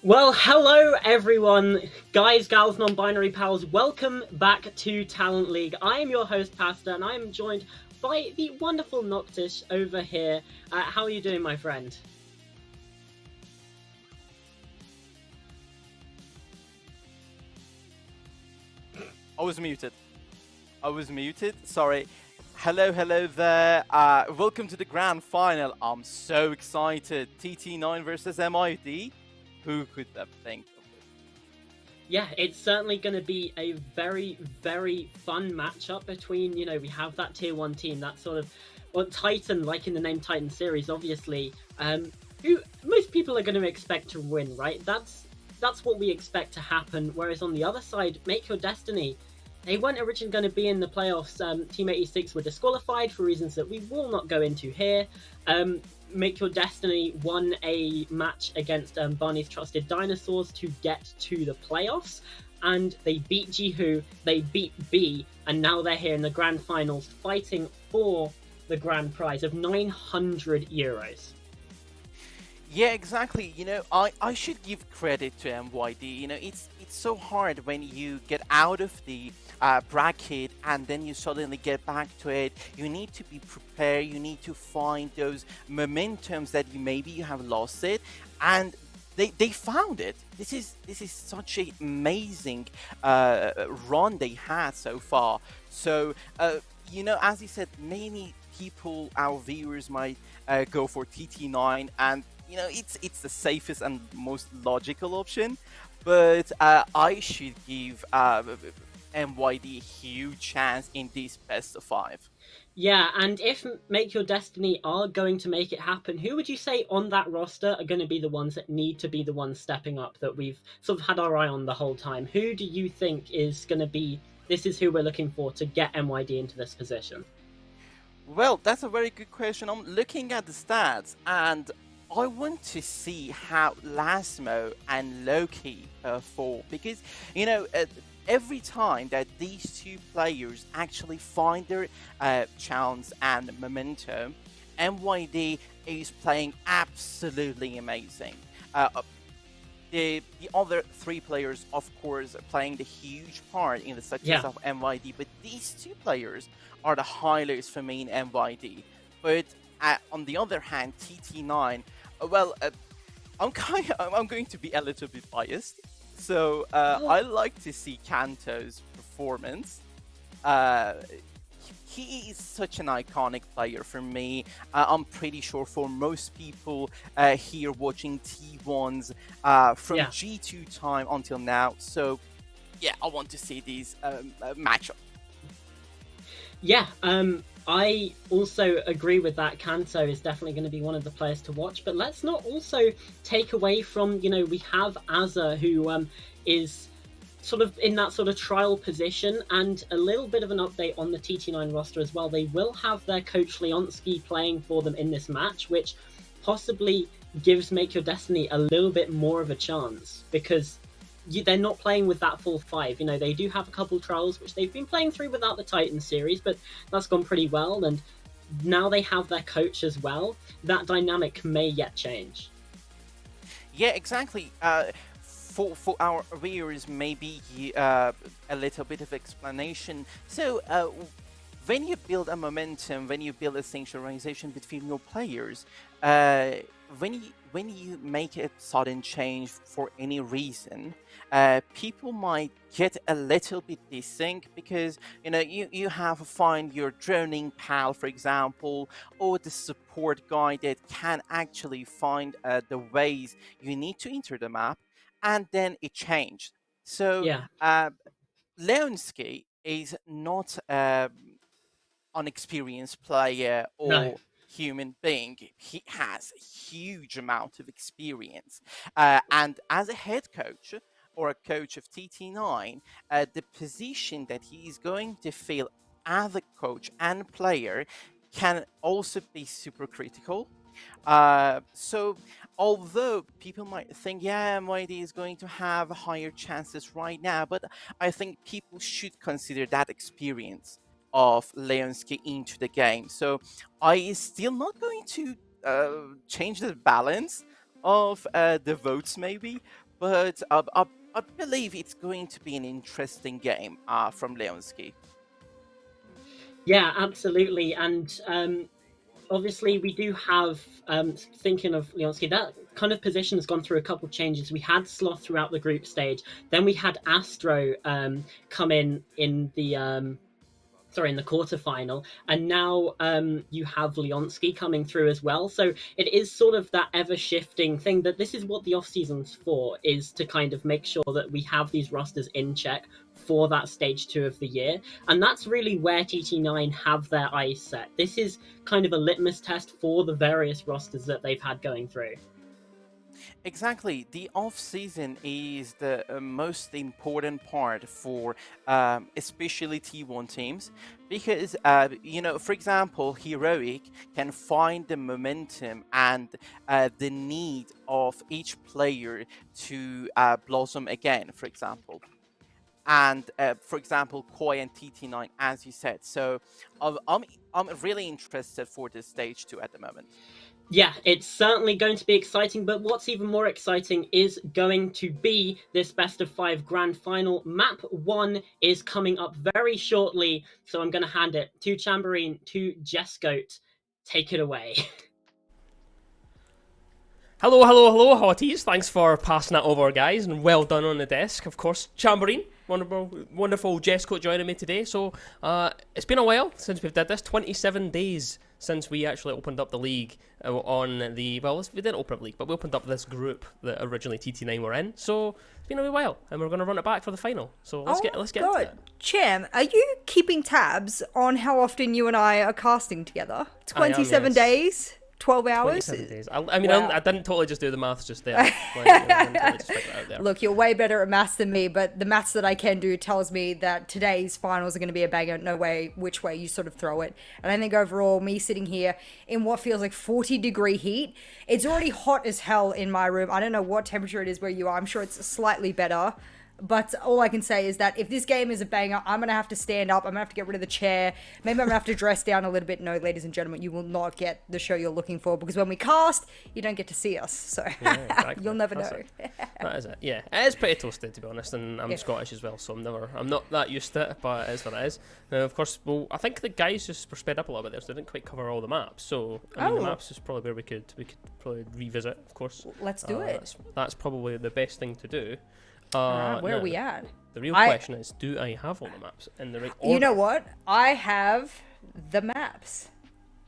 Well, hello everyone, guys, gals, non-binary pals. Welcome back to Talent League. I am your host, Pastor, and I am joined by the wonderful Noctish over here. How are you doing, my friend? I was muted. Sorry. Hello there. Welcome to the grand final. I'm so excited. TT9 versus MID. Who could have think of it? Yeah, it's certainly going to be a very, very fun matchup between, we have that tier 1 team, that sort of, well, Titan, like in the name Titan series, obviously, who most people are going to expect to win, right? That's what we expect to happen. Whereas on the other side, Make Your Destiny, they weren't originally going to be in the playoffs. Team 86 were disqualified for reasons that we will not go into here. Make Your Destiny won a match against Barney's Trusted Dinosaurs to get to the playoffs, and they beat Jihu, they beat B, and now they're here in the grand finals fighting for the grand prize of 900 euros. Yeah, exactly. I should give credit to MYD. It's so hard when you get out of the bracket and then you suddenly get back to it. You need to be prepared. You need to find those momentums that you have lost it, and they found it. This is such an amazing run they had so far. So as you said, many people, our viewers might go for TT9, and it's the safest and most logical option, but I should give MYD a huge chance in this best of five. Yeah, and if Make Your Destiny are going to make it happen, who would you say on that roster are going to be the ones that need to be the ones stepping up that we've sort of had our eye on the whole time? Who do you think is going to be, this is who we're looking for to get MYD into this position? Well, that's a very good question. I'm looking at the stats, and I want to see how Lasmo and Loki perform, because every time that these two players actually find their chance and momentum, MYD is playing absolutely amazing. The other three players, of course, are playing the huge part in the success Yeah. of MYD, but these two players are the highlights for me in MYD. But on the other hand, TT9, well, I'm going to be a little bit biased, so Oh, I like to see Kanto's performance. Uh, he is such an iconic player for me. I'm pretty sure for most people here watching T1s from yeah. G2 time until now. So yeah, I want to see these matchup. Yeah, I also agree with that. Kanto is definitely going to be one of the players to watch, but let's not also take away from, we have Azza, who is sort of in that sort of trial position, and a little bit of an update on the TT9 roster as well. They will have their coach Leonsky playing for them in this match, which possibly gives Make Your Destiny a little bit more of a chance because they're not playing with that full five. They do have a couple trials which they've been playing through without the Titan series, but that's gone pretty well. And now they have their coach as well. That dynamic may yet change. Yeah, exactly. For our viewers, maybe a little bit of explanation. So when you build a momentum, when you build a synchronization between your players, uh, when you make a sudden change for any reason, people might get a little bit desync because you have to find your droning pal, for example, or the support guy that can actually find the ways you need to enter the map, and then it changed. So Yeah, uh, Leonsky is not unexperienced player no. or human being. He has a huge amount of experience. And as a head coach or a coach of TT9, the position that he is going to fill as a coach and player can also be super critical. So, although people might think, yeah, MYD is going to have higher chances right now, but I think people should consider that experience of Leonsky into the game. So, I is still not going to change the balance of the votes, maybe, but I believe it's going to be an interesting game from Leonski. Yeah, absolutely. And obviously, we do have, thinking of Leonski, that kind of position has gone through a couple of changes. We had Sloth throughout the group stage. Then we had Astro come in the in the quarterfinal, and now you have Leonsky coming through as well. So it is sort of that ever shifting thing, that this is what the off season's for, is to kind of make sure that we have these rosters in check for that stage 2 of the year. And that's really where TT9 have their eyes set. This is kind of a litmus test for the various rosters that they've had going through. Exactly. The off season is the most important part for especially T1 teams because, for example, Heroic can find the momentum and the need of each player to blossom again, for example. And for example, Koi and TT9, as you said. So I'm really interested for this stage 2 at the moment. Yeah, it's certainly going to be exciting, but what's even more exciting is going to be this best of 5 grand final. Map 1 is coming up very shortly, so I'm going to hand it to Chamberine, to Jescote. Take it away. Hello, hello, hello, hotties. Thanks for passing that over, guys, and well done on the desk. Of course, Chamberine, wonderful Jesscoat joining me today. So, it's been a while since we've did this. 27 days since we actually opened up the league on the... Well, we didn't open up the league, but we opened up this group that originally TT9 were in. So, it's been a wee while, and we're going to run it back for the final. So, let's get into it. Cham, are you keeping tabs on how often you and I are casting together? 27 yes. days? 12 hours? 27 days. I mean, Wow. I didn't totally just do the maths just there. I didn't totally just figure it out there. Look, you're way better at maths than me, but the maths that I can do tells me that today's finals are going to be a banger, no way which way you sort of throw it. And I think overall, me sitting here in what feels like 40-degree heat, it's already hot as hell in my room. I don't know what temperature it is where you are. I'm sure it's slightly better. But all I can say is that if this game is a banger, I'm going to have to stand up. I'm going to have to get rid of the chair. Maybe I'm going to have to dress down a little bit. No, ladies and gentlemen, you will not get the show you're looking for, because when we cast, you don't get to see us. So Yeah, exactly. you'll never That's know. That is it. Yeah, it is pretty toasted, to be honest, and I'm Scottish as well, so I'm not that used to it, but it is what it is. Now, of course, well, I think the guys just were sped up a little bit there, so they didn't quite cover all the maps. So I mean, the maps is probably where we could probably revisit, of course. Let's do it. That's probably the best thing to do. Alright, where now, are we at? The real question is, do I have all the maps in the right order? You know what? I have the maps.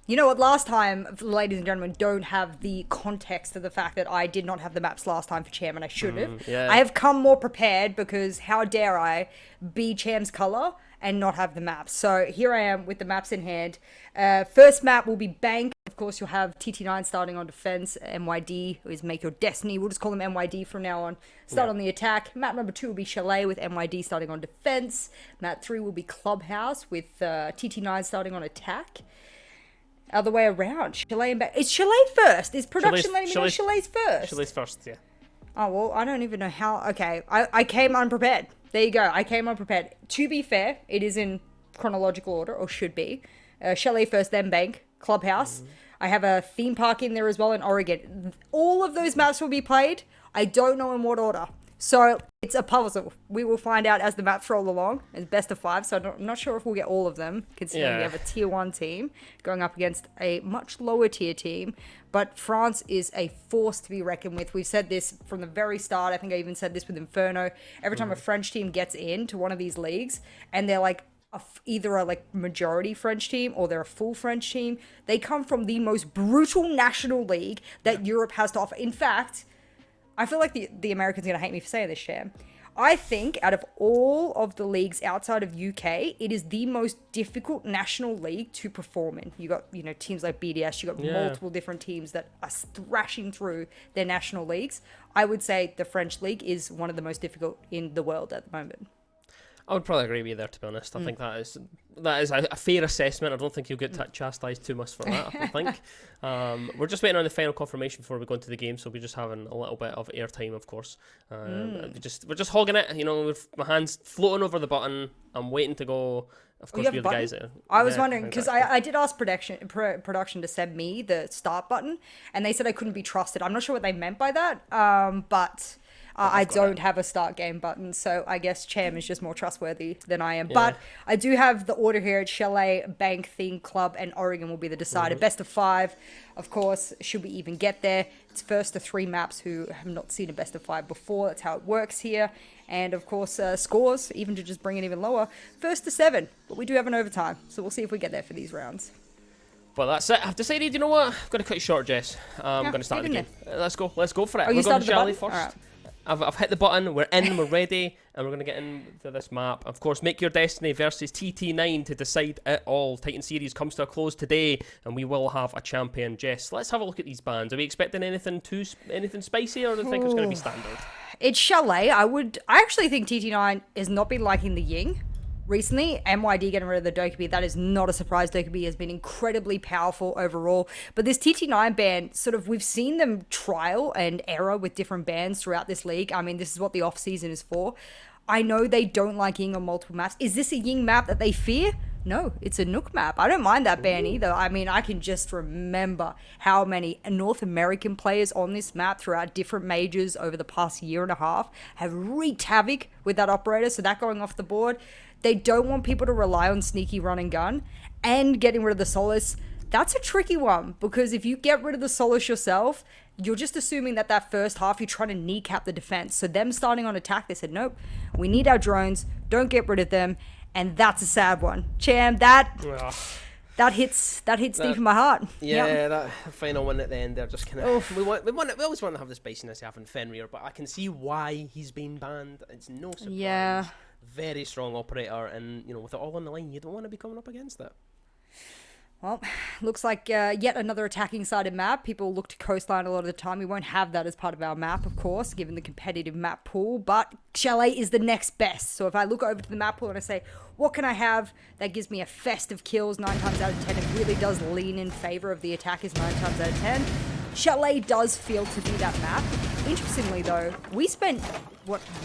You know what? Last time, ladies and gentlemen, don't have the context of the fact that I did not have the maps last time for Cham, and I should have. Yeah. I have come more prepared, because how dare I be Cham's color and not have the maps? So here I am with the maps in hand. First map will be Bank. Of course, you'll have TT9 starting on defense. MYD is Make Your Destiny. We'll just call him MYD from now on. Start on the attack. Map number 2 will be Chalet with MYD starting on defense. Map 3 will be Clubhouse with TT9 starting on attack. Other way around. Chalet and Bank. Is Chalet first? Is production letting me know Chalet's first? Chalet's first, yeah. Oh, well, I don't even know how. Okay, I came unprepared. There you go. I came unprepared. To be fair, it is in chronological order, or should be. Chalet first, then Bank, Clubhouse. I have a theme park in there as well in Oregon. All of those maps will be played. I don't know in what order. So it's a puzzle. We will find out as the maps roll along. It's best of 5, so I'm not sure if we'll get all of them, considering we have a tier 1 team going up against a much lower tier team. But France is a force to be reckoned with. We've said this from the very start. I think I even said this with Inferno. Every time a French team gets into one of these leagues, and they're like either a like majority French team or they're a full French team, they come from the most brutal national league that Europe has to offer. In fact, I feel like the Americans are going to hate me for saying this, Sham. I think out of all of the leagues outside of UK, it is the most difficult national league to perform in. You got, teams like BDS, you got multiple different teams that are thrashing through their national leagues. I would say the French league is one of the most difficult in the world at the moment. I would probably agree with you there, to be honest. I think that is a fair assessment. I don't think you'll get chastised too much for that, I don't think. We're just waiting on the final confirmation before we go into the game, so we're just having a little bit of airtime, of course. We're just hogging it, with my hands floating over the button. I'm waiting to go. Of course, we're the guys there. I was wondering, because I did ask production to send me the start button, and they said I couldn't be trusted. I'm not sure what they meant by that, but I I've got don't have a start game button, so I guess Cham is just more trustworthy than I am. But I do have the order here at Chalet, Bank, Thing, Club, and Oregon will be the decider. Best of 5, of course, should we even get there. It's first to 3 maps who have not seen a best of 5 before. That's how it works here. And of course, scores, even to just bring it even lower, first to 7. But we do have an overtime, so we'll see if we get there for these rounds. Well, that's it. I've decided, you know what? I'm going to cut it short, Jess. I'm going to start the game. Let's go for it. Oh, we're you going to started the Charlie button? first. Alright. I've hit the button, we're in, we're ready, and we're going to get into this map. Of course, Make Your Destiny versus TT9 to decide it all. Titan Series comes to a close today, and we will have a champion. Jess, let's have a look at these bans. Are we expecting anything spicy, or do you think it's going to be standard? It's Chalet. I actually think TT9 has not been liking the Ying recently. MYD getting rid of the Dokkaebi, that is not a surprise. Dokkaebi has been incredibly powerful overall. But this TT9 ban, sort of, we've seen them trial and error with different bans throughout this league. I mean, this is what the off-season is for. I know they don't like Ying on multiple maps. Is this a Ying map that they fear? No, it's a Nook map. I don't mind that ban either. I mean, I can just remember how many North American players on this map throughout different majors over the past year and a half have wreaked havoc with that operator. So that going off the board, they don't want people to rely on sneaky run and gun and getting rid of the Solace. That's a tricky one, because if you get rid of the Solace yourself, you're just assuming that first half you're trying to kneecap the defense. So them starting on attack, they said, nope, we need our drones, don't get rid of them. And that's a sad one. Cham, that hits deep in my heart. Yeah, that final one at the end, they're just kind of. We always want to have the spiciness you have in Fenrir, but I can see why he's been banned. It's no surprise. Yeah. Very strong operator, and with it all on the line, you don't want to be coming up against it. Well, looks like yet another attacking sided map. People look to coastline a lot of the time. We won't have that as part of our map, of course, given the competitive map pool. But Chalet is the next best. So if I look over to the map pool and I say, what can I have that gives me a fest of kills 9 times out of 10? It really does lean in favor of the attackers 9 times out of 10. Chalet does feel to be that map. Interestingly, though, we spent,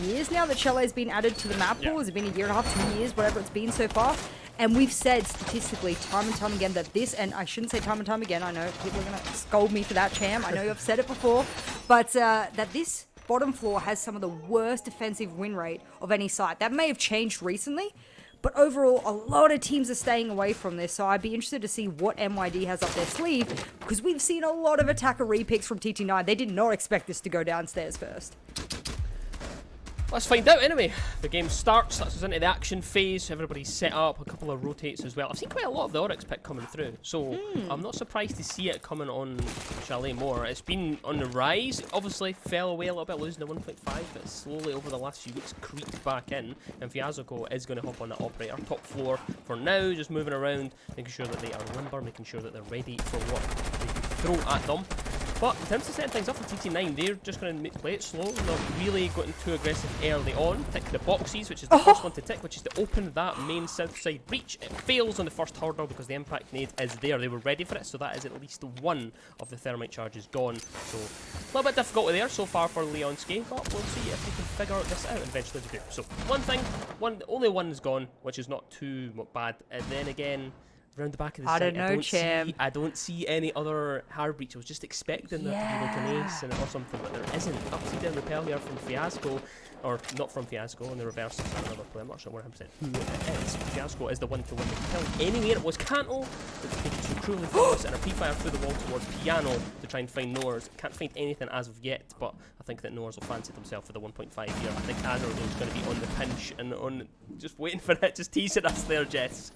years now that Chalet's been added to the map pool? Has it been a year and a half, 2 years, whatever it's been so far? And we've said statistically time and time again that this, and I shouldn't say time and time again, I know people are going to scold me for that, Cham. I know you've said it before, but that this bottom floor has some of the worst defensive win rate of any site. That may have changed recently, but overall, a lot of teams are staying away from this, so I'd be interested to see what MYD has up their sleeve, because we've seen a lot of attacker repicks from TT9. They did not expect this to go downstairs first. Let's find out anyway. The game starts, that's us into the action phase. Everybody's set up, a couple of rotates as well. I've seen quite a lot of the Oryx pick coming through, so I'm not surprised to see it coming on Chalet more. It's been on the rise, obviously fell away a little bit, losing the 1.5, but slowly over the last few weeks creeped back in. And Fiasco is going to hop on that operator. Top floor for now, just moving around, making sure that they are limber, making sure that they're ready for what they can throw at them. But in terms of setting things up for TT9, they're just going to play it slow, not really getting too aggressive early on. Tick the boxes, which is the first one to tick, which is to open that main south side breach. It fails on the first hurdle because the impact nade is there. They were ready for it, so that is at least one of the thermite charges gone. So a little bit difficult there so far for Leonski, but we'll see if they can figure this out and eventually they do. So only one is gone, which is not too bad. And then again, around the back of the site, I don't see any other hard breach. I was just expecting there to be like an ace or something, but there isn't. Upside down repel here from Fiasco, or not from Fiasco, on the reverse is another player. I'm not sure 100% who it is. Fiasco is the one to win the kill. Anyway, it was Canto that's taken so cruelly focused and a pre-fire through the wall towards Piano to try and find Noors. Can't find anything as of yet, but I think that Noors will fancy himself for the 1.5 here. I think Azure is going to be on the pinch and on just waiting for it, just teasing us there, Jess.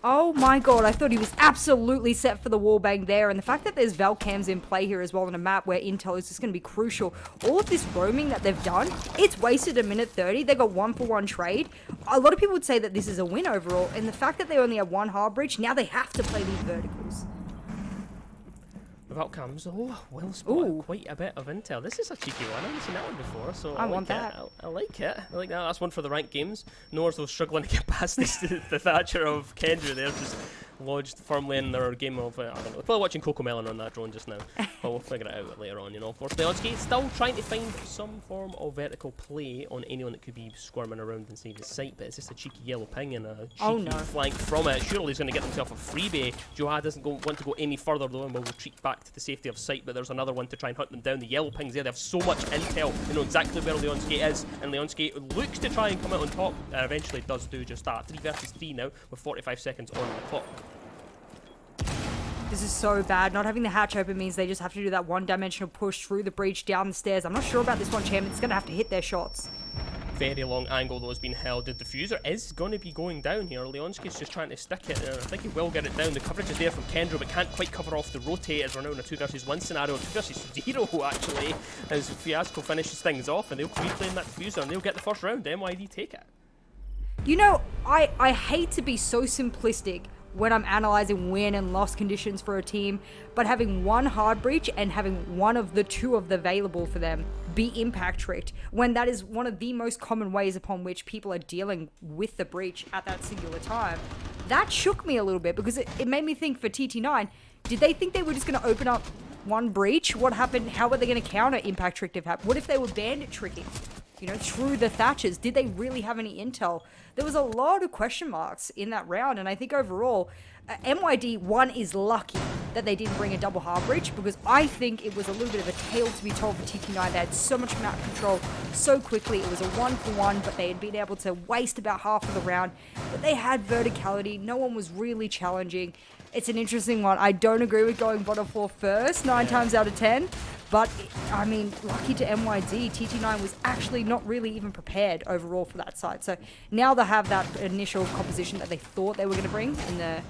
Oh my god, I thought he was absolutely set for the wallbang there, and the fact that there's Valcams in play here as well on a map where intel is just going to be crucial. All of this roaming that they've done, it's wasted a minute 30. They got 1-for-1 trade. A lot of people would say that this is a win overall, and the fact that they only have one hard breach, now they have to play these verticals. Without cams, well spotted, quite a bit of intel. This is a cheeky one. I haven't seen that one before, so I want that. I like it. I like that. That's one for the ranked games. Noors though struggling to get past this, the Thatcher of Kendra there, just lodged firmly in their game of, I don't know, they're probably watching Cocomelon on that drone just now, but we'll figure it out later on, you know. Of course, Leonski still trying to find some form of vertical play on anyone that could be squirming around inside the site, but it's just a cheeky yellow ping and a cheeky flank from it. Surely he's going to get himself a freebie. Juha doesn't want to go any further though, and will retreat back to the safety of sight, but there's another one to try and hunt them down. The yellow ping's there, they have so much intel, they know exactly where Leonski is, and Leonski looks to try and come out on top, and eventually does do just that. 3 versus 3 now, with 45 seconds on the clock. This is so bad. Not having the hatch open means they just have to do that one-dimensional push through the breach, down the stairs. I'm not sure about this one, Champ. It's going to have to hit their shots. Very long angle though has been held. The diffuser is going to be going down here. Leonski's just trying to stick it, and I think he will get it down. The coverage is there from Kendra, but can't quite cover off the rotate as we're now in a 2 versus 1 scenario. 2 versus 0 actually, as Fiasco finishes things off, and they'll reclaim that diffuser and they'll get the first round. MYD take it. You know, I hate to be so simplistic when I'm analyzing win and loss conditions for a team, but having one hard breach and having one of the 2 of the available for them be impact tricked, when that is one of the most common ways upon which people are dealing with the breach at that singular time, that shook me a little bit, because it made me think for TT9, did they think they were just going to open up one breach? What happened? How were they going to counter impact trick if happened? What if they were bandit tricking, you know, through the thatches? Did they really have any intel? There was a lot of question marks in that round, and I think overall, MYD, one, is lucky that they didn't bring a double hard breach, because I think it was a little bit of a tale to be told for TT9. They had so much map control so quickly. It was a 1-for-1, but they had been able to waste about half of the round. But they had verticality. No one was really challenging. It's an interesting one. I don't agree with going bottom 4 first, 9 times out of 10. But, I mean, lucky to MYD, TT9 was actually not really even prepared overall for that side. So now they have that initial composition that they thought they were going to bring in the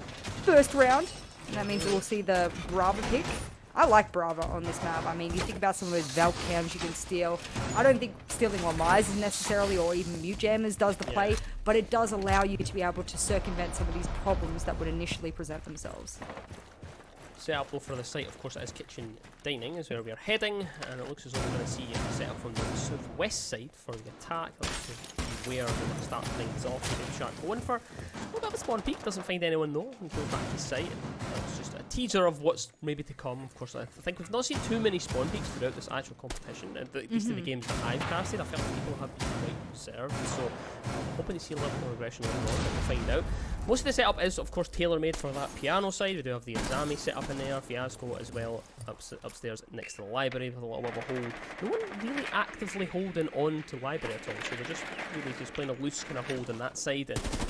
first round. And that means we'll see the Brava pick. I like Brava on this map. I mean, you think about some of those Valk cams you can steal. I don't think stealing Lamais is necessarily, or even Mute Jammers does the play, but it does allow you to be able to circumvent some of these problems that would initially present themselves. Set up though for the site, of course, it is Kitchen Dining, is where we are heading, and it looks as though we're going to see a set up from the southwest side for the attack. That looks to be where we're going to start things off. With Shark going for a little bit of a spawn peek, doesn't find anyone though, and goes back to site. It's just a teaser of what's maybe to come. Of course, I think we've not seen too many spawn peeks throughout this actual competition, at least in the games that I've casted. I feel like people have been quite reserved, so I'm hoping to see a little more aggression later on, but we'll find out. Most of the setup is, of course, tailor-made for that piano side. We do have the Azami set up in there, Fiasco as well, upstairs next to the library with a little bit of a hold. No one really actively holding on to library at all, so they're just really just playing a loose kind of hold on that side.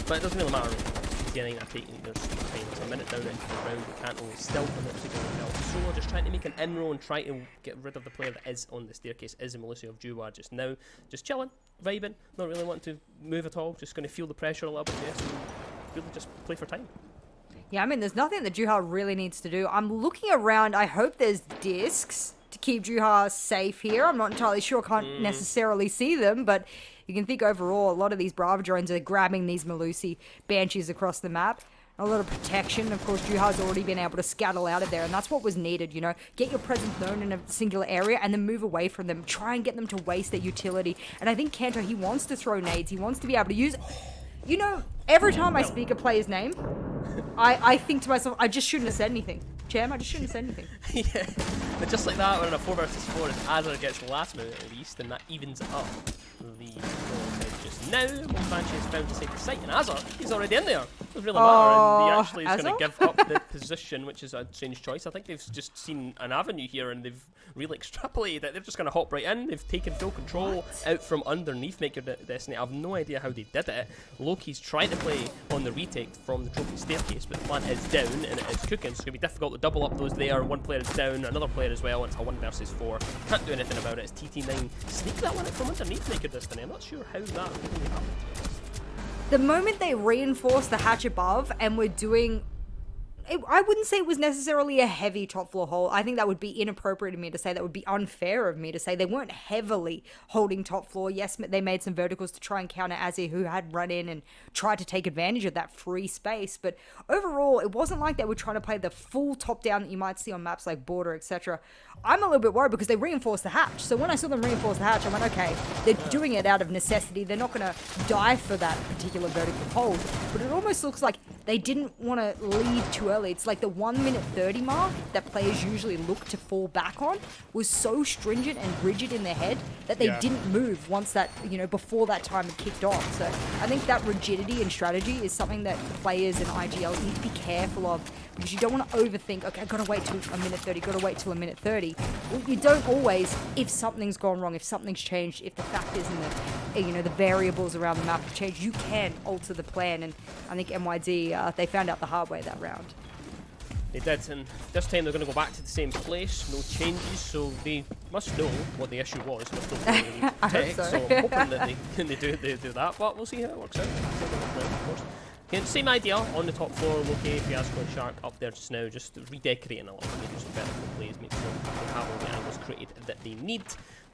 But it doesn't really matter. TT9 are taking their sweet time. It's a minute down into the round. We can't really still from it to go help. So we're just trying to make an inroad and try to get rid of the player that is on the staircase, is Melissa of Juwa just now. Just chilling, vibing, not really wanting to move at all, just going to feel the pressure a little bit, yes, and really just play for time. Yeah, I mean, there's nothing that Juha really needs to do. I'm looking around. I hope there's discs to keep Juha safe here. I'm not entirely sure. Can't necessarily see them, but you can think overall, a lot of these Brava drones are grabbing these Melusi Banshees across the map. A lot of protection. Of course, Juha's already been able to scuttle out of there, and that's what was needed, you know. Get your presence known in a singular area and then move away from them. Try and get them to waste their utility. And I think Kanto, he wants to throw nades. He wants to be able to use... You know, every time I speak a player's name, I think to myself, I just shouldn't have said anything. Cham, I just shouldn't have said anything. Yeah, but just like that, we're in a 4 versus 4, as Azar gets the last move at least, and that evens it up. The just now, Monbanchi has found to save the site, and Azar, he's already in there. It doesn't really matter, and he actually is going to give up the position, which is a strange choice. I think they've just seen an avenue here, and they've really extrapolated it. They're just going to hop right in. They've taken full control out from underneath Make Your Destiny. I have no idea how they did it. Loki's trying to play on the retake from the trophy staircase, but the plant is down, and it is cooking, so it's going to be difficult to double up those there. One player is down, another player as well, and it's a 1 versus 4. Can't do anything about it. It's TT9. Sneak that one out from underneath Make Your Destiny. I'm not sure how that really happened. The moment they reinforced the hatch above and were doing I wouldn't say it was necessarily a heavy top floor hold. I think that would be inappropriate of me to say. That would be unfair of me to say. They weren't heavily holding top floor. Yes, they made some verticals to try and counter Azzy, who had run in and tried to take advantage of that free space. But overall, it wasn't like they were trying to play the full top down that you might see on maps like Border, etc. I'm a little bit worried because they reinforced the hatch. So when I saw them reinforce the hatch, I went, okay, they're doing it out of necessity. They're not going to die for that particular vertical hold. But it almost looks like they didn't want to lead too early. It's like the 1 minute 30 mark that players usually look to fall back on was so stringent and rigid in their head that they didn't move once that, before that time had kicked off. So I think that rigidity and strategy is something that players and IGLs need to be careful of, because you don't want to overthink, okay, I've got to wait till a minute 30, got to wait till a minute 30. Well, you don't always, if something's gone wrong, if something's changed, if the factors and the variables around the map have changed, you can alter the plan. And I think MYD, they found out the hard way that round. They did, and this time they're going to go back to the same place, no changes, so they must know what the issue was. Must know what they need to protect, so I'm hoping that they do that, but we'll see how it works out. Of course. Again, same idea on the top floor, Loki, Fiasco and Shark up there just now, just redecorating a little bit, maybe some vertical plays, make sure they have all the angles created that they need.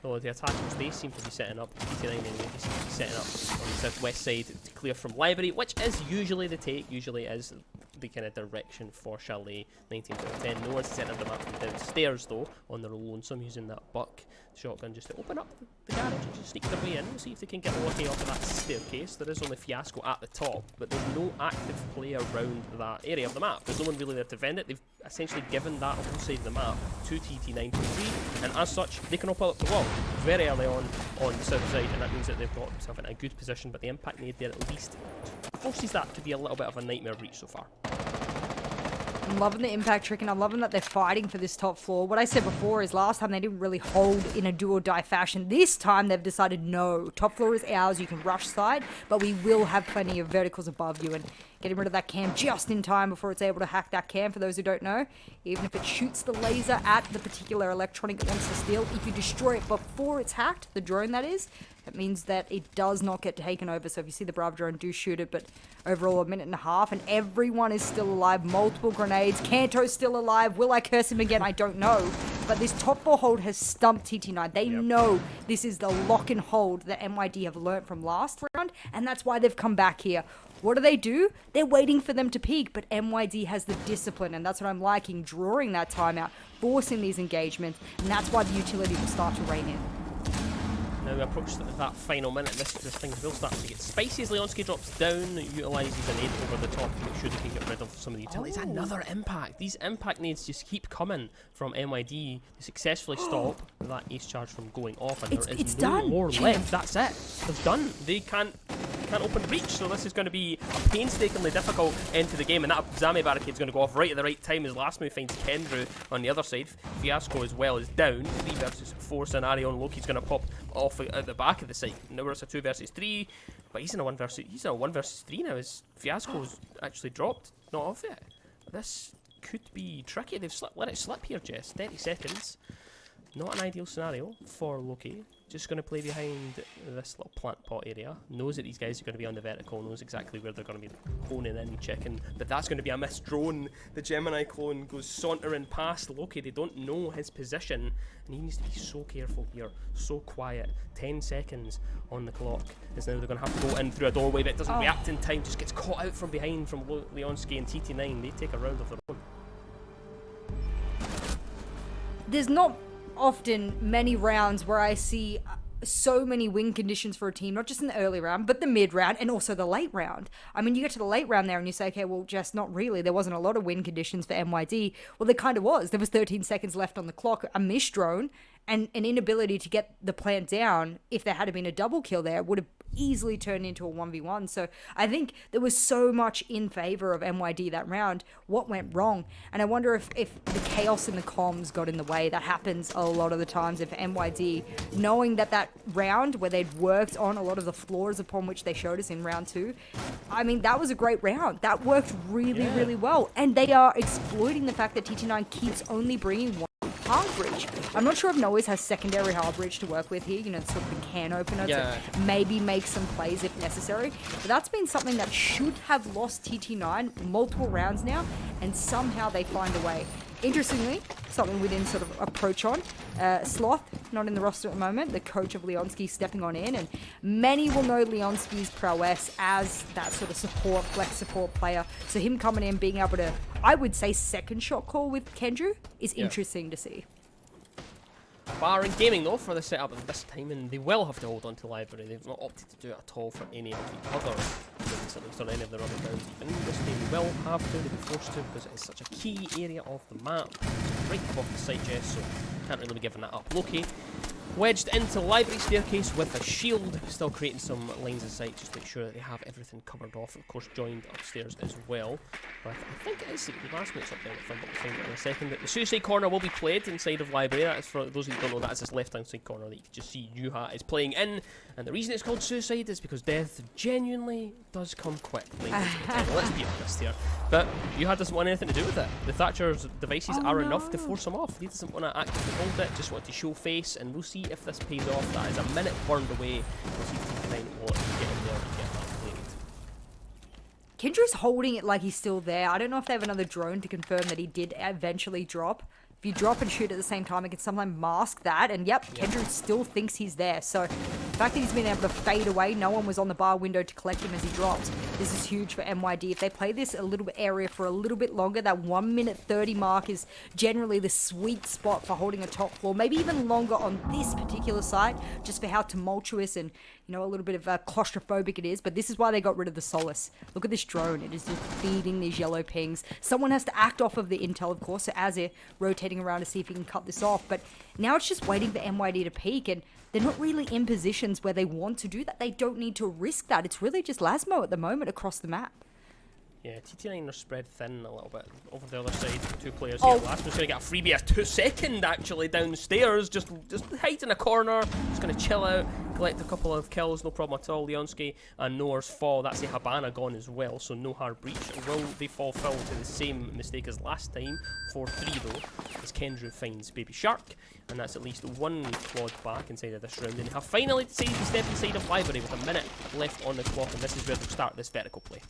Though the attackers, they seem to be setting up, TT9 anyway, they seem to be setting up on the southwest side to clear from Library, which is usually the take, usually is the kind of direction for Chalet 1910. No one's setting them up from downstairs though, on their lonesome, using that buck shotgun just to open up the garage and just sneak their way in. We'll see if they can get lucky off of that staircase. There is only Fiasco at the top, but there's no active play around that area of the map. There's no one really there to defend it. They've essentially given that whole side of the map to TT9 3, and as such, they can open up the wall very early on the south side, and that means that they've got themselves in a good position, but the impact made there at least forces that to be a little bit of a nightmare reach so far. I'm loving the impact trick, and I'm loving that they're fighting for this top floor. What I said before is last time they didn't really hold in a do or die fashion. This time they've decided no, top floor is ours. You can rush side, but we will have plenty of verticals above you, and getting rid of that cam just in time before it's able to hack that cam. For those who don't know, even if it shoots the laser at the particular electronic it wants to steal, if you destroy it before it's hacked, the drone that is, that means that it does not get taken over. So if you see the Bravo drone, do shoot it, but overall 1.5 minutes, and everyone is still alive. Multiple grenades. Kanto's still alive. Will I curse him again? I don't know. But this top 4 hold has stumped TT9. They know this is the lock and hold that MYD have learnt from last round, and that's why they've come back here. What do? They're waiting for them to peak, but MYD has the discipline, and that's what I'm liking, drawing that timeout, forcing these engagements, and that's why the utility will start to rein in. Now we approach that final minute, this thing will start to get spicy as Leonski drops down, utilises a nade over the top to make sure they can get rid of some of the utilities. Another impact! These impact nades just keep coming from MYD to successfully stop that ace charge from going off, and there is no more left. That's it. They're done. They can't open reach, so this is going to be a painstakingly difficult end to the game, and that Zami barricade is going to go off right at the right time. His last move finds Kendrew on the other side. Fiasco as well is down. 3 versus 4 scenario, and Loki's going to pop off at the back of the site. Now it's a 2 versus 3, but he's in a 1 versus 3 now. His Fiasco's actually dropped, not off yet. This could be tricky. They've let it slip here, Jess. 30 seconds. Not an ideal scenario for Loki. Just going to play behind this little plant pot area. Knows that these guys are going to be on the vertical. Knows exactly where they're going to be honing in, checking. But that's going to be a missed drone. The Gemini clone goes sauntering past Loki. They don't know his position. And he needs to be so careful here. So quiet. 10 seconds on the clock. As now they're going to have to go in through a doorway that doesn't react in time. Just gets caught out from behind from Leonski and TT9. They take a round of their own. There's not often many rounds where I see so many win conditions for a team, not just in the early round, but the mid round and also the late round. I mean, you get to the late round there and you say, okay, well, just not really. There wasn't a lot of win conditions for MYD. Well, there kind of was. There was 13 seconds left on the clock, a missed drone, and an inability to get the plant down. If there had been a double kill there, would have easily turned into a 1v1. So I think there was so much in favor of MYD that round. What went wrong? And I wonder if the chaos in the comms got in the way. That happens a lot of the times. If MYD, knowing that round where they'd worked on a lot of the flaws upon which they showed us in round 2, I mean, that was a great round. That worked really well. And they are exploiting the fact that TT9 keeps only bringing one hard breach. I'm not sure if Noise has secondary hard breach to work with here, you know, sort of the can opener to maybe make some plays if necessary. But that's been something that should have lost TT9 multiple rounds now, and somehow they find a way. Interestingly, something we didn't sort of approach on, Sloth, not in the roster at the moment, the coach of Leonski stepping on in, and many will know Leonski's prowess as that sort of support, flex support player. So him coming in, being able to, I would say, second shot call with Kendrew is interesting to see. Barring gaming though for the setup at this time, and they will have to hold on to library. They've not opted to do it at all for any of the other games, at least on any of their other rounds. Even this game they will have to, they'll be forced to, because it is such a key area of the map. Right above the side, Jess, so can't really be giving that up. Loki wedged into library staircase with a shield, still creating some lines of sight, just to make sure that they have everything covered off. Of course, joined upstairs as well. But I think it is the last minute's up there, if I'm not find it in a second. The suicide corner will be played inside of library. That is, for those of you who don't know, that is this left-hand side corner that you can just see Yuha is playing in. And the reason it's called suicide is because death genuinely does come quickly. Let's be honest here. But Yuha doesn't want anything to do with it. The Thatcher's devices are enough to force him off. He doesn't want to actively hold it, just want to show face, and we'll see if this pays off. That is a minute burned away. We'll see if TT9 will get in there and get that played. Kendrew's holding it like he's still there. I don't know if they have another drone to confirm that he did eventually drop. If you drop and shoot at the same time, it can sometimes mask that. And yep, Kendrew still thinks he's there. So the fact that he's been able to fade away, no one was on the bar window to collect him as he dropped. This is huge for MYD. If they play this a little bit area for a little bit longer, that 1 minute 30 mark is generally the sweet spot for holding a top floor. Maybe even longer on this particular site, just for how tumultuous and, you know, a little bit of claustrophobic it is. But this is why they got rid of the Solace. Look at this drone. It is just feeding these yellow pings. Someone has to act off of the intel, of course. So as they're rotating around to see if he can cut this off, but now it's just waiting for MYD to peak, and they're not really in positions where they want to do that. They don't need to risk that. It's really just Lasmo at the moment across the map. Yeah, TT9 are spread thin a little bit. Over the other side, two players here. Last one's going to get a freebie, a 2-second actually downstairs. Just hide in a corner. Just going to chill out, collect a couple of kills, no problem at all. Leonski and Noah's fall. That's a Habana gone as well, so no hard breach. Will they fall foul to the same mistake as last time? 4-3 though, as Kendrew finds Baby Shark. And that's at least one quad back inside of this round. And they have finally decided to step inside of library with a minute left on the clock, and this is where they'll start this vertical play.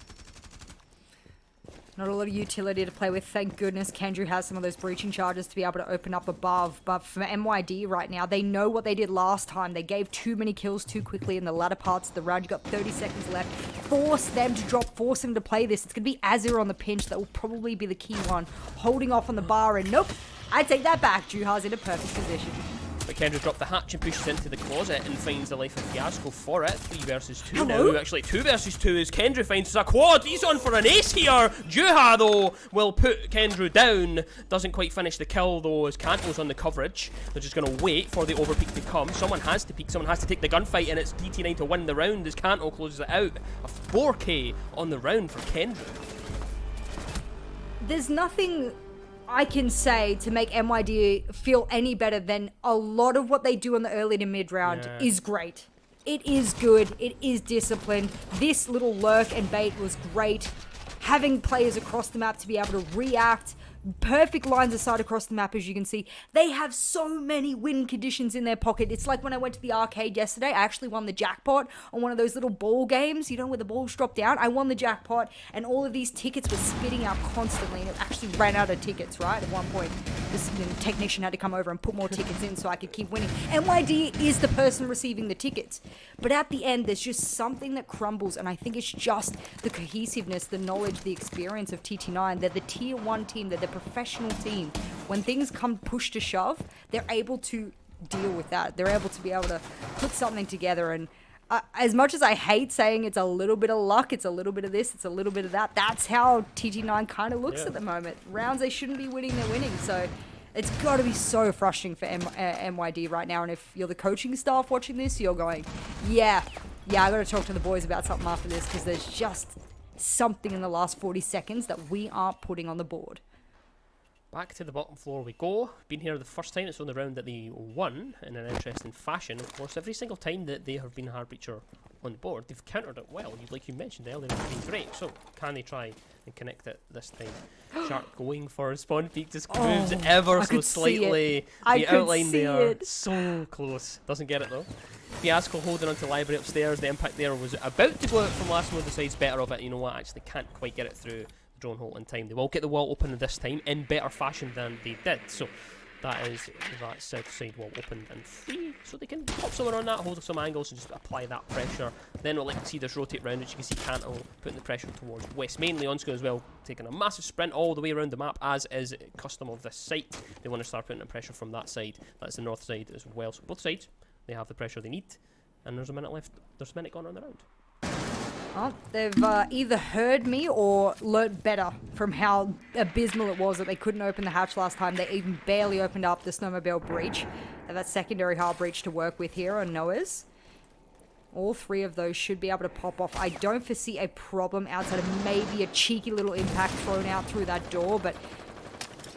Not a lot of utility to play with. Thank goodness Kendrew has some of those breaching charges to be able to open up above. But for MYD right now, they know what they did last time. They gave too many kills too quickly in the latter parts of the round. You got 30 seconds left. Force them to drop. Force them to play this. It's going to be Azir on the pinch. That will probably be the key one. Holding off on the bar, and nope. I take that back. Juha's in a perfect position. But Kendra dropped the hatch and pushes into the closet and finds the life of Fiasco for it. 3 versus 2 Hello? now. Actually, 2 versus 2 as Kendra finds a quad. He's on for an ace here. Juha, though, will put Kendra down. Doesn't quite finish the kill, though, as Kanto's on the coverage. They're just going to wait for the overpeak to come. Someone has to peek. Someone has to take the gunfight, and it's TT9 to win the round as Kanto closes it out. A 4K on the round for Kendra. There's nothing I can say to make MYD feel any better than a lot of what they do in the early to mid round is great. It is good. It is disciplined. This little lurk and bait was great. Having players across the map to be able to react. Perfect lines of sight across the map, as you can see. They have so many win conditions in their pocket. It's like when I went to the arcade yesterday, I actually won the jackpot on one of those little ball games, you know, where the balls drop down. I won the jackpot, and all of these tickets were spitting out constantly, and it actually ran out of tickets, right? At one point, the technician had to come over and put more tickets in so I could keep winning. MYD is the person receiving the tickets. But at the end, there's just something that crumbles, and I think it's just the cohesiveness, the knowledge, the experience of TT9. They're the tier 1 team. They're the professional team. When things come push to shove, they're able to deal with that. They're able to be able to put something together, and as much as I hate saying it's a little bit of luck, it's a little bit of this, it's a little bit of that, that's how TT9 kind of looks at the moment. Rounds they shouldn't be winning, they're winning. So it's got to be so frustrating for MYD right now. And if you're the coaching staff watching this, you're going, yeah, I got to talk to the boys about something after this, because there's just something in the last 40 seconds that we aren't putting on the board. back to the bottom floor we go. Been here the first time. It's on the round that they won in an interesting fashion. Of course, every single time that they have been a hard breacher on the board, they've countered it well. Like you mentioned earlier, it's been great. So can they try and connect it this time? Shark going for a spawn peak, just moves ever so slightly. The outline there, so close. Doesn't get it though. Fiasco holding onto library upstairs. The impact there was about to go out from last mode. Decides better of it. You know what? Actually, can't quite get it through the drone hole in time. They will get the wall open this time in better fashion than they did. So that is that south side wall opened and free, so they can pop someone on that, hold some angles, and just apply that pressure. Then we'll like to see this rotate round, which you can see Canto putting the pressure towards west. Mainly Leonsko as well, taking a massive sprint all the way around the map, as is custom of this site. They want to start putting the pressure from that side. That's the north side as well. So both sides, they have the pressure they need. And there's a minute left. There's a minute gone on the round. Oh, they've either heard me or learnt better from how abysmal it was that they couldn't open the hatch last time. They even barely opened up the snowmobile breach. They have that secondary hard breach to work with here on Noah's. All three of those should be able to pop off. I don't foresee a problem outside of maybe a cheeky little impact thrown out through that door, but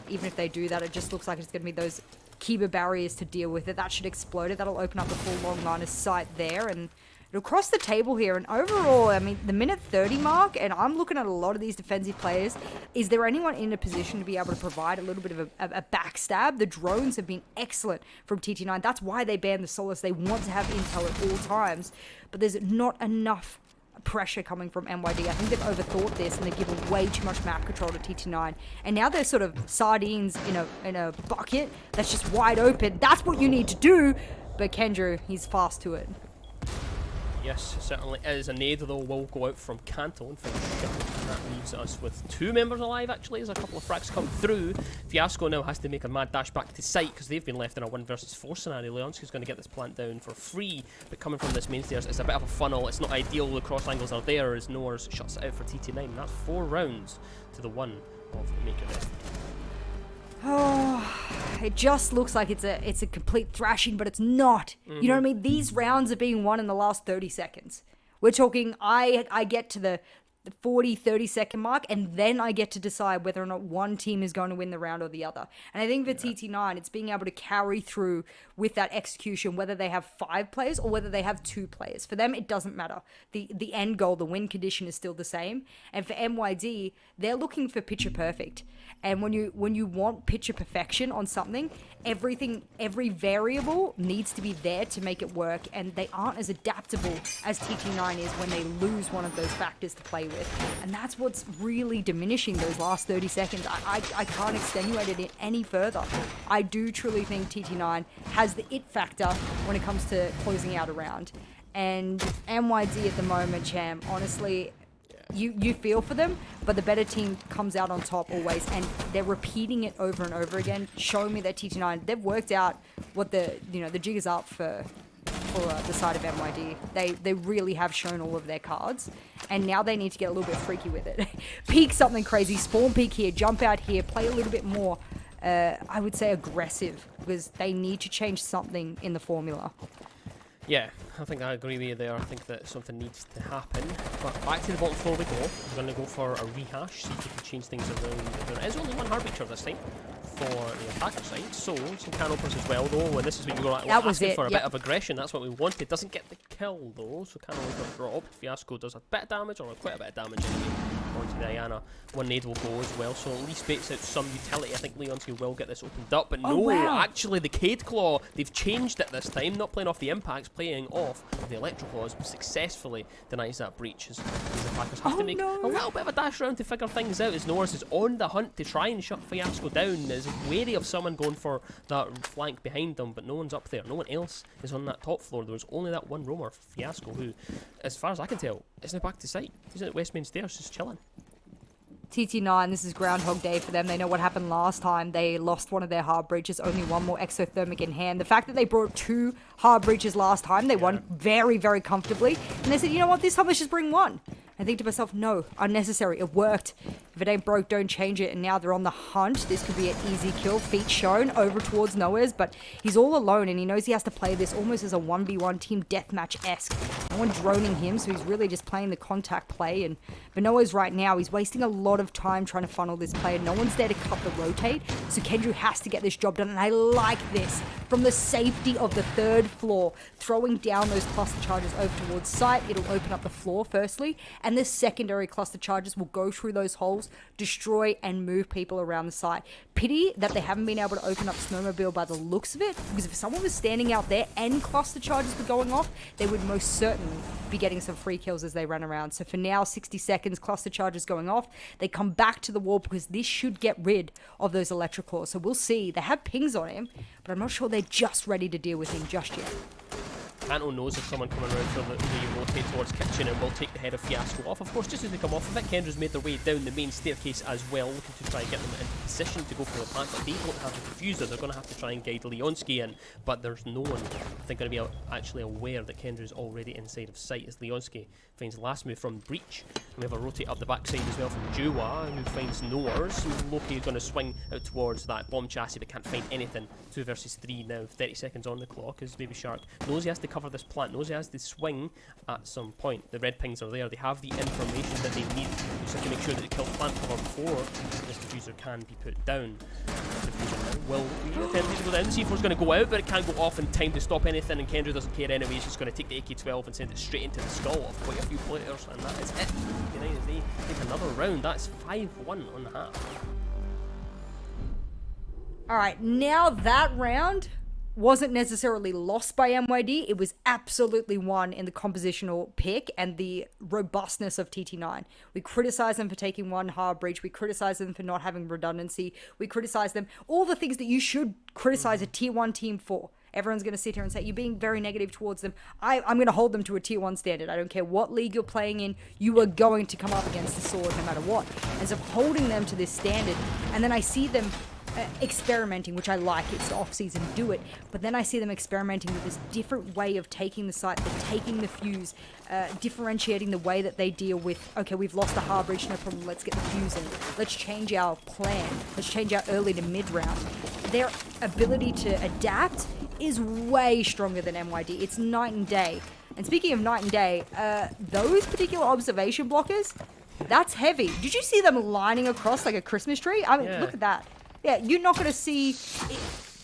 even if they do that, it just looks like it's going to be those Kiba barriers to deal with it. That should explode it. That'll open up the full long line of sight there, and it'll cross the table here. And overall, I mean, the minute 30 mark, and I'm looking at a lot of these defensive players, is there anyone in a position to be able to provide a little bit of a backstab? The drones have been excellent from TT9. That's why they banned the Solace. They want to have intel at all times, but there's not enough pressure coming from MYD. I think they've overthought this and they've given way too much map control to TT9, and now they're sort of sardines in a bucket that's just wide open. That's what you need to do, but Kendra, he's fast to it. Yes, certainly is. A nade though will go out from Canto and finish it. And that leaves us with two members alive actually, as a couple of frags come through. Fiasco now has to make a mad dash back to site because they've been left in a 1 versus 4 scenario. Leonski's going to get this plant down for free, but coming from this main stairs, it's a bit of a funnel. It's not ideal. The cross angles are there as Noah's shuts it out for TT9. That's 4 rounds to the 1 of Make Your Death. Oh, it just looks like it's a complete thrashing, but it's not. You know what I mean? These rounds are being won in the last 30 seconds. We're talking, I get to the 40, 30 second mark, and then I get to decide whether or not one team is going to win the round or the other. And I think for TT9, it's being able to carry through with that execution, whether they have 5 players or whether they have 2 players. For them, it doesn't matter. The end goal, the win condition is still the same. And for MYD, they're looking for picture perfect. And when you want picture perfection on something, every variable needs to be there to make it work, and they aren't as adaptable as TT9 is when they lose one of those factors to play with. And that's what's really diminishing those last 30 seconds. I can't extenuate it any further. I do truly think TT9 has the it factor when it comes to closing out a round. And MYD at the moment, Cham, honestly, you feel for them, but the better team comes out on top always, and they're repeating it over and over again, showing me that TT9, they've worked out what the jig is up for the side of MYD. They really have shown all of their cards, and now they need to get a little bit freaky with it. Peek something crazy, spawn peek here, jump out here, play a little bit more, I would say aggressive, because they need to change something in the formula. Yeah, I think I agree with you there. I think that something needs to happen. But back to the bottom floor we go. We're going to go for a rehash, see if we can change things around. There is only one hard breacher this time for the attacker side, so some canopers as well though, and this is what you're asking for, a bit of aggression. That's what we wanted. Doesn't get the kill though, so canopers got dropped. Fiasco does a bit of damage, or quite a bit of damage anyway, onto Diana. One nade will go as well, so at least baits out some utility. I think Leonski will get this opened up, but no, actually the Cade Claw, they've changed it this time, not playing off the impacts, playing off the Electro Claws, successfully denies that breach as these attackers have to make a little bit of a dash around to figure things out, as Norris is on the hunt to try and shut Fiasco down, is wary of someone going for that flank behind them, but no one's up there, no one else is on that top floor. There's only that one roamer, Fiasco, who, as far as I can tell, isn't back to site. He's at West Main Stairs just chilling. TT9, this is Groundhog Day for them. They know what happened last time. They lost one of their hard breaches, only one more exothermic in hand. The fact that they brought 2 hard breaches last time, they won very, very comfortably. And they said, you know what, this time let's just bring 1. I think to myself, no, unnecessary. It worked. If it ain't broke, don't change it. And now they're on the hunt. This could be an easy kill. Feet shown over towards Noah's, but he's all alone, and he knows he has to play this almost as a 1v1 team deathmatch-esque. No one droning him, so he's really just playing the contact play. And Manoa's right now, he's wasting a lot of time trying to funnel this play. No one's there to cut the rotate, so Kendrew has to get this job done. And I like this. From the safety of the 3rd floor, throwing down those cluster charges over towards site. It'll open up the floor firstly, and the secondary cluster charges will go through those holes, destroy and move people around the site. Pity that they haven't been able to open up Snowmobile by the looks of it, because if someone was standing out there and cluster charges were going off, they would most certainly be getting some free kills as they run around. So for now, 60 seconds, cluster charges going off. They come back to the wall because this should get rid of those electric cores. So we'll see. They have pings on him, but I'm not sure they're just ready to deal with him just yet. Kanto knows if someone coming around from the rotate towards kitchen and will take the head of Fiasco off. Of course, just as they come off of it, Kendra's made their way down the main staircase as well, looking to try and get them into position to go for the plant, but they don't have the diffuser. They're going to have to try and guide Leonski in, but there's no one, I think, going to be actually aware that Kendra's already inside of sight as Leonski finds the last move from Breach. And we have a rotate up the backside as well from Juwa, who finds Noers. Loki is going to swing out towards that bomb chassis but can't find anything. 2 versus 3 now, 30 seconds on the clock as Baby Shark knows he has to cover this plant, knows he has to swing at some point. The red pings are there, they have the information that they need. They just have to make sure that they kill plant cover before this diffuser can be put down. Diffuser now will be attempting to go down. C4 is going to go out, but it can't go off in time to stop anything, and Kendra doesn't care anyway. He's just going to take the AK-12 and send it straight into the skull of quite a few players, and that is it. TT9 as they take another round. That's 5-1 on the half. Alright, now that round wasn't necessarily lost by MYD. It was absolutely won in the compositional pick and the robustness of TT9. We criticize them for taking one hard breach. We criticize them for not having redundancy. We criticize them, all the things that you should criticize a tier 1 team for. Everyone's going to sit here and say, you're being very negative towards them. I'm going to hold them to a tier 1 standard. I don't care what league you're playing in. You are going to come up against the sword no matter what. And so holding them to this standard, and then I see them experimenting, which I like. It's the off-season, do it. But then I see them experimenting with this different way of taking the site, taking the fuse, differentiating the way that they deal with, okay, we've lost the hard breach, no problem, let's get the fuse in. Let's change our plan. Let's change our early to mid-round. Their ability to adapt is way stronger than MYD. It's night and day. And speaking of night and day, those particular observation blockers, that's heavy. Did you see them lining across like a Christmas tree? I mean, yeah. Look at that. Yeah, you're not going to see...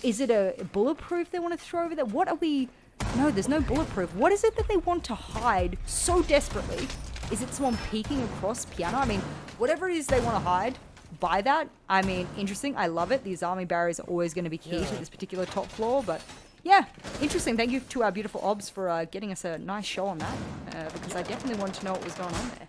Is it a bulletproof they want to throw over there? What are we... No, there's no bulletproof. What is it that they want to hide so desperately? Is it someone peeking across piano? I mean, whatever it is they want to hide, buy that. I mean, interesting. I love it. These army barriers are always going to be key to this particular top floor, but... Yeah, interesting. Thank you to our beautiful obs for getting us a nice show on that, because I definitely wanted to know what was going on there.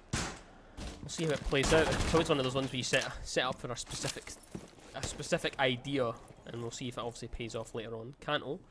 We'll see how it plays out. So it's one of those ones where you set up for a specific idea, and we'll see if it obviously pays off later on. Kanto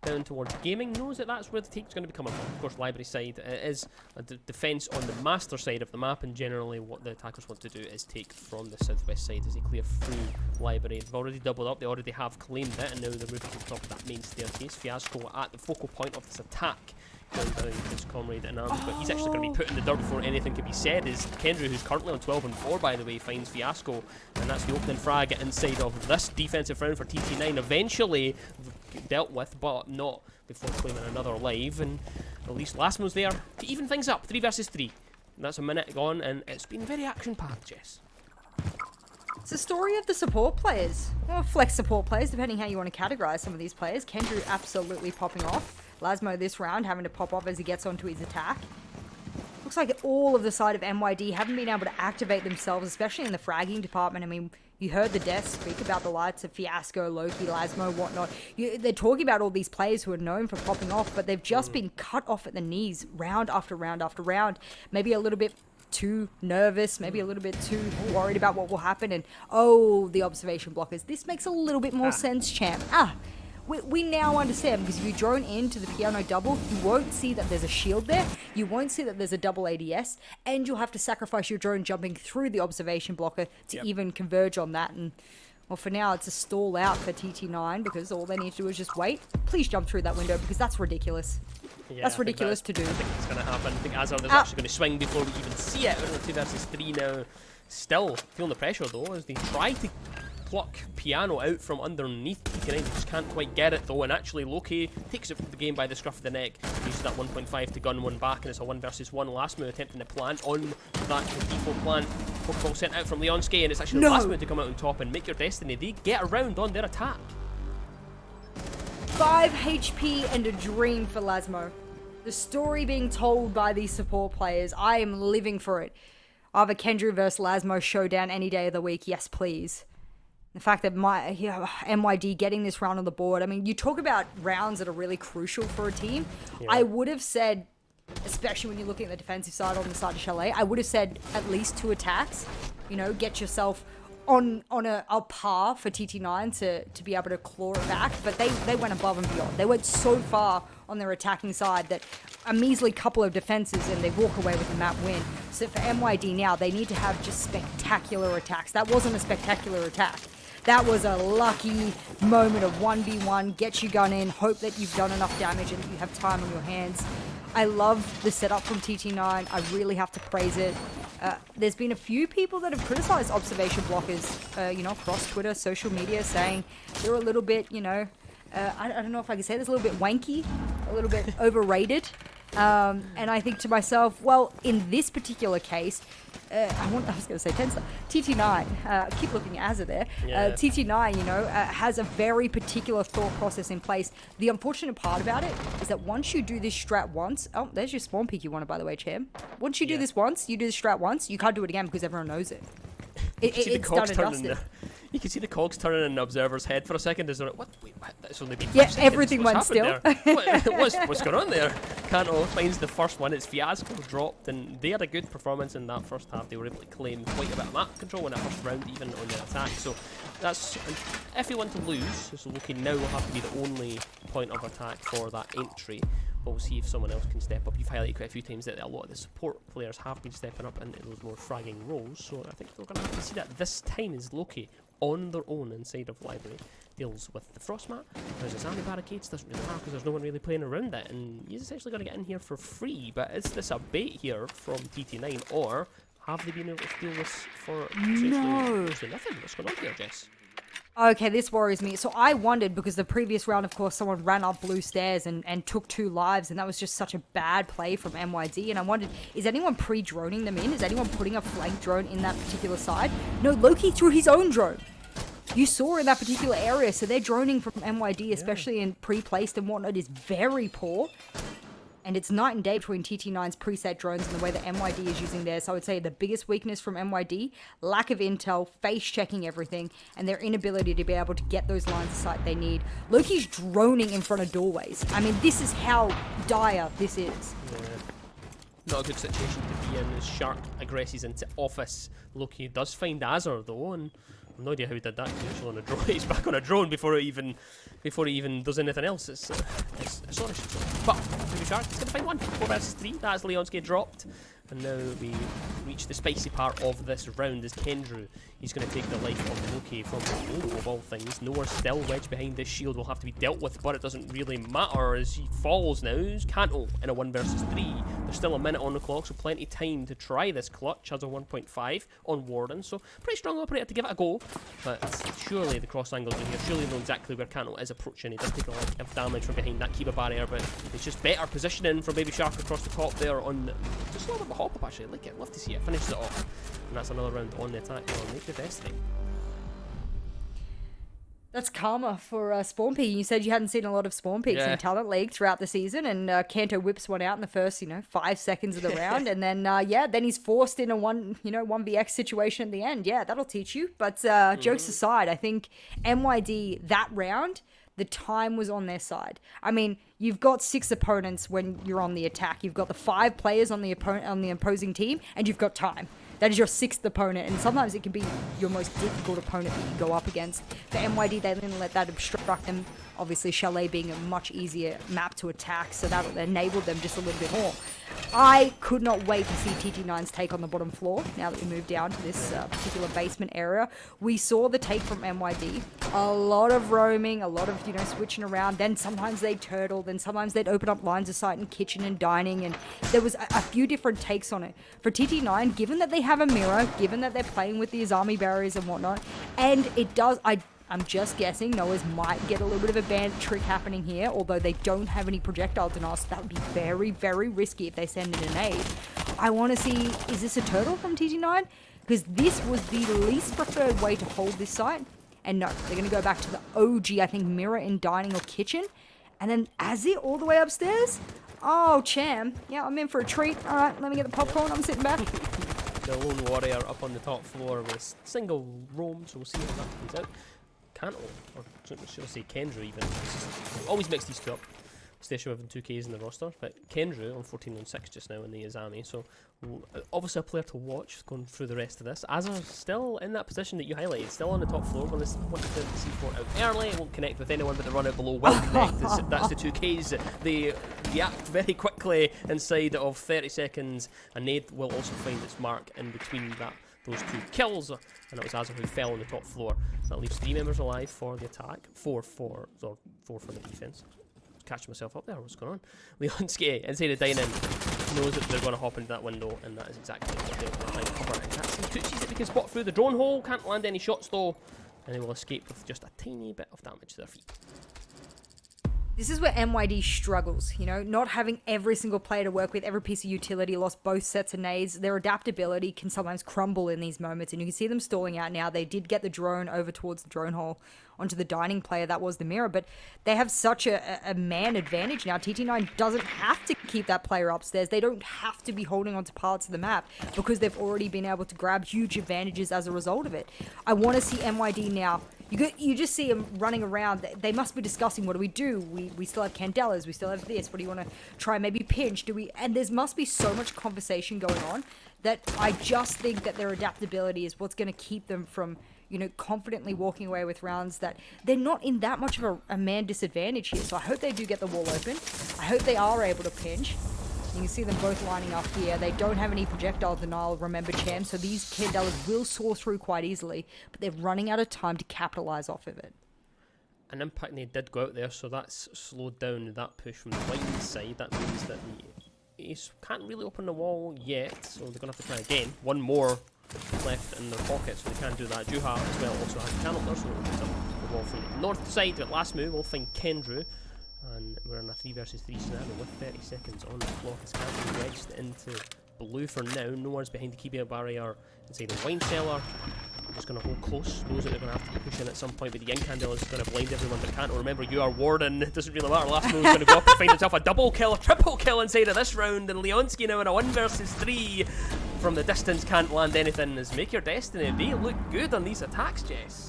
down towards gaming knows that that's where the take's going to be coming from. Of course, library side, it is a defense on the master side of the map, and generally what the attackers want to do is take from the southwest side as they clear through library. They've already doubled up, they already have claimed it, and now they're moving to the top of that main staircase. Fiasco at the focal point of this attack. Down his comrade in arms, but he's actually going to be put in the dirt before anything can be said. Is Kendra, who's currently on 12 and 4 by the way, finds Fiasco, and that's the opening frag inside of this defensive round for TT9. Eventually dealt with, but not before claiming another live, and at least Lasmo's there to even things up. 3 versus 3. And that's a minute gone, and it's been very action-packed, Jess. It's a story of the support players, or flex support players, depending how you want to categorize some of these players. Kendra absolutely popping off. Lasmo this round having to pop off as he gets onto his attack. Looks like all of the side of MYD haven't been able to activate themselves, especially in the fragging department. I mean, you heard the devs speak about the lights of Fiasco, Loki, Lasmo, whatnot. They're talking about all these players who are known for popping off, but they've just been cut off at the knees round after round after round. Maybe a little bit too nervous, maybe a little bit too worried about what will happen, and oh, the observation blockers. This makes a little bit more sense, champ. We now understand, because if you drone into the piano double, you won't see that there's a shield there, you won't see that there's a double ADS, and you'll have to sacrifice your drone jumping through the observation blocker to even converge on that. And well, for now, it's a stall out for TT9, because all they need to do is just wait. Please jump through that window, because that's ridiculous. Yeah, that's ridiculous to do. I think it's going to happen. I think Azar is actually going to swing before we even see it. We're on 2 versus 3 now. Still feeling the pressure, though, as they try to pluck Piano out from underneath TT9. Just can't quite get it though, and actually Loki takes it from the game by the scruff of the neck. Uses that 1.5 to gun one back, and it's a 1 versus 1. Last move attempting to plant on that default plant. Pokeball sent out from Leonski, and it's actually the last move to come out on top and make your destiny. They get around on their attack. 5 HP and a dream for Lasmo. The story being told by these support players, I am living for it. I have a Kendra versus Lasmo showdown any day of the week, yes please. The fact that MYD getting this round on the board, I mean, you talk about rounds that are really crucial for a team. Yeah. I would have said, especially when you're looking at the defensive side on the side of Chalet, I would have said at least 2 attacks. You know, get yourself on a par for TT9 to be able to claw it back, but they went above and beyond. They went so far on their attacking side that a measly couple of defenses and they walk away with a map win. So for MYD now, they need to have just spectacular attacks. That wasn't a spectacular attack. That was a lucky moment of 1v1, get your gun in, hope that you've done enough damage and that you have time on your hands. I love the setup from TT9. I really have to praise it. There's been a few people that have criticized observation blockers, you know, across Twitter, social media, saying they're a little bit, you know, I don't know if I can say this, a little bit wanky, a little bit overrated. And I think to myself, well, in this particular case, I was going to say Tensor. TT9, keep looking at Azza there. Yeah. TT9, you know, has a very particular thought process in place. The unfortunate part about it is that once you do this strat once, oh, there's your spawn peek you wanted, by the way, Cham. Once you do this once, you do this strat once, you can't do it again because everyone knows it. It's done and dusted. You can see the cogs turning in the observer's head for a second. Is there what? Wait, what? That's only been 5 seconds. Everything went still. What's going on there? Kanto finds the first one. It's Fiasco dropped, and they had a good performance in that first half. They were able to claim quite a bit of map control in that first round, even on their attack. So that's if you want to lose. So Loki now will have to be the only point of attack for that entry. But we'll see if someone else can step up. You've highlighted quite a few times that a lot of the support players have been stepping up into those more fragging roles. So I think we're going to have to see that this time is Loki on their own inside of Library. Deals with the frost mat. There's his army barricades, doesn't really matter because there's no one really playing around it. And he's essentially going to get in here for free. But is this a bait here from TT9? Or have they been able to steal this for essentially nothing? What's going on here, Jess? Okay, this worries me. So I wondered, because the previous round, of course, someone ran up blue stairs and took 2 lives, and that was just such a bad play from MYD. And I wondered, is anyone pre-droning them in? Is anyone putting a flank drone in that particular side? No, Loki threw his own drone. You saw in that particular area, so their droning from MYD, especially in pre-placed and whatnot, is very poor. And it's night and day between TT9's preset drones and the way that MYD is using theirs. So I would say the biggest weakness from MYD, lack of intel, face checking everything, and their inability to be able to get those lines of sight they need. Loki's droning in front of doorways. I mean, this is how dire this is. Yeah. Not a good situation to be in as Shark aggresses into office. Loki does find Azure though, and I have no idea how he did that. He's actually on a drone. He's back on a drone before he even does anything else. It's astonishing. But Baby Shark is going to find one. 4 versus 3. That's Leonski dropped. And now we reach the spicy part of this round as Kendrew. He's going to take the life of Loki from below, of all things. Noah still wedged behind this shield, will have to be dealt with, but it doesn't really matter as he falls now. Kanto in a 1 versus 3. There's still a minute on the clock, so plenty of time to try this clutch. Has a 1.5 on Warden, so pretty strong operator to give it a go. But surely the cross angles in here, surely know exactly where Kanto is approaching. He does take a lot of damage from behind that Kiba barrier, but it's just better positioning from Baby Shark across the top there on just a little bit of a hop up actually. Like it, love to see it. Finishes it off. And that's another round on the attack. They'll make the destiny. That's karma for Spawn Peak. You said you hadn't seen a lot of Spawn Peaks in Talent League throughout the season, and Kanto whips one out in the first, 5 seconds of the round, and then then he's forced in a 1vx situation at the end. Yeah, that'll teach you. But jokes aside, I think MYD that round, the time was on their side. I mean, you've got 6 opponents when you're on the attack. You've got the 5 players on the opposing team, and you've got time. That is your 6th opponent, and sometimes it can be your most difficult opponent that you go up against. For MYD, they didn't let that obstruct them. Obviously, Chalet being a much easier map to attack, so that enabled them just a little bit more. I could not wait to see TT9's take on the bottom floor, now that we moved down to this particular basement area. We saw the take from MYD. A lot of roaming, a lot of, switching around. Then sometimes they'd turtle, then sometimes they'd open up lines of sight in kitchen and dining, and there was a few different takes on it. For TT9, given that they had have a mirror, given that they're playing with these army barriers and whatnot. And it does, I'm just guessing Noah's might get a little bit of a bandit trick happening here, although they don't have any projectile denial, so that would be very, very risky if they send in an aid. I want to see, is this a turtle from TT9? Because this was the least preferred way to hold this site. And no, they're going to go back to the OG, I think, mirror in dining or kitchen. And then Azzy all the way upstairs? Oh, Cham. Yeah, I'm in for a treat. All right, let me get the popcorn. I'm sitting back. The lone warrior up on the top floor with single roam, so we'll see how that comes out. Kanto, or should I say Kendra even. Always mix these two up. Station with 2Ks in the roster, but Kendra on 14-6 just now in the Izami, so obviously a player to watch going through the rest of this. Azza still in that position that you highlighted, still on the top floor. Well, this wants the C4 out early, it won't connect with anyone, but the run out below will connect. That's the 2Ks. They react very quickly inside of 30 seconds. A nade will also find its mark in between those two kills, and it was Azza who fell on the top floor. That leaves 3 members alive for the attack, 4 for the defense. Catch myself up there, what's going on? Leonski inside the dining knows that they're going to hop into that window, and that is exactly what they're going to cover. And that's some Tucci's that they can spot through the drone hole, can't land any shots though, and they will escape with just a tiny bit of damage to their feet. This is where MYD struggles, you know, not having every single player to work with, every piece of utility, lost both sets of nades. Their adaptability can sometimes crumble in these moments, and you can see them stalling out now. They did get the drone over towards the drone hole onto the dining player. That was the mirror, but they have such a man advantage now. TT9 doesn't have to keep that player upstairs. They don't have to be holding onto parts of the map because they've already been able to grab huge advantages as a result of it. I want to see MYD now. You just see them running around. They must be discussing, what do? We still have Candelas. We still have this. What do you want to try? Maybe pinch? Do we? And there must be so much conversation going on that I just think that their adaptability is what's going to keep them from, you know, confidently walking away with rounds that they're not in that much of a man disadvantage here. So I hope they do get the wall open. I hope they are able to pinch. You can see them both lining up here. They don't have any projectile denial, remember, Cham, so these Candelas will soar through quite easily, but they're running out of time to capitalize off of it. An impact nade did go out there, so that's slowed down that push from the white side. That means that the Ace can't really open the wall yet, so they're going to have to try again. One more left in their pocket, so they can do that. Juha as well also has a canopter, so we'll put up the wall from the north side. But last move, we'll find Kendrew. And we're in a 3 versus 3 scenario with 30 seconds on the clock. It's Canton wedged into blue for now. No one's behind the keyboard barrier inside the wine cellar. We're just going to hold close. Knows that they're going to have to push in at some point, but the incandile is going to blind everyone. But Canton, remember, you are Warden. It doesn't really matter. Last move is going to go up and find himself a double kill, a triple kill inside of this round. And Leonski now in a 1 versus 3. From the distance, can't land anything. As Make Your Destiny. They look good on these attacks, Jess.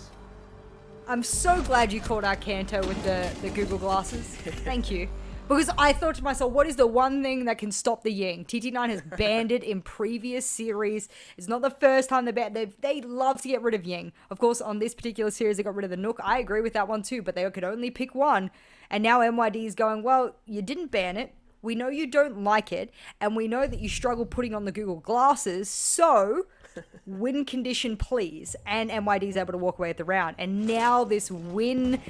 I'm so glad you called out Kanto with the Google glasses. Thank you. Because I thought to myself, what is the one thing that can stop the Ying? TT9 has banned it in previous series. It's not the first time they banned it. They love to get rid of Ying. Of course, on this particular series, they got rid of the Nook. I agree with that one too, but they could only pick one. And now MYD is going, well, you didn't ban it. We know you don't like it. And we know that you struggle putting on the Google glasses. So win condition, please. And MYD is able to walk away with the round. And now this win,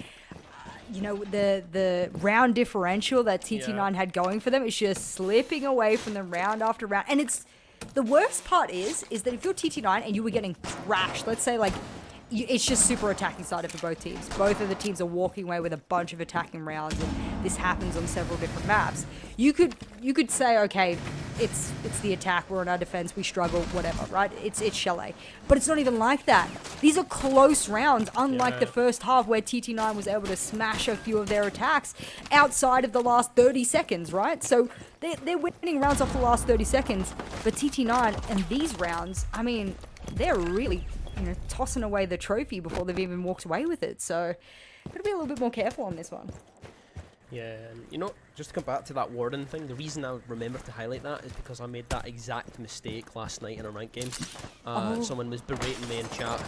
you know, the round differential that TT9 had going for them is just slipping away from them round after round. And it's the worst part is that if you're TT9 and you were getting thrashed, let's say like it's just super attacking sided for both teams. Both of the teams are walking away with a bunch of attacking rounds, and this happens on several different maps. You could say, okay, it's the attack, we're on our defense, we struggle, whatever, right? It's Chalet. But it's not even like that. These are close rounds, unlike the first half where TT9 was able to smash a few of their attacks outside of the last 30 seconds, right? So they're winning rounds off the last 30 seconds, but TT9 and these rounds, I mean, they're really, you know, tossing away the trophy before they've even walked away with it. So gotta be a little bit more careful on this one. Yeah, and you know, just to come back to that Warden thing, the reason I remember to highlight that is because I made that exact mistake last night in a ranked game. Someone was berating me in chat.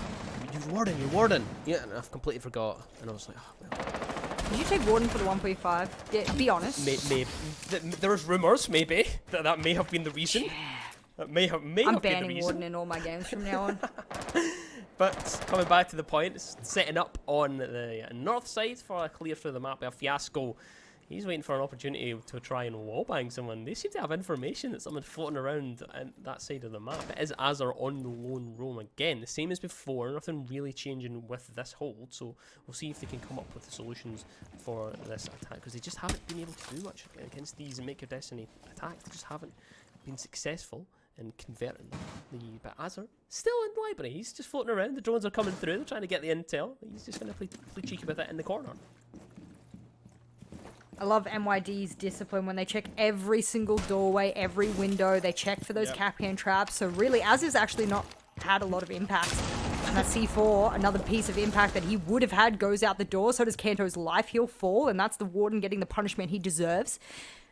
You're Warden, you're Warden! Yeah, and I've completely forgot. And I was like, oh, well. Did you take Warden for the 1.5? Yeah, be honest. Maybe. There's rumours, maybe, that may have been the reason. Yeah. That may have been the reason. I'm banning Warden in all my games from now on. But coming back to the point, setting up on the north side for a clear through the map where Fiasco, He's waiting for an opportunity to try and wallbang someone. They seem to have information that someone's floating around on that side of the map. It is Azar on the lone roam again. The same as before. Nothing really changing with this hold. So we'll see if they can come up with the solutions for this attack. Because they just haven't been able to do much against these Make Your Destiny attacks. They just haven't been successful in converting but Azar still in library. He's just floating around. The drones are coming through. They're trying to get the intel. He's just going to play cheeky with it in the corner. I love MYD's discipline when they check every single doorway, every window. They check for those Kapkan traps. So really, Azar's actually not had a lot of impact. And that C4, another piece of impact that he would have had, goes out the door. So does Kanto's life. He'll fall, and that's the Warden getting the punishment he deserves.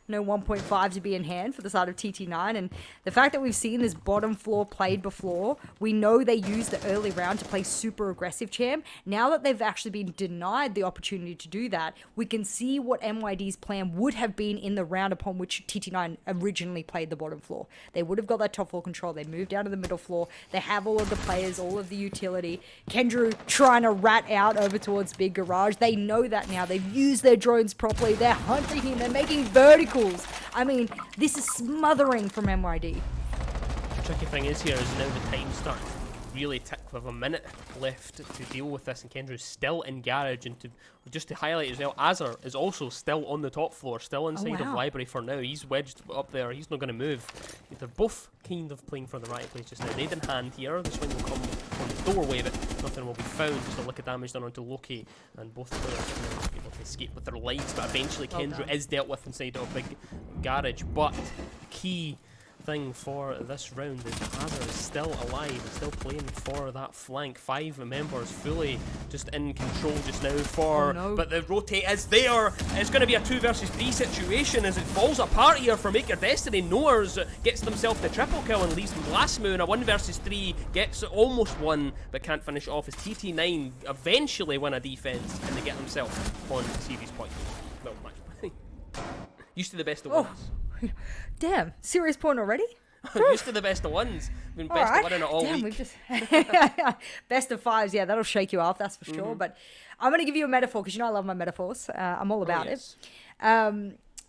No 1.5 to be in hand for the side of TT9, and the fact that we've seen this bottom floor played before, we know they used the early round to play super aggressive champ. Now that they've actually been denied the opportunity to do that, we can see what MYD's plan would have been in the round upon which TT9 originally played the bottom floor. They would have got that top floor control. They moved down to the middle floor. They have all of the players, all of the utility. Kendrew trying to rat out over towards Big Garage. They know that now. They've used their drones properly. They're hunting him. They're making verticals. I mean, this is smothering from MYD. The tricky thing is here is now the time starts to really tick with a minute left to deal with this, and Kendrew's still in garage. And just to highlight as well, Azar is also still on the top floor, still inside of library for now. He's wedged up there. He's not going to move. They're both kind of playing for the right place just now. Raid in hand here. The swing will come from the doorway, but nothing will be found. Just a lick of damage done onto Loki, and both players will be able to escape with their lives. But eventually, Kendrew is dealt with inside of a big garage. But the key thing for this round is Azar is still alive, still playing for that flank. 5 members fully just in control just now for, but the rotate is there. It's going to be a 2 versus 3 situation as it falls apart here for Make Your Destiny. Noah's gets themselves the triple kill and leaves them last moon. A 1 versus 3 gets almost one but can't finish off as TT9 eventually win a defense and they get themselves on series point. No match. Used to the best of ones. Damn, serious point already? Used to the best of ones. Been best of one in it all week. We've just best of 5s, yeah, that'll shake you off, that's for sure. But I'm going to give you a metaphor because you know I love my metaphors. I'm all about it.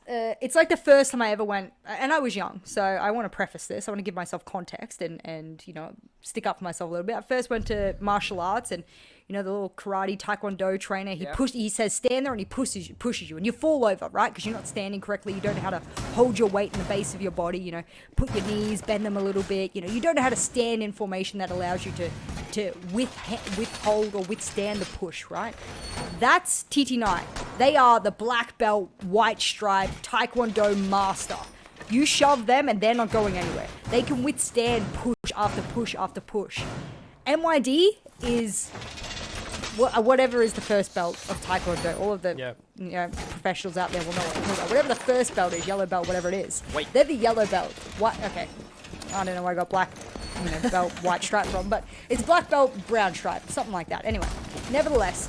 It's like the first time I ever went, and I was young, so I want to preface this. I want to give myself context and you know, stick up for myself a little bit. I first went to martial arts, and you know, the little karate taekwondo trainer, he says stand there, and he pushes you and you fall over, right? Because you're not standing correctly. You don't know how to hold your weight in the base of your body, you know, put your knees, bend them a little bit, you know, you don't know how to stand in formation that allows you to withhold or withstand the push, right? That's TT9. They are the black belt, white stripe, taekwondo master. You shove them and they're not going anywhere. They can withstand push after push after push. MYD is whatever is the first belt of Taekwondo. All of the you know, professionals out there will know what I'm talking about. Whatever the first belt is, yellow belt, whatever it is. Wait. They're the yellow belt. What? Okay. I don't know where I got black, you know, belt, white stripe from, but it's black belt, brown stripe, something like that. Anyway, nevertheless,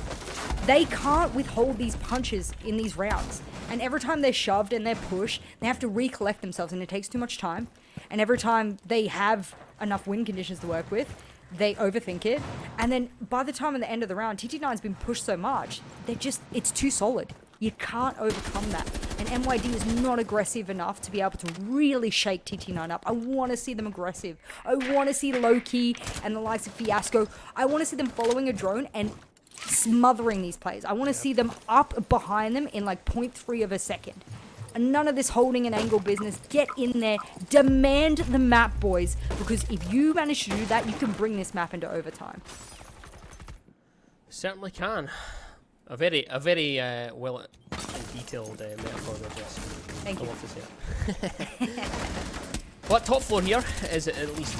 they can't withhold these punches in these rounds. And every time they're shoved and they're pushed, they have to recollect themselves, and it takes too much time. And every time they have enough win conditions to work with, they overthink it. And then by the time at the end of the round, TT9's been pushed so much, it's too solid. You can't overcome that. And MYD is not aggressive enough to be able to really shake TT9 up. I want to see them aggressive. I want to see Loki and the likes of Fiasco. I want to see them following a drone and smothering these players. I want to see them up behind them in like 0.3 of a second. And none of this holding an angle business. Get in there. Demand the map, boys. Because if you manage to do that, you can bring this map into overtime. Certainly can. A very well and detailed metaphor there, Jess. Thank you. I love to see it. But top floor here is at least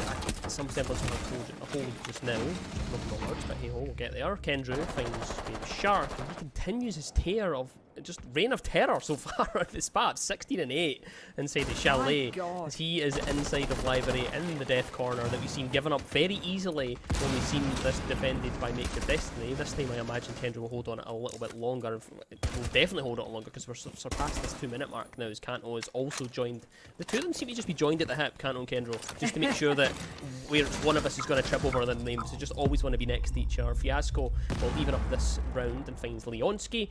some semblance of a hold just now. Not the words, but hey ho, we'll get there. Kendrew finds Baby Shark, and he continues his tear of just reign of terror so far at the spot. 16 and 8 inside the chalet. As he is inside of library in the death corner that we've seen given up very easily when we've seen this defended by Make Your Destiny. This time I imagine Kendrew will hold on it a little bit longer. We'll definitely hold it longer because we're surpassed this 2-minute mark now as Kanto is also joined. The two of them seem to just be joined at the hip, Kanto and Kendrew, just to make sure that one of us is going to trip over the names. So just always want to be next to each other. Fiasco will even up this round and finds Leonski.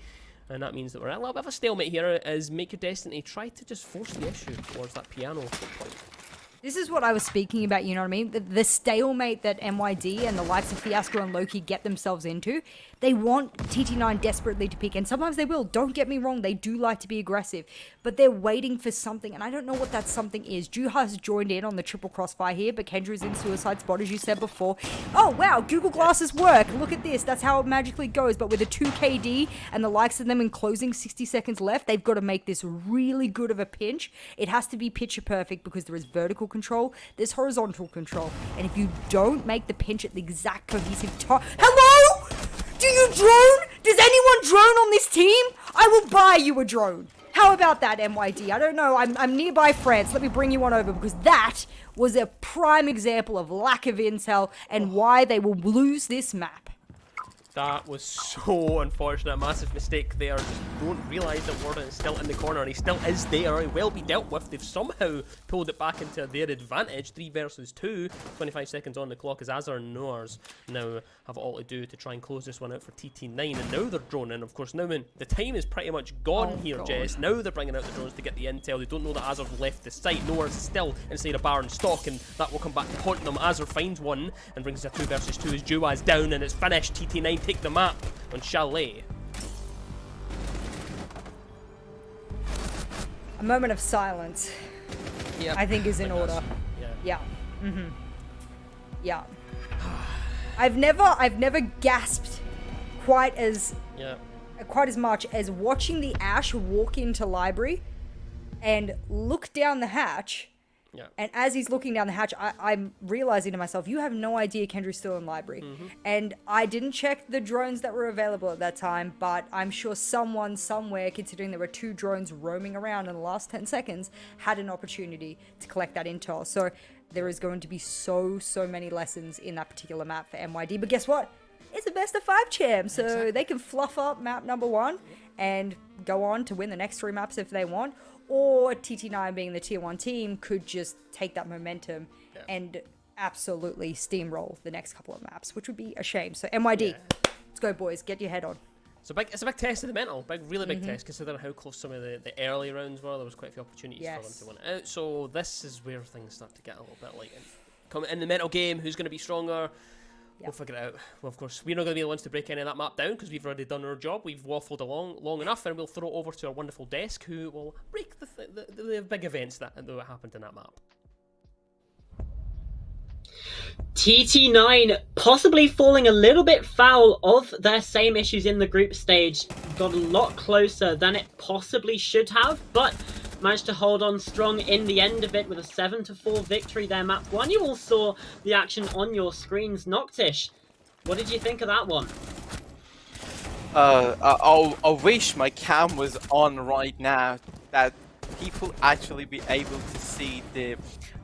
And that means that we're at a little bit of a stalemate here as Make Your Destiny try to just force the issue towards that piano point. This is what I was speaking about, you know what I mean? The stalemate that MYD and the likes of Fiasco and Loki get themselves into. They want TT9 desperately to pick, and sometimes they will. Don't get me wrong, they do like to be aggressive, but they're waiting for something, and I don't know what that something is. Juha has joined in on the triple crossfire here, but Kendra's in suicide spot, as you said before. Oh, wow, Google Glasses work. Look at this. That's how it magically goes, but with a 2KD and the likes of them in closing 60 seconds left, they've got to make this really good of a pinch. It has to be picture perfect because there is vertical control, there's horizontal control, and if you don't make the pinch at the exact cohesive time... Hello? Do you drone? Does anyone drone on this team? I will buy you a drone. How about that, MYD? I don't know. I'm nearby France. Let me bring you one over, because that was a prime example of lack of intel and why they will lose this map. That was so unfortunate. A massive mistake there. Just don't realise that Warden is still in the corner, and he still is there. He will be dealt with. They've somehow pulled it back into their advantage. 3 versus 2. 25 seconds on the clock as Azar and Noars now have all to do to try and close this one out for TT9. And now they're droning. Of course, now the time is pretty much gone here, God. Jess. Now they're bringing out the drones to get the intel. They don't know that Azar's left the site. Noars is still inside a Baron stock, and that will come back to haunt them. Azar finds one and brings a 2 versus 2 as Jua is down, and it's finished. TT9 take the map on Chalet. A moment of silence, I think, is in order. Yeah. Mm-hmm. Yeah. I've never gasped quite as much as watching the Ash walk into library and look down the hatch. Yeah. And as he's looking down the hatch, I'm realizing to myself, you have no idea Kendra's still in library. And I didn't check the drones that were available at that time, but I'm sure someone somewhere, considering there were 2 drones roaming around in the last 10 seconds, had an opportunity to collect that intel. So there is going to be so many lessons in that particular map for MYD. But guess what? It's a best of 5 champ, so they can fluff up map number 1 and go on to win the next 3 maps if they want. Or TT9, being the tier 1 team, could just take that momentum and absolutely steamroll the next couple of maps, which would be a shame. So MYD, let's go, boys. Get your head on. It's a big test of the mental. Really big test, considering how close some of the early rounds were. There was quite a few opportunities for them to win it out. So this is where things start to get a little bit like come in the mental game. Who's going to be stronger? We'll figure it out. Well, of course, we're not going to be the ones to break any of that map down because we've already done our job. We've waffled along long enough, and we'll throw it over to our wonderful desk, who will break the big events that happened in that map. TT9 possibly falling a little bit foul of their same issues in the group stage. Got a lot closer than it possibly should have, but managed to hold on strong in the end of it with a 7-4 victory there. Map 1, you all saw the action on your screens. Noctish, what did you think of that one? I wish my cam was on right now, that people actually be able to see the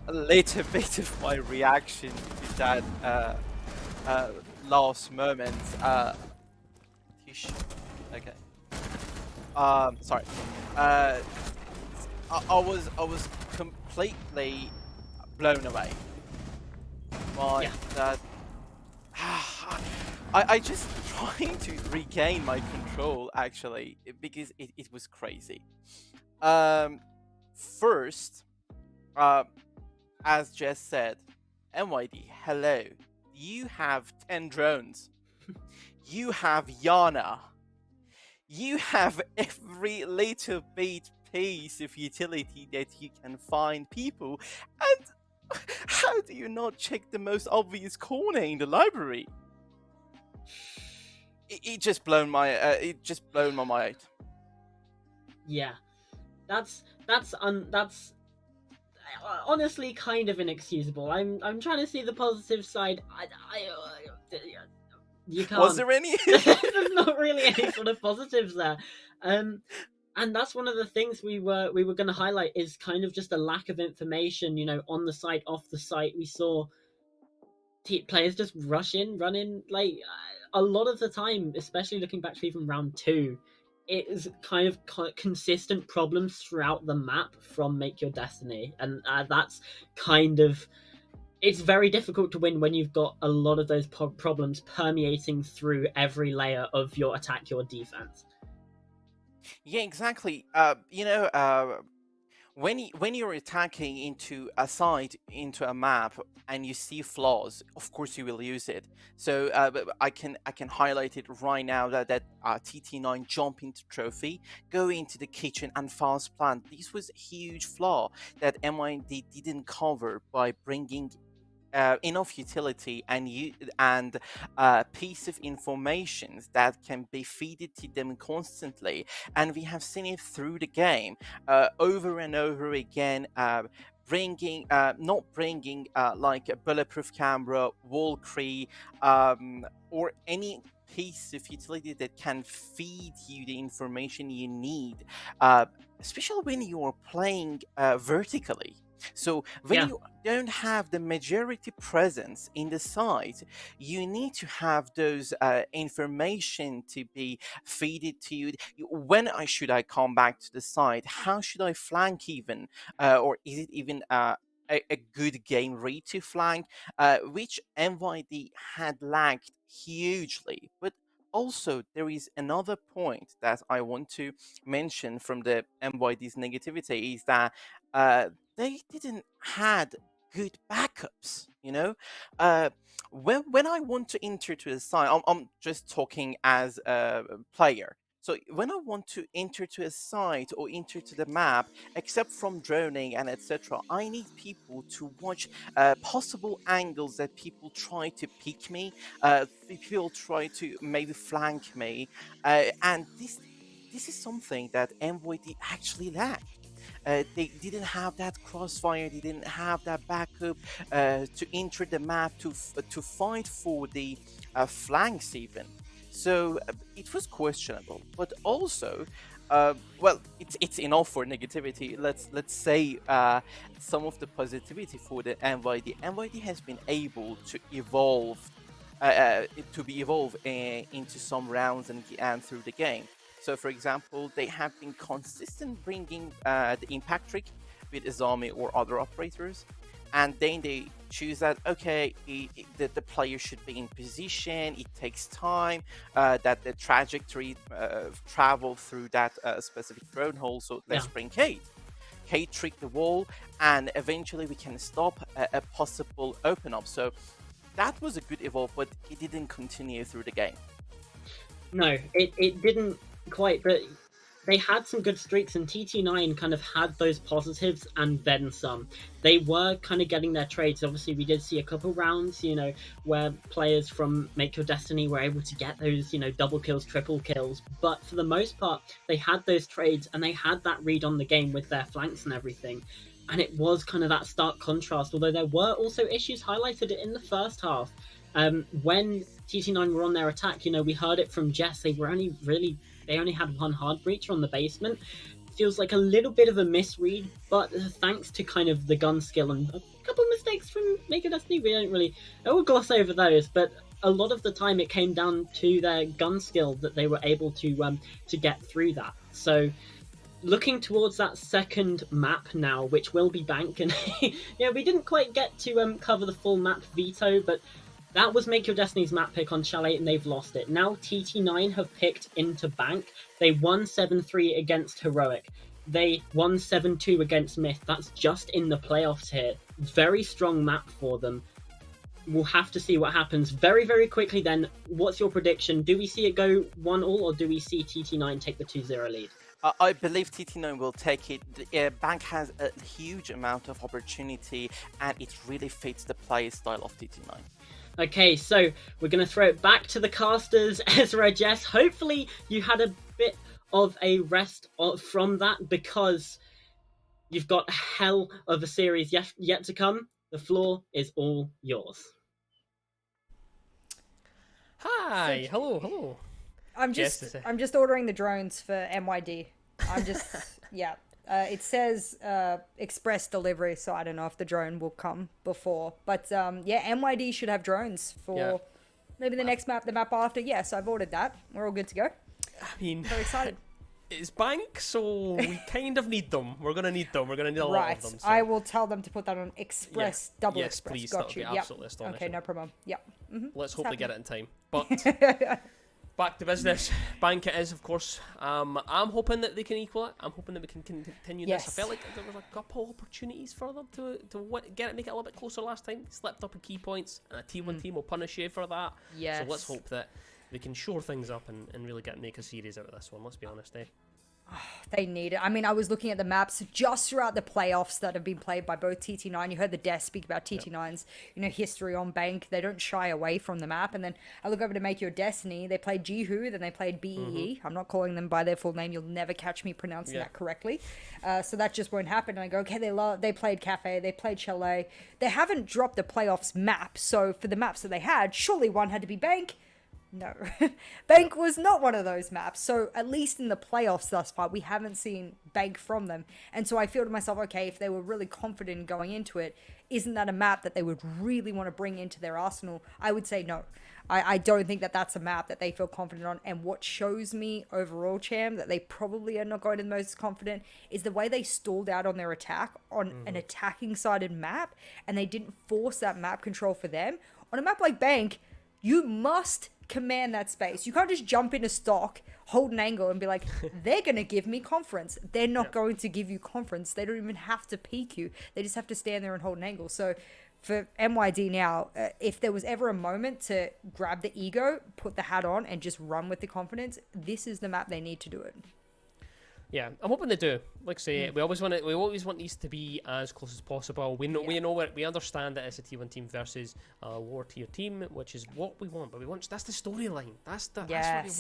little bit of my reaction to that last moment. Okay. Sorry. I was completely blown away by that. I just trying to regain my control, actually, because it was crazy. First, as Jess said, MYD, hello. You have 10 drones. You have Yana. You have every little piece of utility that you can find, people. And how do you not check the most obvious corner in the library? It just blown my mind. Yeah, that's honestly kind of inexcusable. I'm trying to see the positive side. You can't. Was there any? There's not really any sort of positives there. And that's one of the things we were going to highlight, is kind of just a lack of information, on the site, off the site. We saw players just run in, like a lot of the time, especially looking back to even round 2, it is kind of consistent problems throughout the map from Make Your Destiny, and that's kind of, it's very difficult to win when you've got a lot of those problems permeating through every layer of your attack, your defense. Yeah, exactly. When you're attacking into a site, into a map, and you see flaws, of course you will use it. So I can highlight it right now that TT9 jump into trophy, go into the kitchen and fast plant. This was a huge flaw that MID didn't cover by bringing enough utility and piece of information that can be fed to them constantly, and we have seen it through the game over and over again. Bringing not bringing like a bulletproof camera, wall cree, or any piece of utility that can feed you the information you need, uh, especially when you are playing vertically. So when Yeah, you don't have the majority presence in the site, you need to have those information to be feeded to you. When should I come back to the site? How should I flank even? Or is it even a good game read to flank? Which MYD had lacked hugely. But also, there is another point that I want to mention from the MYD's negativity is that uh, they didn't had good backups. When I want to enter to the site, I'm just talking as a player. So when I want to enter to a site or enter to the map, except from droning and etc., I need people to watch possible angles that people try to pick me, people try to maybe flank me, and this is something that MYD actually lacked. They didn't have that crossfire. They didn't have that backup to enter the map to fight for the flanks even. So it was questionable, but also, well, it's enough for negativity. Let's say some of the positivity for the NYD. NYD has been able to evolve, to be evolved into some rounds and through the game. So, for example, they have been consistent bringing the impact trick with Izami or other operators, and then they choose that okay, the player should be in position. It takes time that the trajectory travel through that specific drone hole. So yeah. let's bring Kate. Kate trick the wall, and eventually we can stop a possible open up. So that was a good evolve, but it didn't continue through the game. No, it didn't quite, but they had some good streaks, and TT9 kind of had those positives and then some. They were kind of getting their trades. Obviously, we did see a couple rounds, where players from Make Your Destiny were able to get those, double kills, triple kills. But for the most part, they had those trades and they had that read on the game with their flanks and everything. And it was kind of that stark contrast, although there were also issues highlighted in the first half. When TT9 were on their attack, we heard it from Jess. They only had one hard breacher on the basement. Feels like a little bit of a misread, but thanks to kind of the gun skill and a couple mistakes from Make Your Destiny, I will gloss over those, but a lot of the time it came down to their gun skill that they were able to get through that. So looking towards that second map now, which will be Bank, and yeah, we didn't quite get to cover the full map veto, but that was Make Your Destiny's map pick on Chalet, and they've lost it. Now TT9 have picked into Bank. They won 7-3 against Heroic. They won 7-2 against Myth. That's just in the playoffs here. Very strong map for them. We'll have to see what happens. Very, very quickly then, what's your prediction? Do we see it go 1-1, or do we see TT9 take the 2-0 lead? I believe TT9 will take it. Bank has a huge amount of opportunity, and it really fits the play style of TT9. Okay, so we're going to throw it back to the casters, Ezra, Jess. Hopefully you had a bit of a rest from that, because you've got a hell of a series yet to come. The floor is all yours. Hi, hello. I'm just ordering the drones for MYD. I'm just yeah. It says express delivery, so I don't know if the drone will come before. But yeah, MYD should have drones for maybe the next map, the map after. Yeah, so I've ordered that. We're all good to go. I mean, very excited. It's Bank, so we kind of need them. We're gonna need them. We're gonna need a lot of them. So. I will tell them to put that on express, double yes, express. Please, Got that you. would be absolutely astonishing. Okay, no problem. Yep. Let's hope they get it in time. But back to business. Bank it is, of course. I'm hoping that they can equal it. I'm hoping that we can continue this. I felt like there was a couple opportunities for them to get it, make it a little bit closer last time. They slipped up in key points, and a T1 team will punish you for that. Yes. So let's hope that they can shore things up and really make a series out of this one. Let's be honest, eh? They need it. I mean, I was looking at the maps just throughout the playoffs that have been played by both TT9. You heard the desk speak about TT9's, history on Bank. They don't shy away from the map. And then I look over to Make Your Destiny. They played Jihu, then they played BEE. I'm not calling them by their full name. You'll never catch me pronouncing that correctly. So that just won't happen. And I go, okay, they played Cafe, they played Chalet. They haven't dropped the playoffs map. So for the maps that they had, surely one had to be Bank. No, Bank was not one of those maps. So at least in the playoffs thus far, we haven't seen Bank from them. And so I feel to myself, okay, if they were really confident going into it, isn't that a map that they would really want to bring into their arsenal? I would say no. I don't think that that's a map that they feel confident on. And what shows me overall, Cham, that they probably are not going to the most confident is the way they stalled out on their attack on an attacking sided map. And they didn't force that map control for them. On a map like Bank, you must command that space. You can't just jump into stock, hold an angle, and be like, they're going to give me conference. They're not going to give you conference. They don't even have to peek you. They just have to stand there and hold an angle. So for MYD now, if there was ever a moment to grab the ego, put the hat on, and just run with the confidence, this is the map they need to do it. Yeah, I'm hoping they do. Like I say, we always want these to be as close as possible. We understand that it's a T1 team versus a lower tier team, which is what we want. But that's the storyline. That's what we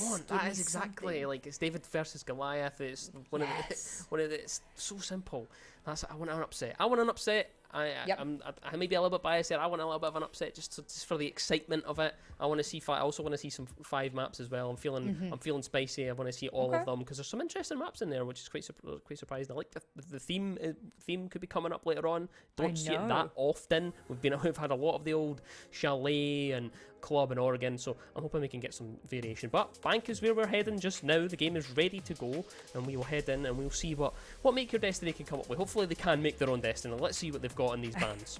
want. That is exactly something. Like it's David versus Goliath. It's one of the. It's so simple. I want an upset. I may be a little bit biased here. I want a little bit of an upset just for the excitement of it. I want to see I also want to see some 5 maps as well. I'm feeling spicy. I want to see all of them because there's some interesting maps in there, which is quite surprising. I like the theme could be coming up later on. Don't see it that often. We've had a lot of the old Chalet and Club in Oregon, so I'm hoping we can get some variation. But Bank is where we're heading just now. The game is ready to go, and we will head in and we'll see what Make Your Destiny can come up with. Hopefully they can make their own destiny. Let's see what they've got in these bans.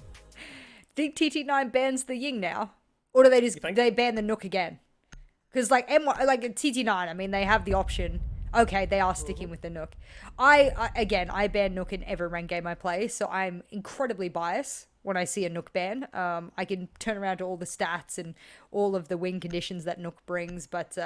Think TT9 bans the Ying now, or do they ban the Nook again? Because like TT9, I mean they have the option. Okay, they are sticking with the Nook. I ban Nook in every ranked game I play, so I'm incredibly biased when I see a Nook ban. I can turn around to all the stats and all of the win conditions that Nook brings, but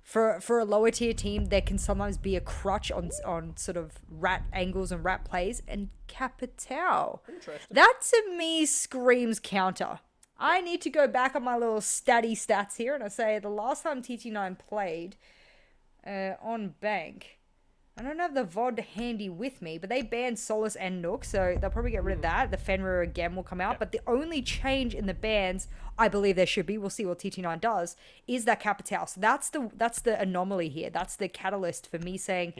for a lower tier team, there can sometimes be a crutch on sort of rat angles and rat plays, and Capital. That to me screams counter. I need to go back on my little stats here, and I say the last time TT9 played on Bank, I don't have the VOD handy with me, but they banned Solus and Nook, so they'll probably get rid of that. The Fenrir again will come out, but the only change in the bans, I believe there should be, we'll see what TT9 does, is that Capital. So that's the anomaly here. That's the catalyst for me saying,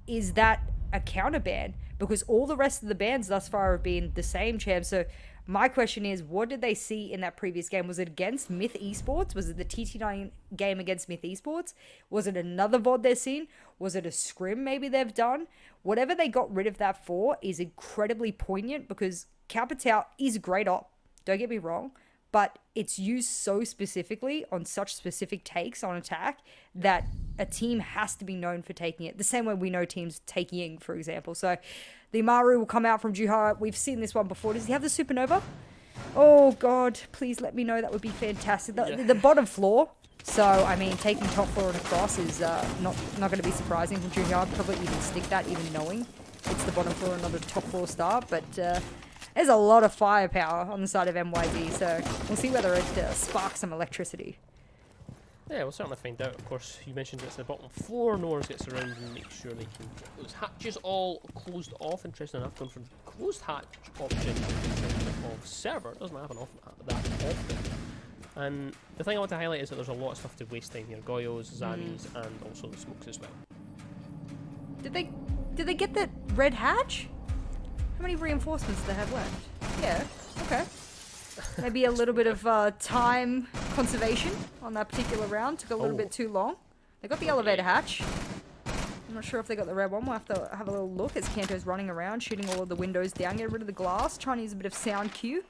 is that a counter ban? Because all the rest of the bans thus far have been the same, Cham. So my question is, what did they see in that previous game? Was it against Myth Esports? Was it the TT9 game against Myth Esports? Was it another VOD they've seen? Was it a scrim maybe they've done? Whatever they got rid of that for is incredibly poignant because Capital is a great op, don't get me wrong, but it's used so specifically on such specific takes on attack that a team has to be known for taking it. The same way we know teams take Ying, for example. So the Amaru will come out from Juha. We've seen this one before. Does he have the Supernova? Oh, God. Please let me know. That would be fantastic. The bottom floor. So, I mean, taking top floor and across is not going to be surprising from Juha. I'd probably even stick that, even knowing it's the bottom floor and not a top floor start. But there's a lot of firepower on the side of MYD. So we'll see whether it sparks some electricity. Yeah, we'll certainly find out. Of course, you mentioned it's the bottom floor. Norris gets around and makes sure they can get those hatches all closed off. Interesting enough, going from closed hatch option of server. It doesn't happen that often. And the thing I want to highlight is that there's a lot of stuff to waste time here. Goyos, Zannies, and also the smokes as well. Did they get that red hatch? How many reinforcements do they have left? Yeah, okay. Maybe a little bit of time conservation on that particular round. Took a little bit too long. They got the elevator hatch. I'm not sure if they got the red one. We'll have to have a little look as Kanto's running around, shooting all of the windows down, get rid of the glass, trying to use a bit of sound cue.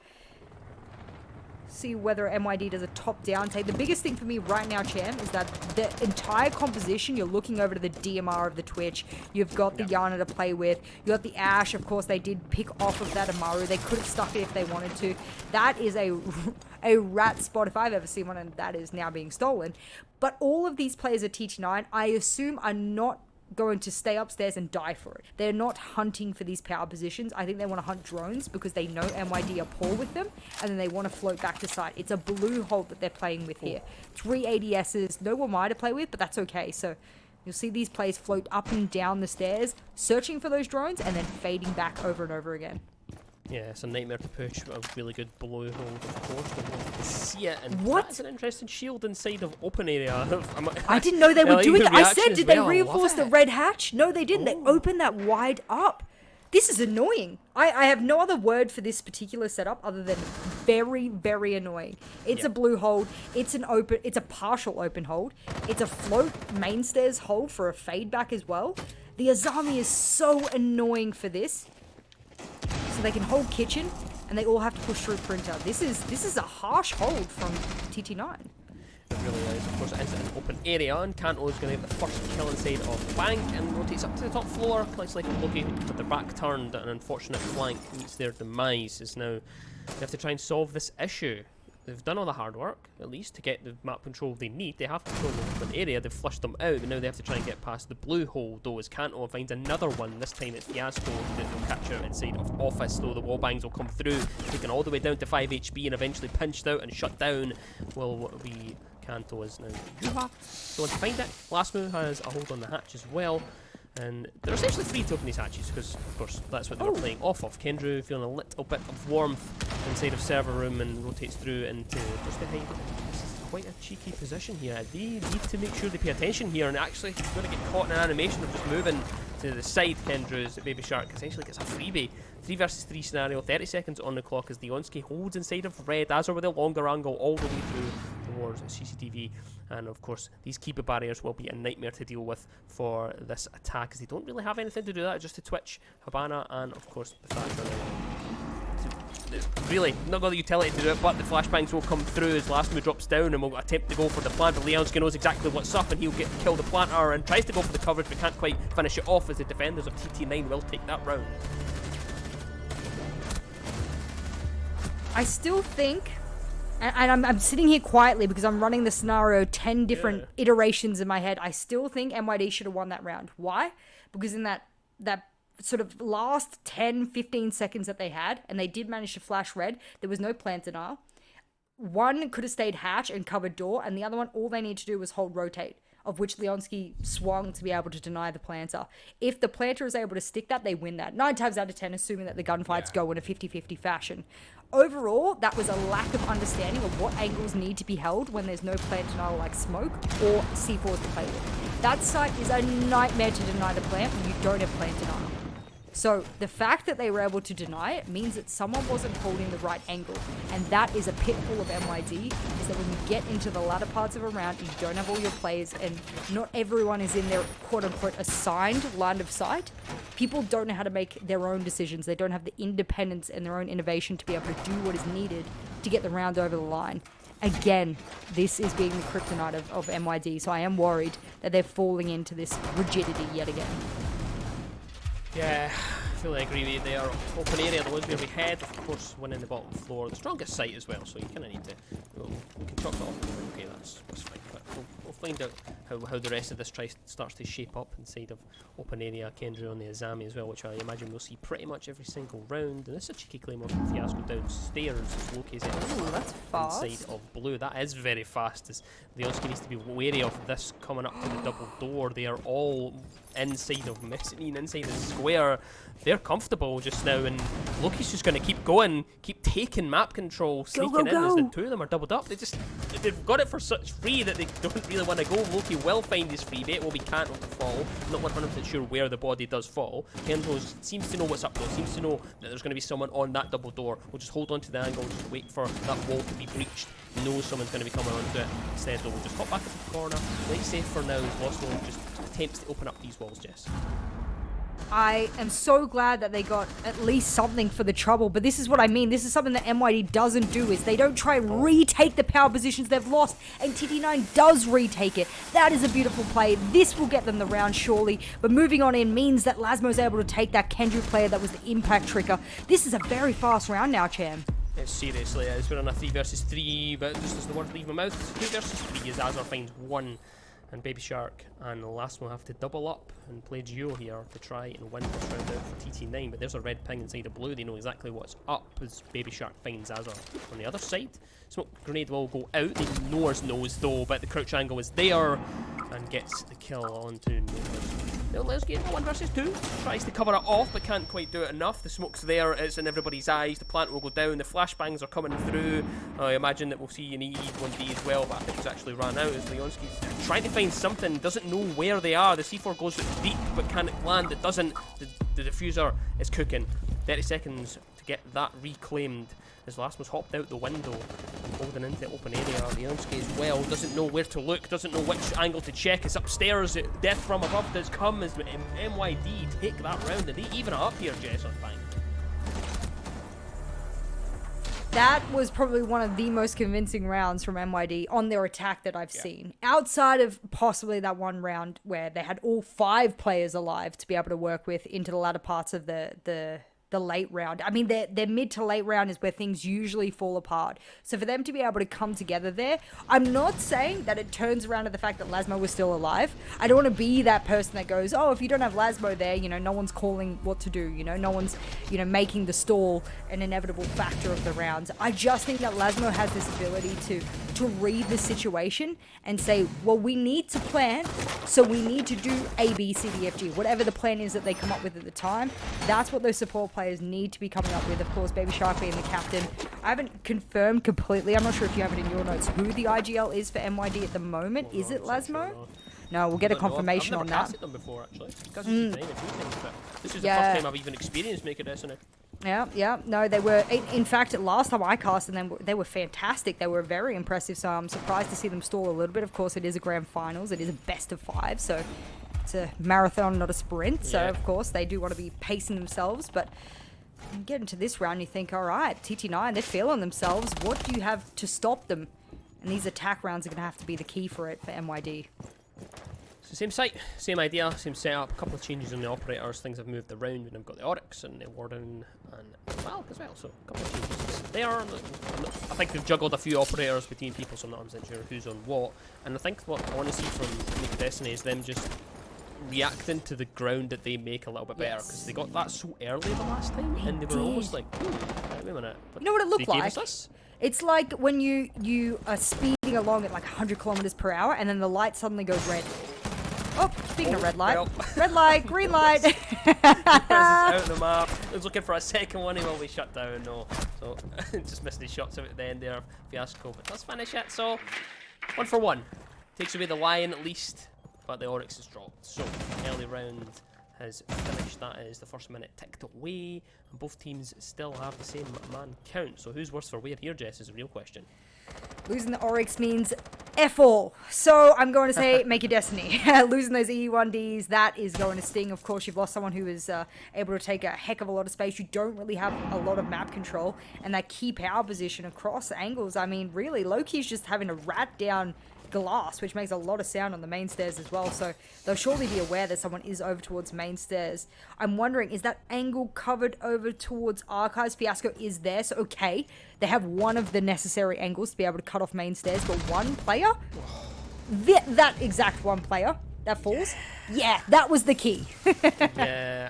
see whether MYD does a top-down take. The biggest thing for me right now, Cham, is that the entire composition, you're looking over to the DMR of the Twitch. You've got the Yana to play with. You got the Ashe. Of course, they did pick off of that Amaru. They could have stuck it if they wanted to. That is a rat spot if I've ever seen one, and that is now being stolen. But all of these players at TT9, I assume, are not going to stay upstairs and die for it. They're not hunting for these power positions. I think they want to hunt drones because they know MYD are poor with them, and then they want to float back to site. It's a blue hold that they're playing with here. 3 ADSs, no Wamai to play with, but that's okay. So you'll see these players float up and down the stairs, searching for those drones, and then fading back over and over again. Yeah, it's a nightmare to push, but a really good blue hold, of course. But we'll have to see it, and What? that's an interesting shield inside of open area. I didn't know they were doing that. I said, as did they well. reinforce the red hatch? No, they didn't. They opened that wide up. This is annoying. I have no other word for this particular setup other than very, very annoying. It's a blue hold. It's a partial open hold. It's a float main stairs hold for a fade back as well. The Azami is so annoying for this. So they can hold kitchen, and they all have to push through printer. This is a harsh hold from TT9. It really is. Of course, it is an open area, and Kanto is going to get the first kill inside of Bank and rotates up to the top floor. Looks like Loki with their back turned, an unfortunate flank meets their demise. Is now they have to try and solve this issue. They've done all the hard work, at least, to get the map control they need. They have control of the open area. They've flushed them out, but now they have to try and get past the blue hole, though, as Kanto finds another one. This time it's Fiasco that will catch out inside of Office, though the wall bangs will come through, taken all the way down to 5 HP and eventually pinched out and shut down. Will be Kanto is now Yuha. So once you find it, Lasmu has a hold on the hatch as well. And they're essentially free to open these hatches because, of course, that's what they were playing off of. Kendrew feeling a little bit of warmth inside of server room and rotates through into just behind. This is quite a cheeky position here. They need to make sure they pay attention here, and actually going to get caught in an animation of just moving to the side. Kendrew's Baby Shark essentially gets a freebie. 3 versus 3 scenario, 30 seconds on the clock as the Onski holds inside of red, as are with a longer angle all the way through towards CCTV. And of course, these keeper barriers will be a nightmare to deal with for this attack, as they don't really have anything to do that, just to Twitch, Habana, and of course the Thatcher. Really, not got the utility to do it, but the flashbangs will come through as Lasmu drops down and will attempt to go for the plant, but Leonski knows exactly what's up and he'll kill the planter and tries to go for the coverage but can't quite finish it off, as the defenders of TT9 will take that round. I still think, and I'm sitting here quietly because I'm running the scenario 10 different iterations in my head. I still think MYD should have won that round. Why? Because in that sort of last 10-15 seconds that they had, and they did manage to flash red, there was no plant denial. One could have stayed hatch and covered door, and the other one, all they need to do was hold rotate, of which Leonski swung to be able to deny the planter. If the planter is able to stick that, they win that. 9 times out of 10, assuming that the gunfights go in a 50-50 fashion. Overall, that was a lack of understanding of what angles need to be held when there's no plant denial like smoke or C4s to play with. That site is a nightmare to deny the plant when you don't have plant denial. So the fact that they were able to deny it means that someone wasn't holding the right angle. And that is a pitfall of MYD, is that when you get into the latter parts of a round, you don't have all your players and not everyone is in their quote-unquote assigned line of sight. People don't know how to make their own decisions. They don't have the independence and their own innovation to be able to do what is needed to get the round over the line. Again, this is being the kryptonite of MYD, so I am worried that they're falling into this rigidity yet again. Yeah, I fully agree with you there. Open area, the where we head, of course, winning the bottom floor, the strongest site as well, so you kind of need to, we can chalk it off. Okay, that's fine, but we'll find out how the rest of this starts to shape up inside of open area. Kendra on the Azami as well, which I imagine we'll see pretty much every single round. And this is a cheeky claymore from Fiasco downstairs as Loki's that's fast. Inside of blue. That is very fast, as Leonski needs to be wary of this coming up to the double door. They are all inside of mezzanine, inside the square. They're comfortable just now, and Loki's just going to keep going, keep taking map control, sneaking in as the two of them are doubled up. They've got it for such free that they don't really want to go. Loki will find his free bait. Well, we can't let it fall. Not 100% sure where the body does fall. Kenzo seems to know what's up though, seems to know that there's going to be someone on that double door. We'll just hold on to the angle, just wait for that wall to be breached. He knows someone's going to be coming onto it. Instead, though, we'll just hop back into the corner. Play safe for now, as Lost just attempts to open up these walls, Jess. I am so glad that they got at least something for the trouble, but this is what I mean. This is something that MYD doesn't do, is they don't try and retake the power positions they've lost, and TT9 does retake it. That is a beautiful play. This will get them the round, surely, but moving on in means that Lasmo's able to take that Kendrick player that was the impact trigger. This is a very fast round now, Cham. It seriously is. We're on a 3 versus 3, but just as the word leave my mouth, it's 2 versus 3 as Azar finds 1. And Baby Shark and Last will have to double up and play duo here to try and win this round out for TT9. But there's a red ping inside of blue. They know exactly what's up as Baby Shark finds Azar. On the other side, smoke grenade will go out. They knows though, but the crouch angle is there and gets the kill onto Nose. Now let's get 1 versus 2. Tries to cover it off, but can't quite do it enough. The smoke's there, it's in everybody's eyes. The plant will go down. The flashbangs are coming through. I imagine that we'll see an E1D as well, but I think it's actually ran out as Leonski's trying to find something. Doesn't know where they are. The C4 goes deep, but can it land? It doesn't. The diffuser is cooking. 30 seconds to get that reclaimed. As Lasmus hopped out the window and holding into the open area. Leonski as well doesn't know where to look, doesn't know which angle to check. It's upstairs. Death from above does come as MYD take that round. And they even it up here, Jess, on bank. That was probably one of the most convincing rounds from MYD on their attack that I've seen. Outside of possibly that one round where they had all 5 players alive to be able to work with into the latter parts of the late round. I mean, their mid to late round is where things usually fall apart. So for them to be able to come together there, I'm not saying that it turns around to the fact that Lasmo was still alive. I don't want to be that person that goes, oh, if you don't have Lasmo there, you know, no one's calling what to do, you know, no one's, you know, making the stall an inevitable factor of the rounds. I just think that Lasmo has this ability to read the situation and say, well, we need to plan, so we need to do A, B, C, D, F, G. Whatever the plan is that they come up with at the time, that's what those support players need to be coming up with. Of course, Baby Shark being the captain. I haven't confirmed completely. I'm not sure if you have it in your notes who the IGL is for MYD at the moment. Is it Lasmo? No, we'll get a confirmation on that. I've never casted them before, actually. Because it's a few things, but this is the first time I've even experienced making this in it. Yeah. No, they were. In fact, last time I casted them, they were fantastic. They were very impressive. So I'm surprised to see them stall a little bit. Of course, it is a grand finals. It is a best of 5. So it's a marathon, not a sprint. So of course, they do want to be pacing themselves. But you get into this round, you think, all right, TT9, they're feeling themselves. What do you have to stop them? And these attack rounds are going to have to be the key for it for MYD. So same site, same idea, same setup, a couple of changes in the operators, things have moved around, and I've got the Oryx and the Warden and Falk as well, so a couple of changes there. I think they've juggled a few operators between people, so I'm not 100% sure who's on what, and I think what I want to see from Make Destiny is them just reacting to the ground that they make a little bit better, because they got that so early the last time, and they were almost like, wait a minute. But you know what it looked like? Us? It's like when you are speeding along at like 100 kilometers per hour, and then the light suddenly goes red. Oh, speaking of red light. Well. Red light, green light. Out of the map. I was looking for a second one, he will be shut down, no. So, just missed his shots out at the end there, Fiasco. But does finish it, so 1 for 1. Takes away the Lion at least, but the Oryx is dropped. So, early round has finished. That is the first minute ticked away. And both teams still have the same man count. So, who's worse for wear here, Jess, is a real question. Losing the Oryx means F all. So I'm going to say make your destiny. Losing those E1Ds, that is going to sting. Of course, you've lost someone who is able to take a heck of a lot of space. You don't really have a lot of map control. And that key power position across angles, I mean, really, Loki's just having to rat down glass, which makes a lot of sound on the main stairs as well, so they'll surely be aware that someone is over towards main stairs. I'm wondering, is that angle covered over towards Archives? Fiasco is there, so okay, they have one of the necessary angles to be able to cut off main stairs, but one player, that exact one player that falls, yeah, that was the key. Yeah,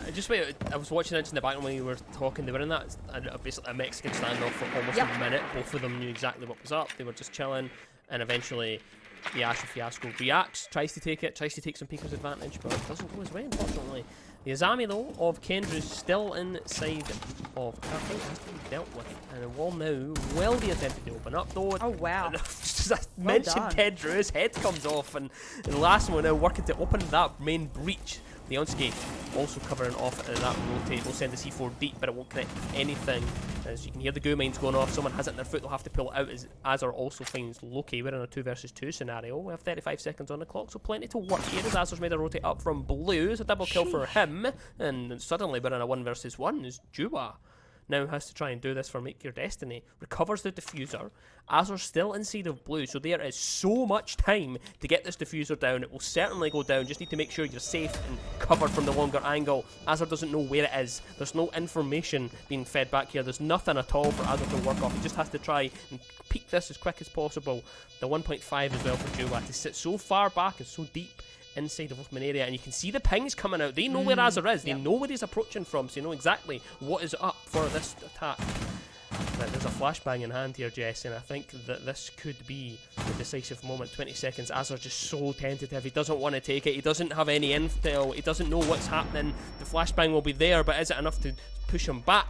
I was watching it in the background when you were talking. They were in that basically a Mexican standoff for almost a minute. Both of them knew exactly what was up. They were just chilling, and eventually the Ash of Fiasco reacts, tries to take some Pico's advantage, but it doesn't go his way, unfortunately. The Azami, though, of Kendra's still inside of Cartwright, has to be dealt with, and a wall now will be attempted to open up, though. Oh, wow. Just I mentioned Kendra, his head comes off, and the last one now working to open that main breach. Leonski also covering off that rotate. Will send the C4 deep, but it won't connect anything As you can hear the goo mines going off, someone has it in their foot, they'll have to pull it out as Azar also finds Loki. We're in a 2 versus 2 scenario. We have 35 seconds on the clock, so plenty to work here as Azar's made a rotate up from blue. It's a double kill for him, and suddenly we're in a 1 versus 1 as Jua now has to try and do this for Make Your Destiny. Recovers the diffuser. Azur's still inside of blue, so there is so much time to get this diffuser down. It will certainly go down. Just need to make sure you're safe and covered from the longer angle. Azur doesn't know where it is. There's no information being fed back here. There's nothing at all for Azur to work off. He just has to try and peek this as quick as possible. The 1.5 as well for Jua to sit so far back and so deep inside of open area, and you can see the pings coming out. They know where Azur is. They know where he's approaching from, so they know exactly what is up for this attack. But there's a flashbang in hand here, Jess, and I think that this could be the decisive moment. 20 seconds. Azur just so tentative. He doesn't want to take it. He doesn't have any intel. He doesn't know what's happening. The flashbang will be there, but is it enough to push him back?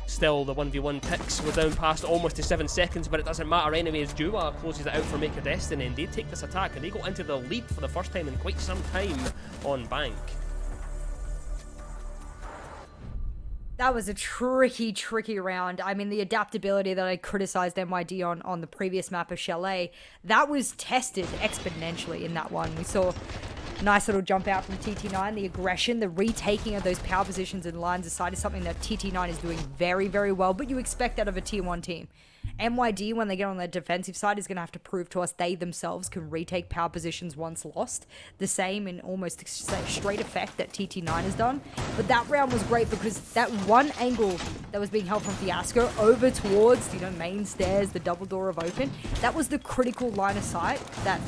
Still, the 1v1 ticks. We're down past almost to 7 seconds, but it doesn't matter anyway as Jua closes it out for Make a Destiny, and they take this attack, and they go into the lead for the first time in quite some time on Bank. That was a tricky round. I mean, the adaptability that I criticized MYD on the previous map of Chalet, that was tested exponentially in that one. We saw a nice little jump out from TT9. The aggression, the retaking of those power positions and lines aside is something that TT9 is doing very, very well, but you expect that of a tier 1 team. MYD, when they get on the defensive side, is going to have to prove to us they themselves can retake power positions once lost. The same in almost straight effect that TT9 has done. But that round was great because that one angle that was being held from Fiasco over towards, main stairs, the double door of open, that was the critical line of sight that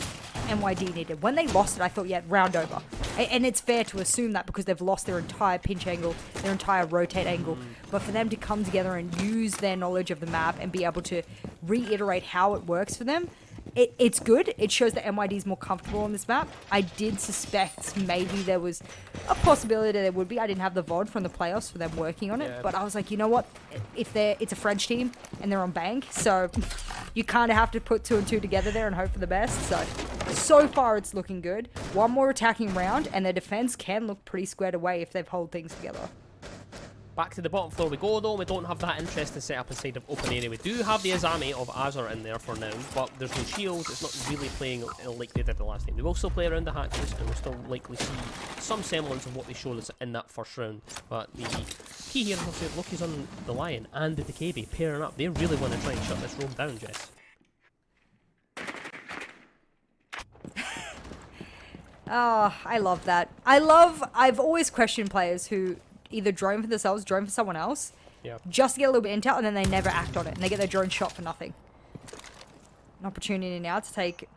MYD needed. When they lost it, I thought, yeah, round over. And it's fair to assume that because they've lost their entire pinch angle, their entire rotate angle. But for them to come together and use their knowledge of the map and be able to reiterate how it works for them, it's good. It shows that MYD is more comfortable on this map. I did suspect maybe there was a possibility there would be. I didn't have the VOD from the playoffs for them working on it. But I was like, you know what? It's a French team and they're on Bank, so you kind of have to put 2 and 2 together there and hope for the best. So far it's looking good. One more attacking round and their defense can look pretty squared away if they've hold things together. Back to the bottom floor we go, though. We don't have that interesting setup inside of open area. We do have the Azami of Azur in there for now, but there's no shields. It's not really playing like they did the last time. They will still play around the hatches, and we'll still likely see some semblance of what they showed us in that first round. But the key here is obviously Loki's on the Lion and the DKB pairing up. They really want to try and shut this roam down, Jess. Oh, I love that. I've always questioned players who either drone for themselves, drone for someone else, just to get a little bit of intel, and then they never act on it, and they get their drone shot for nothing. An opportunity now to take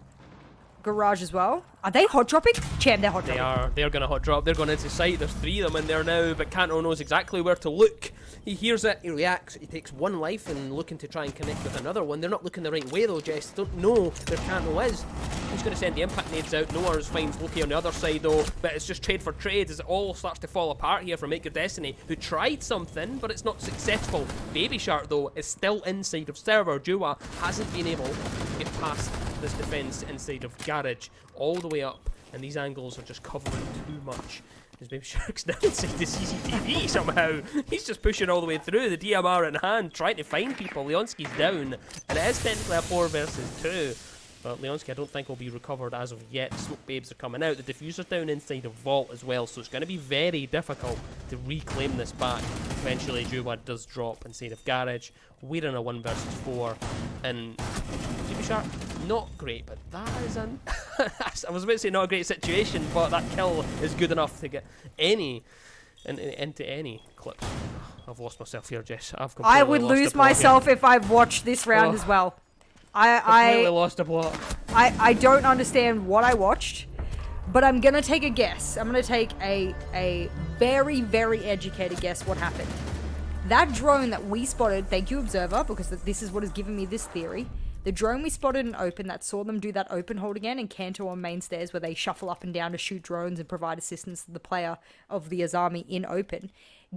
Garage as well. Are they hot dropping? Champ, they're hot dropping. They're going to hot drop. They're going into sight. There's 3 of them in there now, but Kanto knows exactly where to look. He hears it, he reacts, he takes 1 life and looking to try and connect with another one. They're not looking the right way though, Jess. They don't know where Kanto is. He's going to send the impact nades out. Noah's finds Loki on the other side though, but it's just trade for trade as it all starts to fall apart here for Make Your Destiny, who tried something, but it's not successful. Baby Shark though is still inside of server. Jua hasn't been able to get past this defense inside of Garage all the way up, and these angles are just covering too much. His Baby Shark's now inside the CCTV somehow. He's just pushing all the way through, the DMR in hand, trying to find people. Leonski's down, and it is technically a 4 versus 2. But Leonski, I don't think will be recovered as of yet. Smoke Babes are coming out. The diffuser's down inside of Vault as well, so it's going to be very difficult to reclaim this back. Eventually, Jua does drop inside of Garage. We're in a 1 versus 4, and Baby Shark, not great, but that is an... I was about to say not a great situation, but that kill is good enough to get any into any clip. I've lost myself here, Jess. I would lose myself if I've watched this round as well. I completely lost a plot. I don't understand what I watched, but I'm gonna take a guess. I'm gonna take a very, very educated guess what happened. That drone that we spotted, thank you Observer, because this is what has given me this theory. The drone we spotted in open that saw them do that open hold again and Kanto on main stairs where they shuffle up and down to shoot drones and provide assistance to the player of the Azami in open,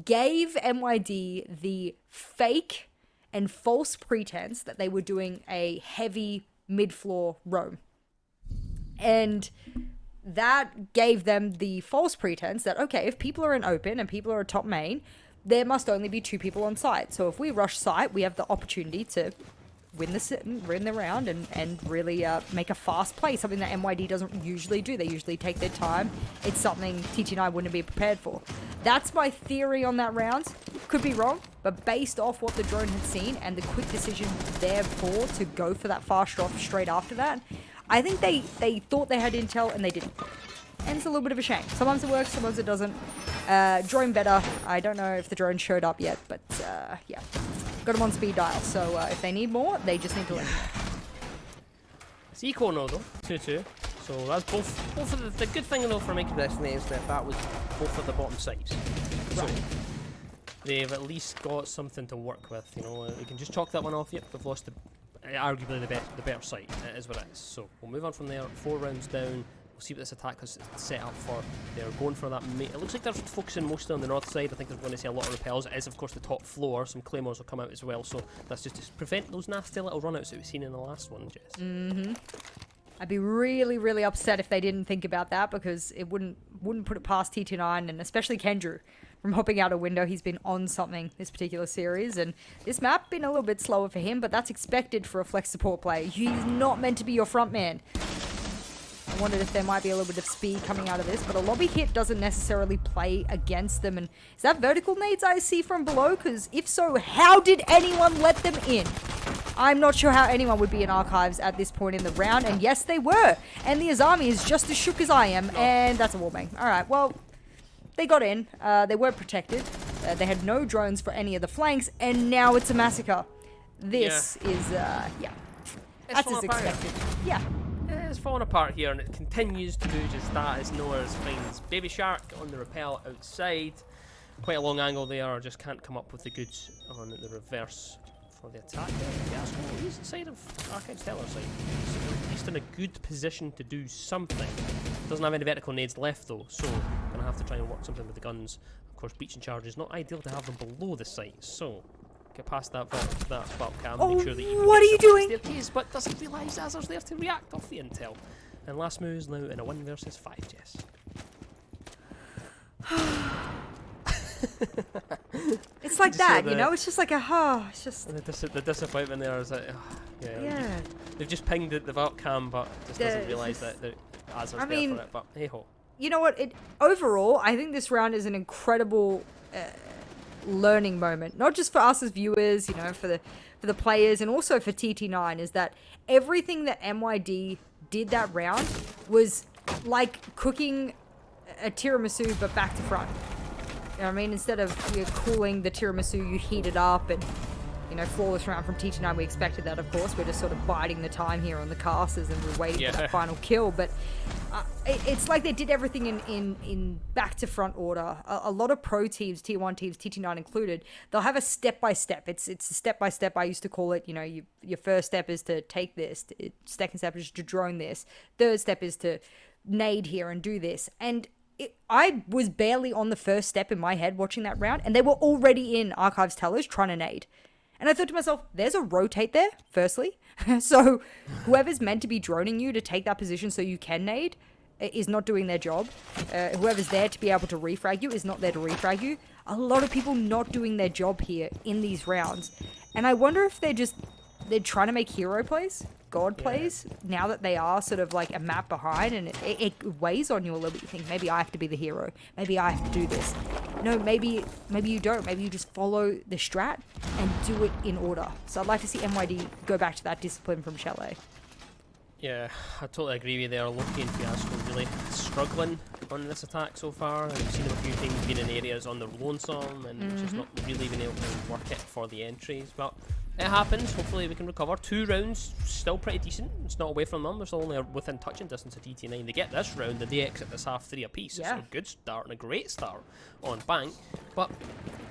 gave MYD the fake and false pretense that they were doing a heavy mid-floor roam. And that gave them the false pretense that, okay, if people are in open and people are at top main, there must only be 2 people on site. So if we rush site, we have the opportunity to win the round and really make a fast play, something that MYD doesn't usually do. They usually take their time. It's something TT9 wouldn't be prepared for. That's my theory on that round. Could be wrong, but based off what the drone had seen and the quick decision therefore to go for that fast drop straight after that, I think they thought they had intel and they didn't. And it's a little bit of a shame. Sometimes it works, sometimes it doesn't. Drone better. I don't know if the drone showed up yet, but yeah. Got them on speed dial, so if they need more, they just need to let me know. It's equal now though, 2-2. So that's both of the good thing though for Micro Destiny is that was both of the bottom sides. So Right. they've at least got something to work with, you know. We can just chalk that one off. Yep, they've lost arguably the better side. It is what it is. So we'll move on from there. 4 rounds down. We'll see what this attack is set up for. They're going for that. It looks like they're focusing mostly on the north side. I think they're going to see a lot of repels. It is, of course, the top floor. Some claymores will come out as well. So that's just to prevent those nasty little runouts that we've seen in the last one, Jess. I'd be really, really upset if they didn't think about that, because it wouldn't put it past TT9 and especially Kendrew from hopping out a window. He's been on something this particular series, and this map been a little bit slower for him, but that's expected for a flex support player. He's not meant to be your front man. I wondered if there might be a little bit of speed coming out of this, but a lobby hit doesn't necessarily play against them. And is that vertical nades I see from below? Because if so, how did anyone let them in? I'm not sure how anyone would be in Archives at this point in the round, and yes, they were. And the Azami is just as shook as I am, and that's a wallbang. All right, well, they got in. They were protected. They had no drones for any of the flanks, and now it's a massacre. This is, yeah. That's as expected. Yeah. It's falling apart here, and it continues to do just that as Noah's finds Baby Shark on the repel outside. Quite a long angle there, or just can't come up with the goods on the reverse for the attack. Yes, he's inside of Archive's Teller side. So they're at least in a good position to do something. Doesn't have any vertical nades left though, so gonna have to try and work something with the guns. Of course, breaching charges, not ideal to have them below the site, so get past that vault cam, make sure that you can what get are you yourself doing? the staircase, but doesn't realise Azar's there to react off the intel. And last move is now in a 1 versus 5, Jess. It's like Just that, so you know? It's just like it's just... And the disappointment there is that, Yeah. they've just pinged the vault cam, but just doesn't realise just- that Azar's I there mean, for it. But hey ho. You know what? Overall, I think this round is an incredible learning moment. Not just for us as viewers, you know, for the players, and also for TT9, is that everything that MYD did that round was like cooking a tiramisu, but back to front. You know what I mean? Instead of cooling the tiramisu, you heat it up, and, you know, flawless round from TT9. We expected that, of course. We're just sort of biding the time here on the casters, and we're waiting for that final kill. But it's like they did everything in back to front order. A lot of pro teams, T1 teams, TT9 included, they'll have a step-by-step. It's a step-by-step, I used to call it. You know, your first step is to take this. Second step is to drone this. Third step is to nade here and do this. And I was barely on the first step in my head watching that round, and they were already in Archives Tellers trying to nade. And I thought to myself, there's a rotate there, firstly. So whoever's meant to be droning you to take that position so you can nade is not doing their job. Whoever's there to be able to refrag you is not there to refrag you. A lot of people not doing their job here in these rounds. And I wonder if they're trying to make hero plays, god plays, now that they are sort of like a map behind, and it weighs on you a little bit. You think, maybe I have to be the hero. Maybe I have to do this. No, maybe you don't. Maybe you just follow the strat and do it in order. So I'd like to see MYD go back to that discipline from Chalet. Yeah, I totally agree with you there. Loki and Fiasco really struggling on this attack so far. I've seen them a few times being in areas on their lonesome and just not really being able to work it for the entries. But it happens. Hopefully we can recover. 2 rounds, still pretty decent. It's not away from them. They're still only within touching distance of TT9. They get this round and they exit this half 3 apiece. Yeah. It's a good start and a great start on Bank. But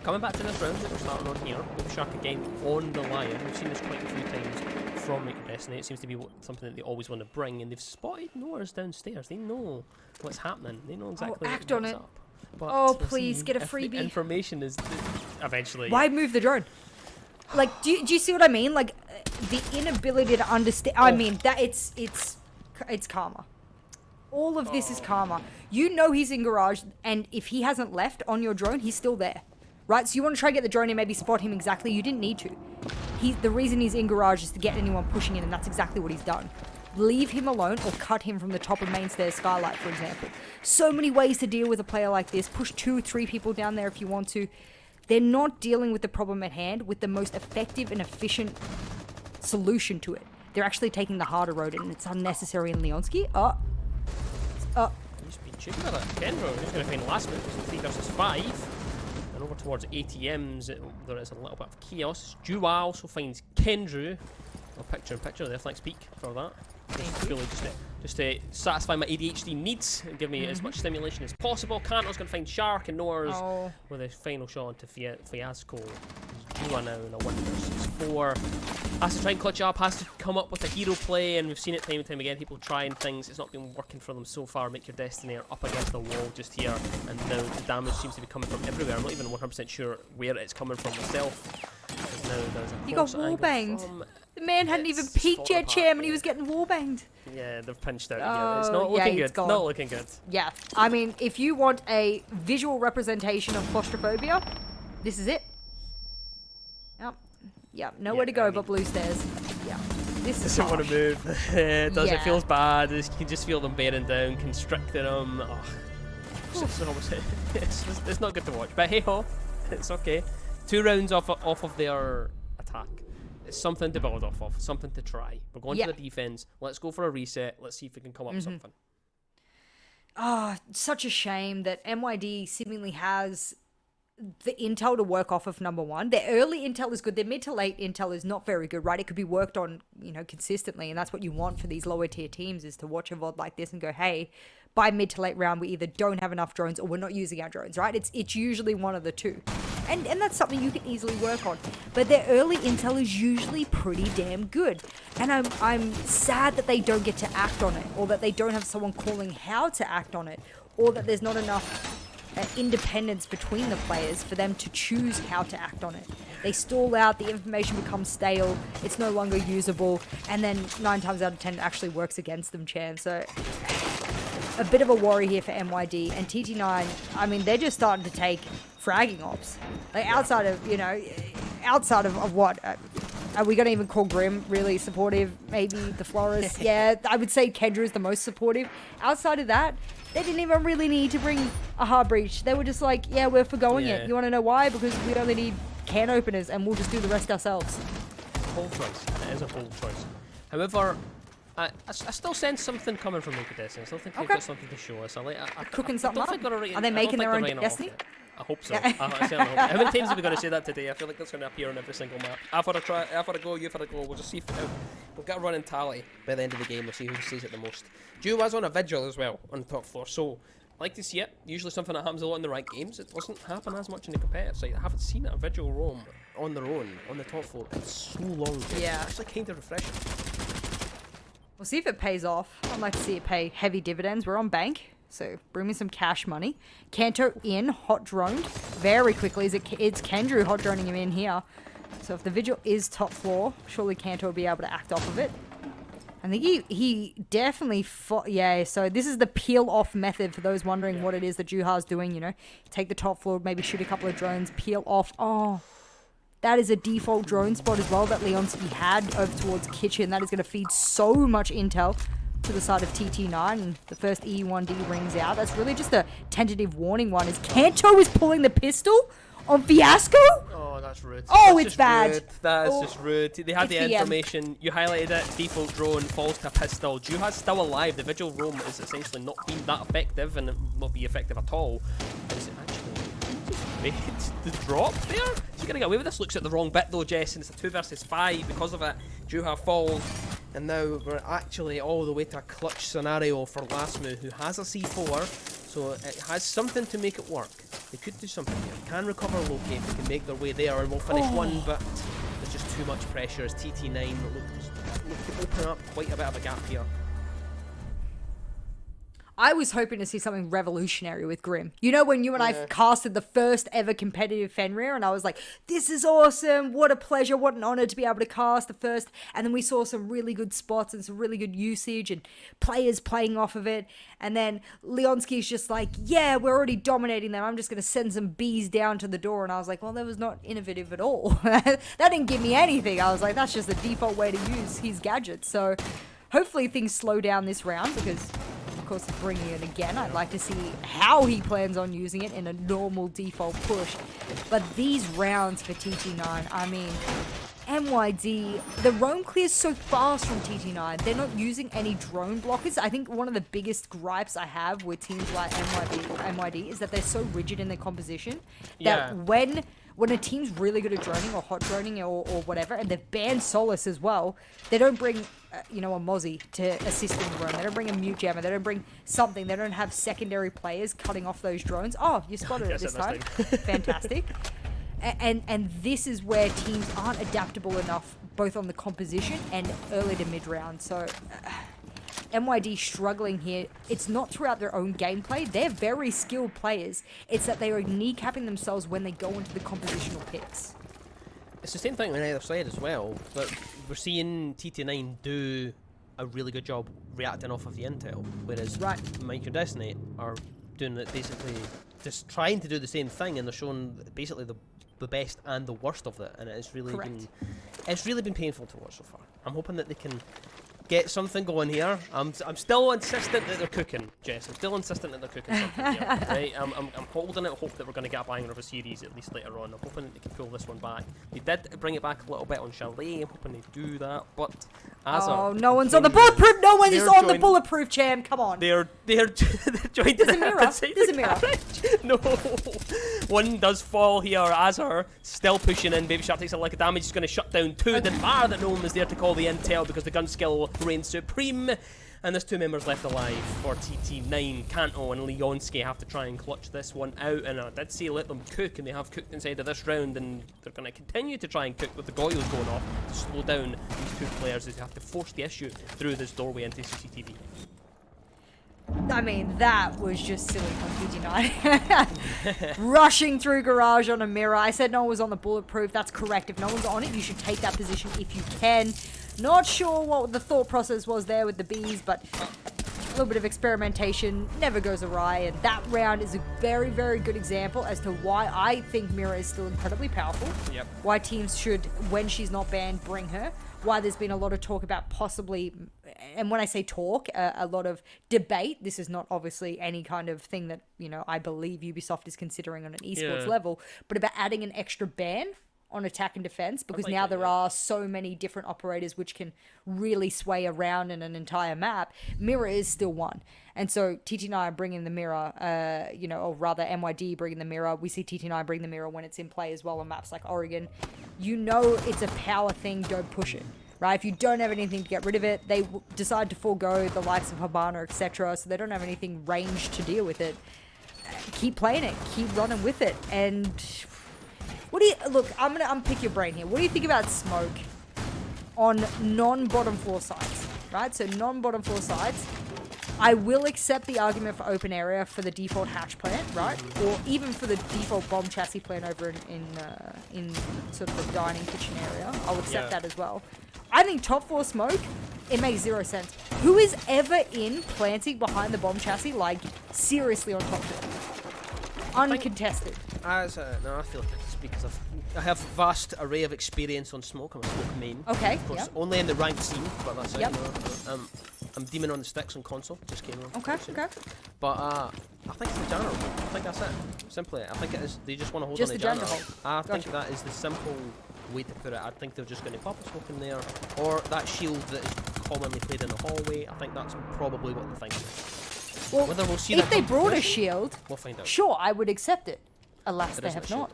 coming back to this round that we're starting on here, with Shark again on the Lion. We've seen this quite a few times from Micro Destiny. It seems to be something that they always want to bring, and they've spotted Noah's downstairs. They know what's happening. They know exactly act what's on it. up. But Oh, we'll please, see get a if the freebie. information is eventually. Why move the drone? Like, do you see what I mean? Like, the inability to understand. I mean, that it's karma. All of this is karma. You know he's in garage, and if he hasn't left on your drone, he's still there. right? So you want to try to get the drone and maybe spot him exactly. You didn't need to. The reason he's in garage is to get anyone pushing in, and that's exactly what he's done. Leave him alone or cut him from the top of main stairs skylight, for example. So many ways to deal with a player like this. Push 2 or 3 people down there if you want to. They're not dealing with the problem at hand with the most effective and efficient solution to it. They're actually taking the harder road, and it's unnecessary in Leonski. He's been cheeky with it. Kendra, he's going to find last minute. It's 3 versus 5. And over towards ATMs, there is a little bit of chaos. Jua also finds Kendrew. A picture in picture there. Thanks, Peak, for that. Just to satisfy my ADHD needs and give me as much stimulation as possible. Cantor's going to find Shark, and Noah's with a final shot onto Fiasco. Jua now in a 1 versus 4. Has to try and clutch up, has to come up with a hero play, and we've seen it time and time again. People trying things, it's not been working for them so far. Make your destiny are up against the wall just here, and now the damage seems to be coming from everywhere. I'm not even 100% sure where it's coming from myself. He got wallbanged. The man hadn't even peeked yet, Cham, and he was getting wallbanged. Yeah, they've pinched out here. It's not looking good. Not looking good. Yeah, I mean, if you want a visual representation of claustrophobia, this is it. Yep, nowhere to go but blue stairs. Yeah, this is doesn't want to move. It feels bad. You can just feel them bearing down, constricting them. It's not good to watch, but hey ho, it's okay. 2 rounds off of their attack. It's something to build off of, something to try. We're going to the defense. Let's go for a reset. Let's see if we can come up with something. Such a shame that MYD seemingly has the intel to work off of number 1. Their early intel is good. Their mid to late intel is not very good, right? It could be worked on, consistently, and that's what you want for these lower tier teams, is to watch a VOD like this and go, hey, by mid to late round, we either don't have enough drones or we're not using our drones, right? It's usually one of the two. And that's something you can easily work on. But their early intel is usually pretty damn good. And I'm sad that they don't get to act on it, or that they don't have someone calling how to act on it, or that there's not enough independence between the players for them to choose how to act on it. They stall out, the information becomes stale, it's no longer usable, and then 9 times out of 10 it actually works against them, Chan. So a bit of a worry here for MYD. And TT9, I mean, they're just starting to take fragging ops. Like, outside of what? Are we going to even call Grim really supportive? Maybe the Florist? Yeah, I would say Kendra is the most supportive. Outside of that, they didn't even really need to bring a hard breach. They were just like, yeah, we're forgoing it. You want to know why? Because we only need can openers and we'll just do the rest ourselves. Bold choice. It is a bold choice. However, I still sense something coming from Lucadescent. I still think they've got something to show us. Cooking something up? Are they making their own destiny? I hope so. I certainly hope. How many times are we going to say that today? I feel like that's going to appear on every single map. I've had a go, you've had a go. We'll just see if we'll get a running tally by the end of the game. We'll see who sees it the most. Dew was on a vigil as well on the top floor, so I like to see it. Usually something that happens a lot in the ranked games. It doesn't happen as much in the competitive side. I haven't seen a vigil roam on their own on the top floor in so long. Yeah. It's actually kind of refreshing. We'll see if it pays off. I'd like to see it pay heavy dividends. We're on bank, so bring me some cash money. Kanto in, hot droned very quickly. It's Kendrew hot droning him in here. So if the vigil is top floor, surely Kanto will be able to act off of it. I think he definitely so this is the peel off method for those wondering what it is that Juha's doing, Take the top floor, maybe shoot a couple of drones, peel off. Oh, that is a default drone spot as well that Leonski had over towards kitchen. That is going to feed so much intel to the side of TT9, and the first E1D rings out. That's really just a tentative warning one. Is Kanto is pulling the pistol on Fiasco? Oh, that's rude. Oh, that's it's bad. Rude. That is just rude. They had the information. You highlighted it. Default drone falls to a pistol. Juha's still alive. The vigil roam is essentially not being that effective, and it will not be effective at all. Is it actually made the drop there? Is he going to get away with this? Looks at the wrong bit though, Jess, and it's a 2 versus 5 because of it. Juha falls. And now we're actually all the way to a clutch scenario for Lasmu, who has a C4, so it has something to make it work. They could do something here. Can recover Loki if they can make their way there, and we'll finish one, but there's just too much pressure as TT9 look to open up quite a bit of a gap here. I was hoping to see something revolutionary with Grim. You know, when you and I casted the first ever competitive Fenrir, and I was like, this is awesome. What a pleasure. What an honor to be able to cast the first. And then we saw some really good spots and some really good usage and players playing off of it. And then Leonsky's just like, yeah, we're already dominating them. I'm just going to send some bees down to the door. And I was like, well, that was not innovative at all. That didn't give me anything. I was like, that's just the default way to use his gadgets. So hopefully things slow down this round because, of course, bringing it again, I'd like to see how he plans on using it in a normal default push. But these rounds for TT9, I mean, MYD, the roam clears so fast from TT9. They're not using any drone blockers. I think one of the biggest gripes I have with teams like MYD is that they're so rigid in their composition that when a team's really good at droning or hot droning or whatever, and they've banned Solus as well, they don't bring, a Mozzie to assist in the roam. They don't bring a mute jammer. They don't bring something. They don't have secondary players cutting off those drones. Oh, you spotted it this time. Fantastic. And this is where teams aren't adaptable enough, both on the composition and early to mid round. So MYD struggling here. It's not throughout their own gameplay. They're very skilled players. It's that they are kneecapping themselves when they go into the compositional picks. It's the same thing on either side as well, but we're seeing TT9 do a really good job reacting off of the intel, whereas Micro Destiny are doing it basically just trying to do the same thing, and they're showing basically the best and the worst of it, and it's really been painful to watch so far. I'm hoping that they can get something going here. I'm still insistent that they're cooking, Jess. I'm still insistent that they're cooking something here. Right? I'm holding out hope that we're going to get a banger of a series at least later on. I'm hoping that they can pull this one back. They did bring it back a little bit on Chalet. I'm hoping they do that, but no one's on the bulletproof. No one is on the bulletproof, champ. Come on. They're joined in the mirror. No. One does fall here. Azar still pushing in. Baby Shark takes a lick of damage. He's going to shut down two. The bar that no one was there to call the intel because the gun skill reigns supreme. And there's two members left alive for TT9. Kanto and Leonsky have to try and clutch this one out. And I did say let them cook, and they have cooked inside of this round. And they're going to continue to try and cook with the Goyos going off to slow down these two players as they have to force the issue through this doorway into CCTV. I mean, that was just silly from TT9. Rushing through garage on a mirror. I said no one was on the bulletproof. That's correct. If no one's on it, you should take that position if you can. Not sure what the thought process was there with the bees, but a little bit of experimentation never goes awry. And that round is a very, very good example as to why I think Mira is still incredibly powerful. Yep. Why teams should, when she's not banned, bring her. Why there's been a lot of talk about possibly, and when I say talk, a lot of debate. This is not obviously any kind of thing that, I believe Ubisoft is considering on an esports level, but about adding an extra ban on attack and defense, because now there are so many different operators which can really sway around in an entire map. Mirror is still one. And so TT9 bringing the mirror, or rather MYD bringing the mirror. We see TT9 bring the mirror when it's in play as well on maps like Oregon. It's a power thing, don't push it. Right? If you don't have anything to get rid of it, they decide to forego the likes of Habana, etc. So they don't have anything ranged to deal with it. Keep playing it. Keep running with it. And look, I'm gonna unpick your brain here. What do you think about smoke on non-bottom floor sides? Right? So non-bottom floor sides. I will accept the argument for open area for the default hatch plant, right? Or even for the default bomb chassis plant over in sort of the dining kitchen area. I'll accept that as well. I think top floor smoke, it makes zero sense. Who is ever in planting behind the bomb chassis, like, seriously on top floor? Uncontested. No, I feel like it's because I have a vast array of experience on smoke. I'm a smoke main. Okay. Of course, only in the ranked scene, but that's it. I'm demon on the sticks on console. Just came on. Okay. But I think it's the general. I think that's it. Simply, I think it is. They just want to hold just on the general. I gotcha. think that is the simple way to put it. I think they're just going to pop a smoke in there, or that shield that is commonly played in the hallway. I think that's probably what they're thinking. Well, whether we'll see if they brought a shield, we'll find out. Sure, I would accept it. Alas, they have not.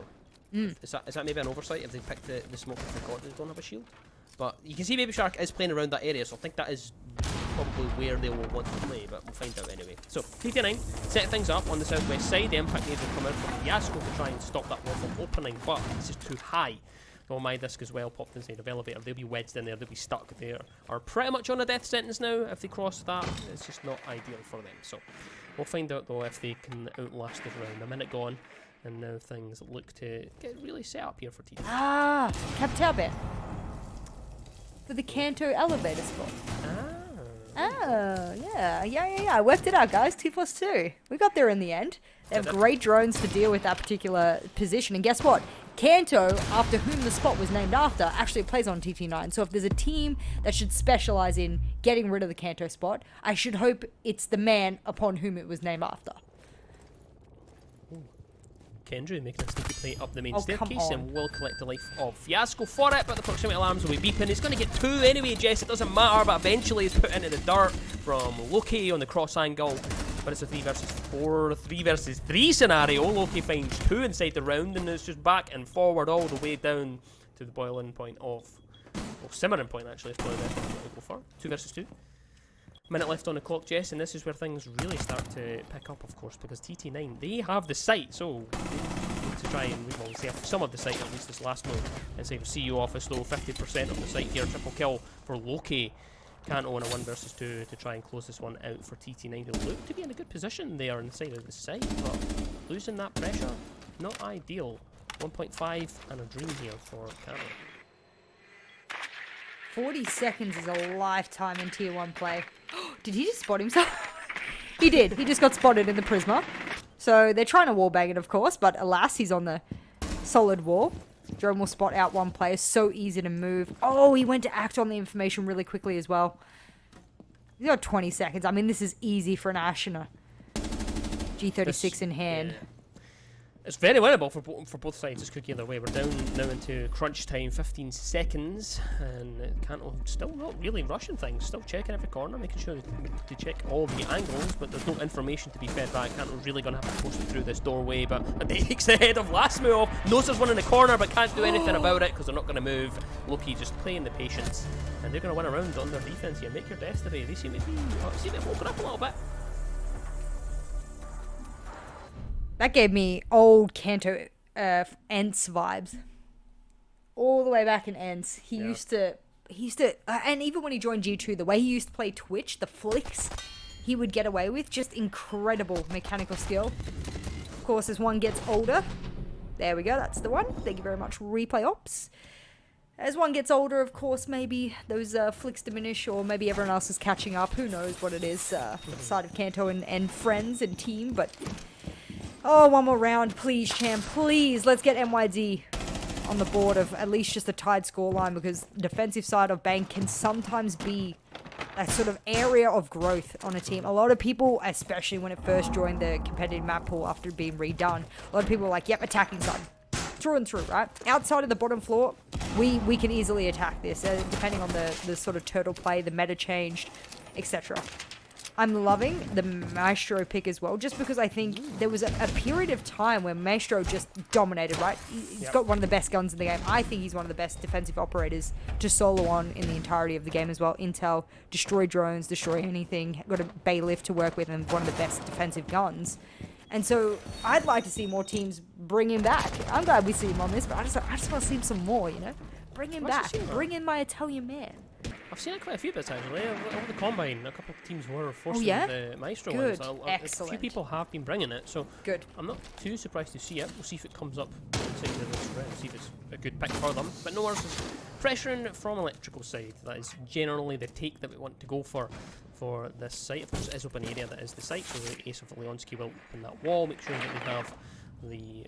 Is that maybe an oversight if they picked the smoke and forgot they don't have a shield? But you can see Baby Shark is playing around that area, so I think that is probably where they will want to play, but we'll find out anyway. So, TT9 set things up on the southwest side. The impact needs to come out from Fiasco to try and stop that wall from opening, but this is too high Oh, my disc as well popped inside of elevator. They'll be wedged in there. They'll be stuck there. Are pretty much on a death sentence now. If they cross that, it's just not ideal for them. So we'll find out though if they can outlast this round. A minute gone, and now things look to get really set up here for TT. Ah, Captabit. For the Kanto elevator spot. Oh, yeah. I worked it out, guys. 2+2. We got there in the end. They have great drones to deal with that particular position. And guess what? Kanto, after whom the spot was named after, actually plays on TT9. So if there's a team that should specialize in getting rid of the Kanto spot, I should hope it's the man upon whom it was named after. Kendra making a sneaky play up the main Oh, staircase and will collect the life of Fiasco for it, but the proximity alarms will be beeping. He's going to get 2 anyway, Jess. It doesn't matter, but eventually he's put into the dirt from Loki on the cross angle. But it's a 3 versus 4, 3 versus 3 scenario. Loki finds 2 inside the round, and it's just back and forward all the way down to the boiling point of, well, simmering point actually. It's probably the best one to go for. 2 versus 2. Minute left on the clock, Jess, and this is where things really start to pick up, of course, because TT9, they have the site, so they need to try and, well, they have some of the site, at least this last move. Inside of CEO office, though, 50% of the site here, triple kill for Loki. Can't own a 1 versus 2 to try and close this one out for TT9. They look to be in a good position there inside of the site, but losing that pressure, not ideal. 1.5 and a dream here for Cameron. 40 seconds is a lifetime in Tier 1 play. Did he just spot himself? He did. He just got spotted in the Prisma. So they're trying to wallbang it, of course, but alas, he's on the solid wall. Drone will spot out one player. So easy to move. Oh, he went to act on the information really quickly as well. He's got 20 seconds. I mean, this is easy for an Ashina. G36 in hand. Yeah. It's very winnable for both sides. This could go either way. We're down now into crunch time, 15 seconds, and Kanto still not really rushing things. Still checking every corner, making sure to check all the angles, but there's no information to be fed back. Kanto's really going to have to force it through this doorway, but he takes the head of last move. Knows there's one in the corner, but can't do anything about it because they're not going to move. Loki just playing the patience, and they're going to win a round on their defense here. Make your destiny. They seem to be woken up a little bit. That gave me old Kanto Ents vibes. All the way back in Ents, he used to, and even when he joined G2, the way he used to play Twitch, the flicks he would get away with, just incredible mechanical skill. Of course, as one gets older, there we go, that's the one. Thank you very much, Replay Ops. As one gets older, of course, maybe those flicks diminish, or maybe everyone else is catching up. Who knows what it is, the side of Kanto and friends and team, but... Oh, one more round, please, champ, please. Let's get MYD on the board of at least just a tied scoreline, because defensive side of Bang can sometimes be a sort of area of growth on a team. A lot of people, especially when it first joined the competitive map pool after being redone, a lot of people were like, yep, attacking side. Through and through, right? Outside of the bottom floor, we can easily attack this, depending on the sort of turtle play, the meta changed, etc. I'm loving the Maestro pick as well, just because I think there was a period of time where Maestro just dominated, right? He's got one of the best guns in the game. I think he's one of the best defensive operators to solo on in the entirety of the game as well. Intel, destroy drones, destroy anything, got a bailiff to work with, and one of the best defensive guns. And so I'd like to see more teams bring him back. I'm glad we see him on this, but I just want to see him some more, you know? Bring him back. Bring in my Italian man. I've seen it quite a few bits actually. Over the combine, a couple of teams were forcing the Maestro Good. ones. Excellent. A few people have been bringing it, so good. I'm not too surprised to see it. We'll see if it comes up inside of this round, see if it's a good pick for them. But no worse, pressuring from electrical side. That is generally the take that we want to go for this site. Of course, it is open area, that is the site, so the Ace of Leonski will open that wall, make sure that we have the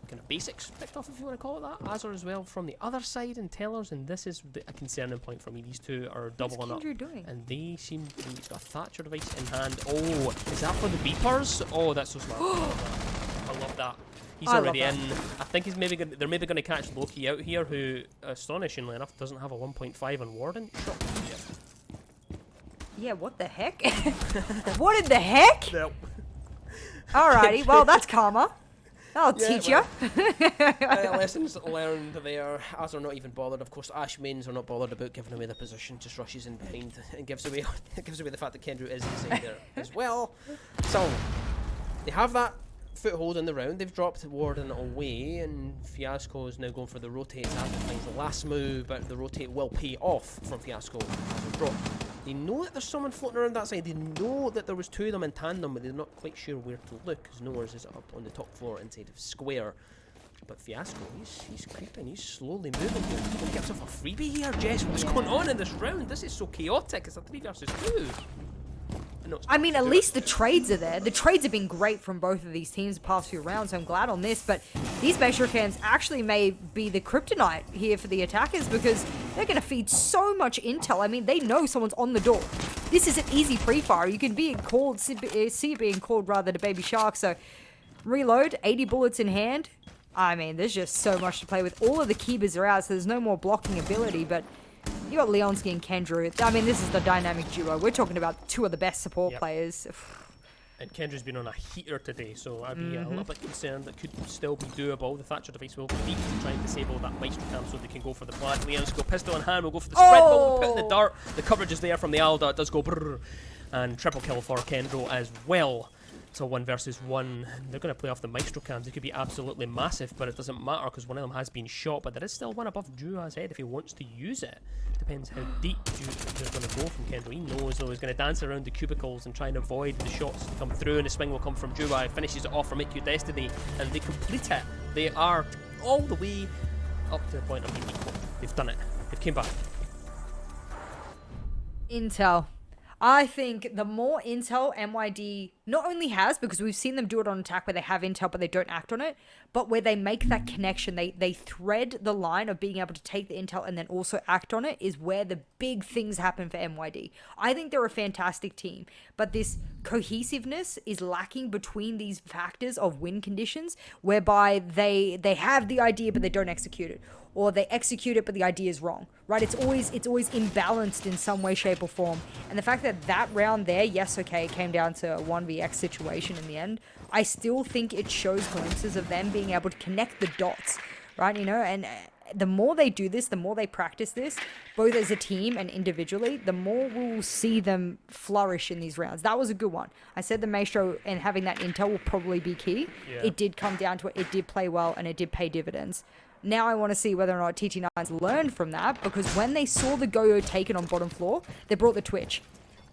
kind of basics picked off, if you want to call it that. Azure as well from the other side, and Tellers, and this is a concerning point for me. These two are doubling up, and they seem to be got a Thatcher device in hand. Oh, is that for the beepers? Oh, that's so smart. I love that. He's already in. I think he's maybe they're maybe going to catch Loki out here, who astonishingly enough doesn't have a 1.5 on Warden. Yeah, what the heck? What in the heck? No. Alrighty, well, that's karma. I'll teach you. Lessons learned there. As are not even bothered. Of course, Ash mains are not bothered about giving away the position. Just rushes in behind and gives away the fact that Kendra is inside there as well. So they have that foothold in the round. They've dropped Warden away, and Fiasco is now going for the rotate. That finds the last move, but the rotate will pay off from Fiasco. They know that there's someone floating around that side. They know that there was 2 of them in tandem, but they're not quite sure where to look, because Noah's is up on the top floor inside of Square. But Fiasco, he's creeping, he's slowly moving here. He's going to get himself a freebie here, Jess. What's going on in this round? This is so chaotic. It's a 3 versus 2. I mean, at least the trades are there. The trades have been great from both of these teams the past few rounds, so I'm glad on this. But these Maestro cams actually may be the kryptonite here for the attackers, because they're going to feed so much intel. I mean, they know someone's on the door. This is an easy pre-fire. You can see it being called rather to Baby Shark. So reload, 80 bullets in hand. I mean, there's just so much to play with. All of the keepers are out, so there's no more blocking ability, but you got Leonsky and Kendra. I mean, this is the dynamic duo. We're talking about 2 of the best support players. And Kendra's been on a heater today, so I'd be a little bit concerned that could still be doable. The Thatcher device will be to try and disable that Maestro cam so they can go for the plant. Leonsky, pistol in hand, will go for the spread ball, put in the dart. The coverage is there from the Alda. It does go brrr. And triple kill for Kendro as well. So 1 versus 1. They're going to play off the Maestro cams. They could be absolutely massive, but it doesn't matter because one of them has been shot. But there is still one above Jua's head if he wants to use it. Depends how deep Jua's going to go from Kendall. He knows though he's going to dance around the cubicles and try and avoid the shots to come through. And the swing will come from Jua. He finishes it off for Make Your Destiny, and they complete it. They are all the way up to the point of being equal. They've done it. They've came back. Intel. I think the more intel MYD not only has, because we've seen them do it on attack where they have intel but they don't act on it, but where they make that connection, they thread the line of being able to take the intel and then also act on it, is where the big things happen for MYD. I think they're a fantastic team, but this cohesiveness is lacking between these factors of win conditions, whereby they have the idea but they don't execute it, or they execute it but the idea is wrong, right? It's always imbalanced in some way, shape or form. And the fact that round there, yes, okay, it came down to a 1vx situation in the end, I still think it shows glimpses of them being able to connect the dots, right? You know, and the more they do this, the more they practice this, both as a team and individually, the more we will see them flourish in these rounds. That was a good one. I said the Maestro and having that intel will probably be key. Yeah. It did come down to it. It did play well and it did pay dividends. Now I want to see whether or not TT9's learned from that, because when they saw the Go-Go taken on bottom floor, they brought the Twitch.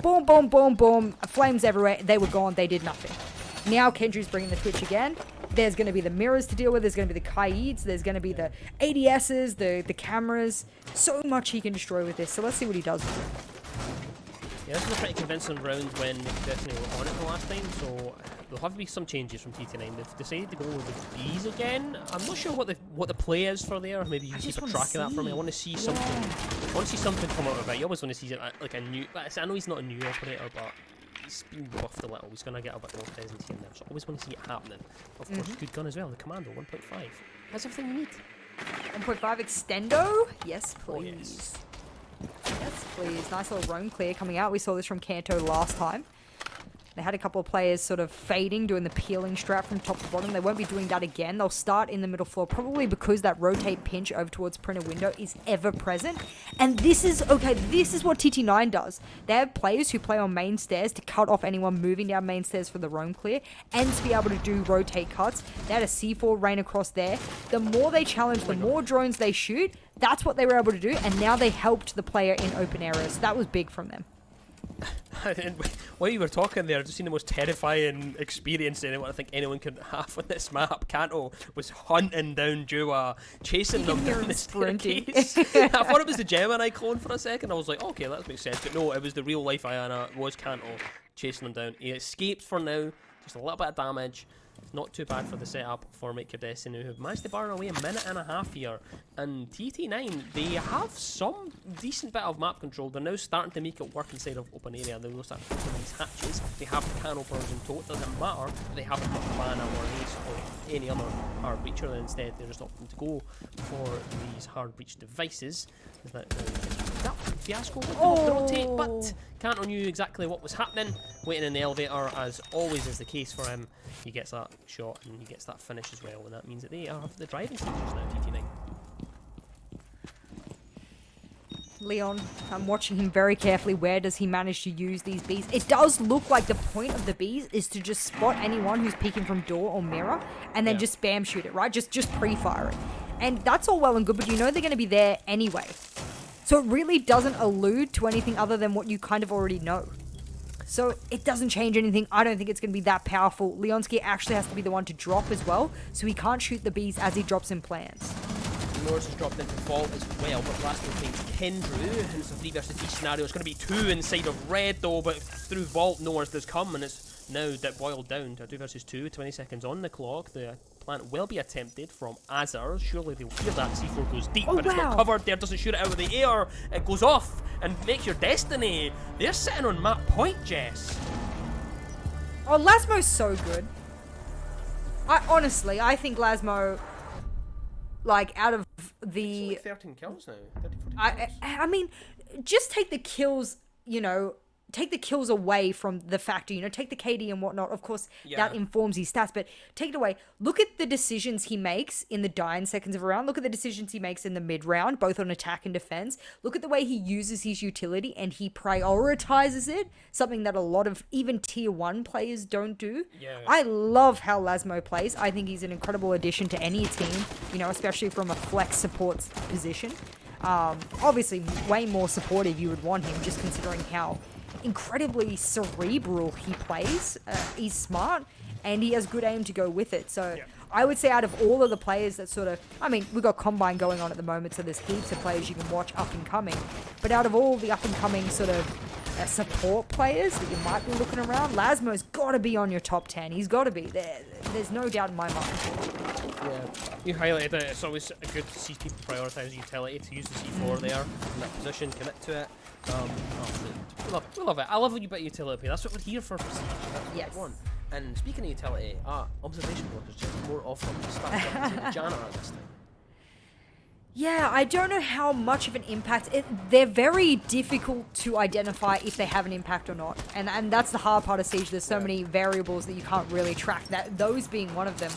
Boom, boom, boom, boom. Flames everywhere. They were gone. They did nothing. Now Kendry's bringing the Twitch again. There's going to be the mirrors to deal with. There's going to be the Kaids. There's going to be the ADSs, the cameras. So much he can destroy with this. So let's see what he does with it. Yeah, this was a pretty convincing round when Destiny were on it the last time, so there'll have to be some changes from TT9. They've decided to go with the Bs again. I'm not sure what the play is for there. Maybe you can keep a track of that for me. I want to see something. I want to see something come out of it. You always want to see like a new. I know he's not a new operator, but he's been buffed a little. He's gonna get a bit more presence here and there. So I always want to see it happening. Of course, good gun as well. The Commando 1.5. That's everything you need. 1.5 extendo? Yes, please. Oh, yes. Yes, please. Nice little roam clear coming out. We saw this from Kanto last time. They had a couple of players sort of fading, doing the peeling strat from top to bottom. They won't be doing that again. They'll start in the middle floor, probably because that rotate pinch over towards printer window is ever present. And this is, okay, this is what TT9 does. They have players who play on main stairs to cut off anyone moving down main stairs for the roam clear, and to be able to do rotate cuts. They had a C4 rain across there. The more they challenge, the more drones they shoot. That's what they were able to do, and now they helped the player in open areas. That was big from them. And while you were talking there, I've just seen the most terrifying experience I think anyone could have on this map. Kanto was hunting down Jua, chasing them down the staircase. I thought it was the Gemini clone for a second. I was like, okay, that makes sense. But no, it was the real life Iana. It was Kanto chasing them down. He escaped for now. Just a little bit of damage. It's not too bad for the setup for Make Your Destiny, who've managed to burn away a minute and a half here. And TT9, they have some decent bit of map control. They're now starting to make it work inside of open area. They will start putting these hatches. They have the cannon burners in tow. It doesn't matter. They haven't got Banner or Ace or any other hard breacher. And instead, they're just opting to go for these hard breach devices. Is that Fiasco with the rotate, but Kanto knew exactly what was happening, waiting in the elevator, as always is the case for him. He gets that shot and he gets that finish as well, and that means that they are the driving stages now, TT9. Leon. I'm watching him very carefully. Where does he manage to use these bees? It does look like the point of the bees is to just spot anyone who's peeking from door or mirror and then just spam shoot it, right? Just pre-fire it. And that's all well and good, but you know they're going to be there anyway. So it really doesn't allude to anything other than what you kind of already know. So it doesn't change anything. I don't think it's going to be that powerful. Leonski actually has to be the one to drop as well, so he can't shoot the bees as he drops in plans. Norris has dropped into Vault as well, but last one finds Kendrew, and it's a 3 versus 3 scenario. It's going to be 2 inside of Red though, but through Vault, Norris does come, and it's now boiled down to a 2 versus 2, 20 seconds on the clock. The plant will be attempted from Azar. Surely they'll hear that. C4 goes deep, but it's not covered there. Doesn't shoot it out of the air. It goes off and makes your destiny. They're sitting on map point, Jess. Oh, Lasmo's so good. I think Lasmo, like, out of the... It's like 13 kills now. 13, 14 kills. I mean, just take the kills, take the kills away from the factor, take the KD and whatnot. Of course, that informs his stats, but take it away. Look at the decisions he makes in the dying seconds of a round. Look at the decisions he makes in the mid round, both on attack and defense. Look at the way he uses his utility and he prioritizes it, something that a lot of even tier 1 players don't do. Yeah. I love how Lasmo plays. I think he's an incredible addition to any team, especially from a flex support position. Obviously, way more supportive you would want him, just considering how incredibly cerebral he plays. He's smart and he has good aim to go with it. So I would say out of all of the players that we've got Combine going on at the moment, so there's heaps of players you can watch up and coming. But out of all the up and coming support players that you might be looking around, Lasmo's got to be on your top 10. He's got to be there. There's no doubt in my mind. Yeah, you highlighted it. It's always good to see people prioritise utility to use the C4 there in that position, commit to it. We love it. I love a wee bit of utility. That's what we're here for. That's what we want. And speaking of utility, observation workers just more often start jumping to the janitor this time. Yeah, I don't know how much of an impact. They're very difficult to identify if they have an impact or not. And that's the hard part of Siege. There's so many variables that you can't really track, those being one of them.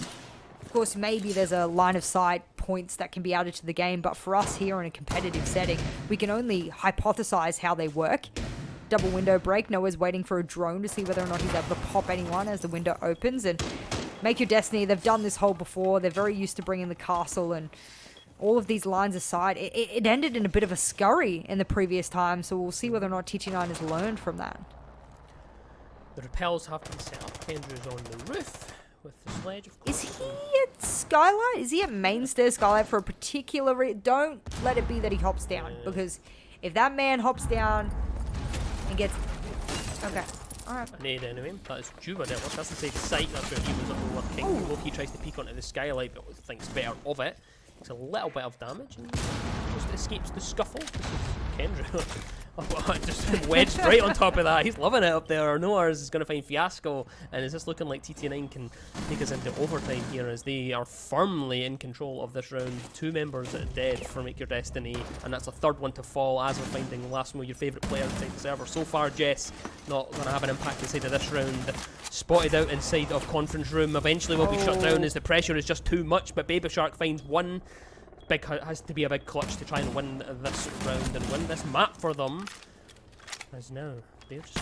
Of course, maybe there's a line of sight points that can be added to the game, but for us here in a competitive setting, we can only hypothesize how they work. Double window break. Noah's waiting for a drone to see whether or not he's able to pop anyone as the window opens. And make your destiny. They've done this hole before. They're very used to bringing the castle and all of these lines aside. It ended in a bit of a scurry in the previous time, so we'll see whether or not TT9 has learned from that. The repels have been set up. Kendrew's on the roof with the sledge, of course. Is he at Skylight? Is he at main stairs Skylight for a particular reason? Don't let it be that he hops down, because if that man hops down and gets... Okay. Alright. A nade anyway. That is Juba there. That's inside the site. That's where he was working. Loki tries to peek onto the Skylight, but thinks better of it. Takes a little bit of damage and just escapes the scuffle. This is Kendra. Just wedged right on top of that. He's loving it up there. Noah's is going to find Fiasco, and it's just looking like TT9 can take us into overtime here as they are firmly in control of this round. 2 members dead for Make Your Destiny, and that's a 3rd one to fall as we're finding Lasmo, your favourite player inside the server. So far, Jess not going to have an impact inside of this round. Spotted out inside of conference room. Eventually will be shut down as the pressure is just too much, but Baby Shark finds one. Has to be a big clutch to try and win this round and win this map for them. As now, they're just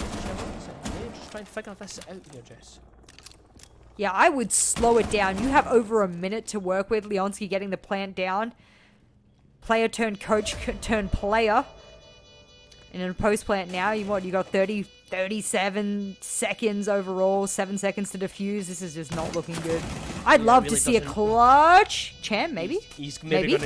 trying to figure this out here, Jess. Yeah, I would slow it down. You have over a minute to work with. Leonski getting the plant down. Player turned coach turned player. And in a post plant now, you got 37 seconds overall, 7 seconds to defuse. This is just not looking good. I'd love really to see a clutch Cham, maybe. He's maybe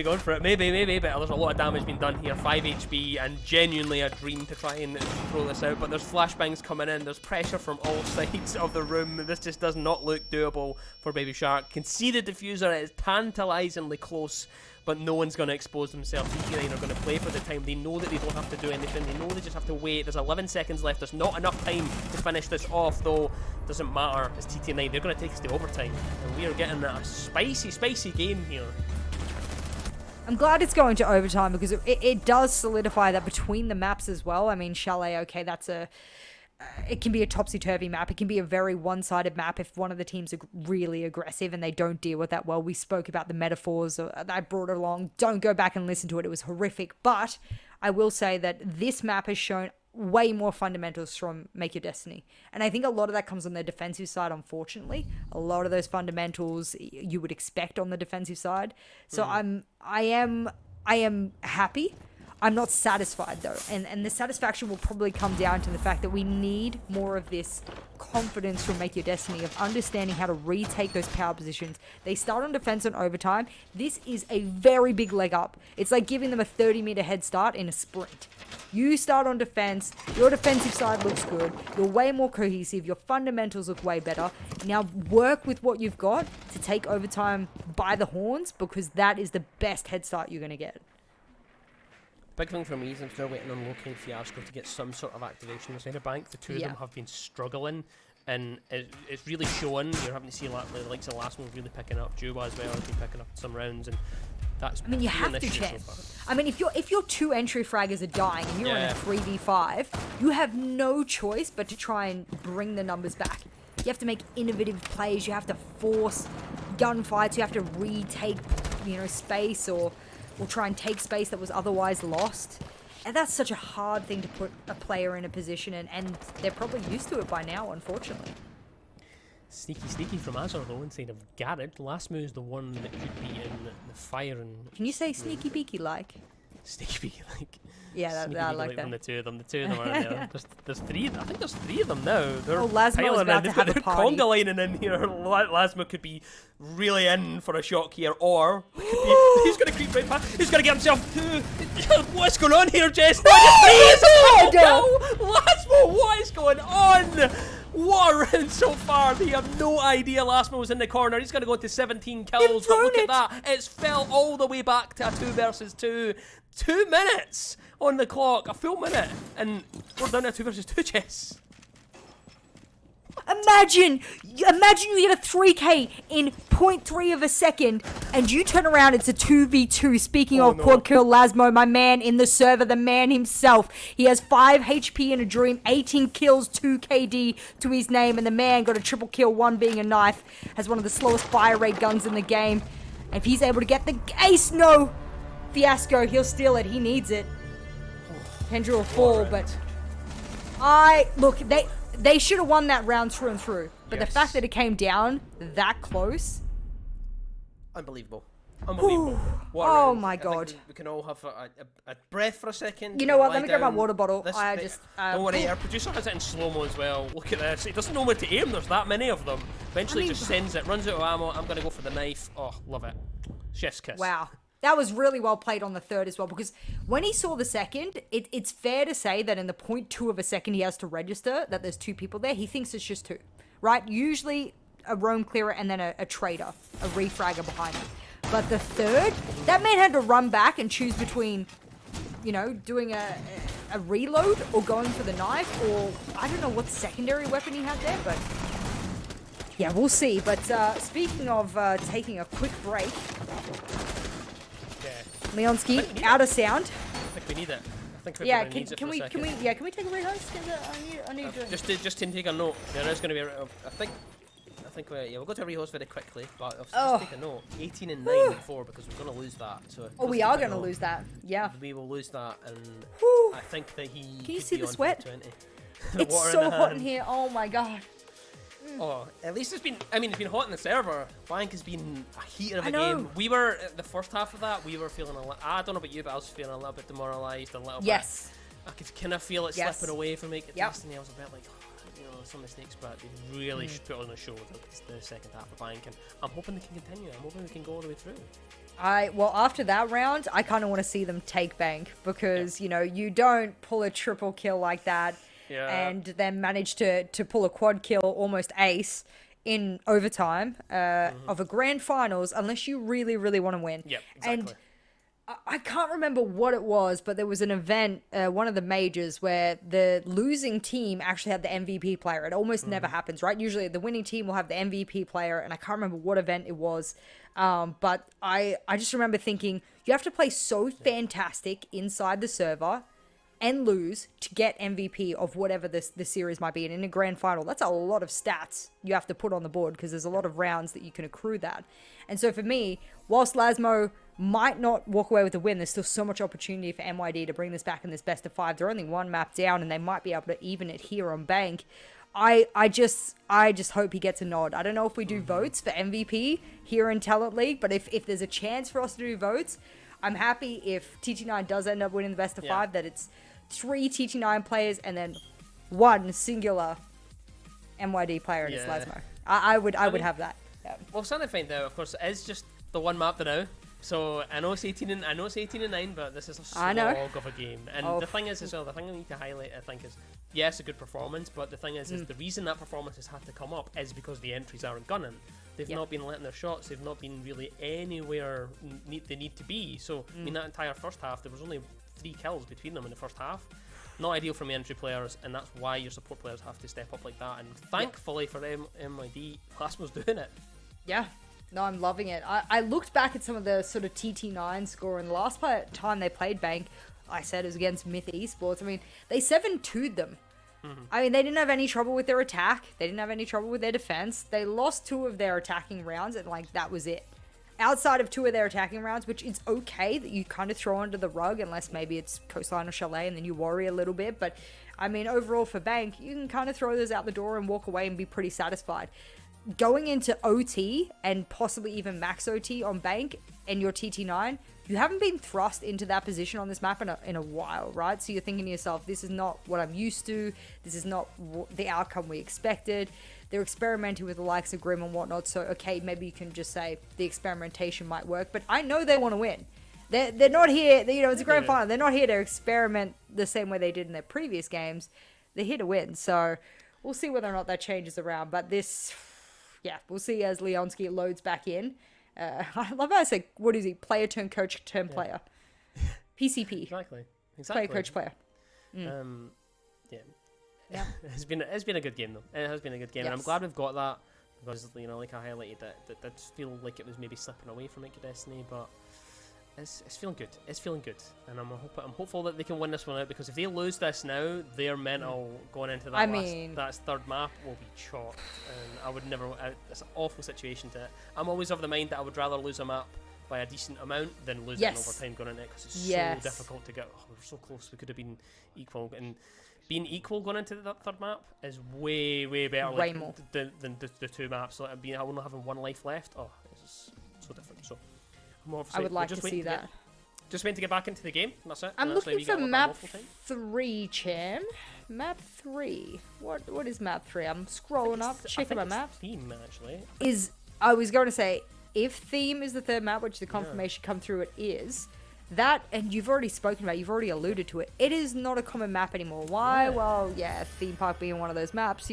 going for it. Maybe, but there's a lot of damage being done here. 5 HP and genuinely a dream to try and throw this out. But there's flashbangs coming in. There's pressure from all sides of the room. This just does not look doable for Baby Shark. Can see the diffuser. It is tantalizingly close. But no one's going to expose themselves. TT9 are going to play for the time. They know that they don't have to do anything. They know they just have to wait. There's 11 seconds left. There's not enough time to finish this off, though. Doesn't matter. It's TT9. They're going to take us to overtime. And we are getting a spicy game here. I'm glad it's going to overtime because it does solidify that between the maps as well. I mean, Chalet, okay, that's it can be a topsy-turvy map. It can be a very one-sided map if one of the teams are really aggressive and they don't deal with that well. We spoke about the metaphors that I brought along. Don't go back and listen to it. It was horrific. But I will say that this map has shown way more fundamentals from Make Your Destiny. And I think a lot of that comes on the defensive side, unfortunately. A lot of those fundamentals you would expect on the defensive side. So I am happy. I'm not satisfied though. And the satisfaction will probably come down to the fact that we need more of this confidence from Make Your Destiny of understanding how to retake those power positions. They start on defense on overtime. This is a very big leg up. It's like giving them a 30-meter head start in a sprint. You start on defense, your defensive side looks good, you're way more cohesive, your fundamentals look way better. Now work with what you've got to take overtime by the horns, because that is the best head start you're going to get. Big thing for me is I'm still waiting on Loki and Fiasco to get some sort of activation inside the bank. The two of them have been struggling, and it's really showing. You're having to see the likes of last one really picking up. Juba as well has been picking up some rounds, and that's. I mean, you have to, Chen. I mean, if your two entry fraggers are dying and you're in a 3v5, you have no choice but to try and bring the numbers back. You have to make innovative plays. You have to force gunfights. You have to retake, space or try and take space that was otherwise lost. And that's such a hard thing to put a player in a position in, and they're probably used to it by now, unfortunately. Sneaky from Azor though, inside of Garrett. Last move is the one that could be in the fire and... Can you say sneaky beaky like? Sneaky beaky like. Yeah, I like that. From the two of them. Are in there. There's three. I think there's three of them now. They're Lasmo is about to have a party. Conga lining in here. Lasmo could be really in for a shock here, or he's going to creep right past. He's going to get himself. What's going on here, Jess? Lasmo, what is going on? What a round so far. They have no idea Lasmo was in the corner. He's going to go to 17 kills, but look at that. It's fell all the way back to a 2 versus 2. 2 minutes on the clock, a full minute, and we're down to a 2 versus 2, Jess. Imagine you get a 3k in 0.3 of a second, and you turn around, it's a 2v2. Speaking of quad kill Lasmo, my man in the server, the man himself. He has 5 HP in a dream, 18 kills, 2 KD to his name, and the man got a triple kill, 1 being a knife, has one of the slowest fire rate guns in the game. And if he's able to get the ace, no! Fiasco, he'll steal it, he needs it. Kendra will fall, but... Look, they should have won that round through and through. But the fact that it came down that close... Unbelievable. Oh my God. We can all have a breath for a second. You know what, let me grab my water bottle. Don't worry, our producer has it in slow-mo as well. Look at this. He doesn't know where to aim, there's that many of them. Eventually just sends it, runs out of ammo. I'm going to go for the knife. Oh, love it. Chef's kiss. Wow. That was really well played on the third as well, because when he saw the second, it's fair to say that in the 0.2 of a second he has to register that there's 2 people there. He thinks it's just 2, right? Usually a roam clearer and then a trader, a refragger behind him. But the third, that man had to run back and choose between, doing a reload or going for the knife, or I don't know what secondary weapon he had there, but yeah, we'll see. But speaking of taking a quick break... Leonski, out of sound. I think we need it. I think can we take a break? I need to... Just to take a note, there is going to be I think we'll go to a rehost very quickly, but I'll just take a note. 18 and 9 before, because we're going to lose that. So we are going to lose that. Yeah. We will lose that, and I think that he. Can you see the sweat? It's so hot in here. Oh my god. Oh, at least it's been hot in the server. Blank has been a heater of a game. We were, the first half of that, we were feeling I don't know about you, but I was feeling a little bit demoralised, a little bit. I could kind of feel it slipping away from me. Destiny, I was a bit like, some mistakes, but they really put on a show the second half of Blank, and I'm hoping they can continue. I'm hoping we can go all the way through. Well, after that round, I kind of want to see them take Bank, because, you don't pull a triple kill like that. Yeah. And then manage to pull a quad kill, almost ace, in overtime of a grand finals, unless you really, really want to win. Yep, exactly. And I can't remember what it was, but there was an event, one of the majors, where the losing team actually had the MVP player. It almost never happens, right? Usually the winning team will have the MVP player, and I can't remember what event it was. But I just remember thinking, you have to play so fantastic inside the server and lose to get MVP of whatever the series might be. And in a grand final, that's a lot of stats you have to put on the board because there's a lot of rounds that you can accrue that. And so for me, whilst Lasmo might not walk away with a win, there's still so much opportunity for MYD to bring this back in this best of 5. They're only one map down and they might be able to even it here on Bank. I just hope he gets a nod. I don't know if we do votes for MVP here in Talent League, but if there's a chance for us to do votes, I'm happy if TT9 does end up winning the best of 5, that it's 3 TT9 players and then 1 singular MYD player and it's Lasmo. I would have that. Yeah. Well, something to find out, of course, it is just the one map now. So I know it's 18 and 9, but this is a slog of a game. And the thing is as well, the thing I need to highlight, I think, is yes, a good performance, but the thing is the reason that performance has had to come up is because the entries aren't gunning. They've not been letting their shots. They've not been really anywhere they need to be. So I mean, that entire first half, there was only 3 kills between them in the first half. Not ideal from the entry players, and that's why your support players have to step up like that. And thankfully for MYD, Lasmo's doing it. Yeah. No, I'm loving it. I looked back at some of the sort of TT9 score, and the last time they played Bank, I said it was against Myth Esports. I mean, they 7-2'd them. I mean, they didn't have any trouble with their attack. They didn't have any trouble with their defense. They lost 2 of their attacking rounds, and, like, that was it. Outside of 2 of their attacking rounds, which is okay that you kind of throw under the rug, unless maybe it's Coastline or Chalet, and then you worry a little bit. But, I mean, overall for Bank, you can kind of throw those out the door and walk away and be pretty satisfied. Going into OT and possibly even max OT on Bank and your TT9, you haven't been thrust into that position on this map in a while, right? So you're thinking to yourself, this is not what I'm used to. This is not the outcome we expected. They're experimenting with the likes of Grim and whatnot. So, okay, maybe you can just say the experimentation might work. But I know they want to win. They're not here, you know, it's a grand final. They're not here to experiment the same way they did in their previous games. They're here to win. So we'll see whether or not that changes around. But this... yeah, we'll see as Leonski loads back in. I love how I say, what is he? Player turn coach turn player. PCP. Exactly. Player coach player. Yeah. It's been a good game though. It has been a good game, and I'm glad we've got that because, you know, like I highlighted, that did feel like it was maybe slipping away from Make Your Destiny, but it's feeling good. It's feeling good, and I'm hopeful that they can win this one out, because if they lose this now, their mental going into that third map will be chalked, and I would never. It's an awful situation to. I'm always of the mind that I would rather lose a map by a decent amount than lose it in overtime going into it, because it's so difficult to get. Oh, we're so close. We could have been equal, and being equal going into that third map is way better. Way more than the 2 maps. So I only having 1 life left. Oh, it's so different. So. I would like to see that. Just waiting to get back into the game. That's it. I'm looking for map 3, Cham. Map 3. What is map 3? I'm scrolling up, checking my map. Theme, actually. I was going to say, if theme is the 3rd map, which the confirmation come through it is, that, and you've already spoken about, you've already alluded to it, it is not a common map anymore. Why? Yeah. Well, yeah, theme park being one of those maps,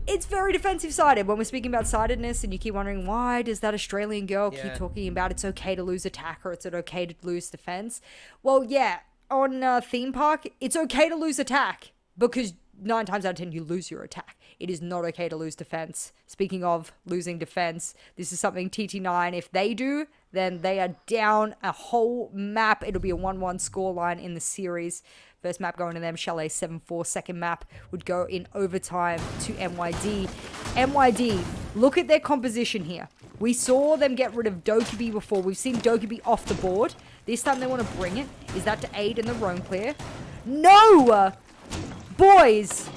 it's very defensive sided. When we're speaking about sidedness and you keep wondering, why does that Australian girl keep talking about it's okay to lose attack or it's okay to lose defense? Well, yeah, on theme park, it's okay to lose attack because 9 times out of 10 you lose your attack. It is not okay to lose defense. Speaking of losing defense, this is something TT9, if they do, then they are down a whole map. It'll be a 1-1 scoreline in the series. First map going to them, Chalet 7-4. Second map would go in overtime to MYD. MYD, look at their composition here. We saw them get rid of Dokkaebi before. We've seen Dokkaebi off the board. This time they want to bring it. Is that to aid in the roam clear? No! Boys!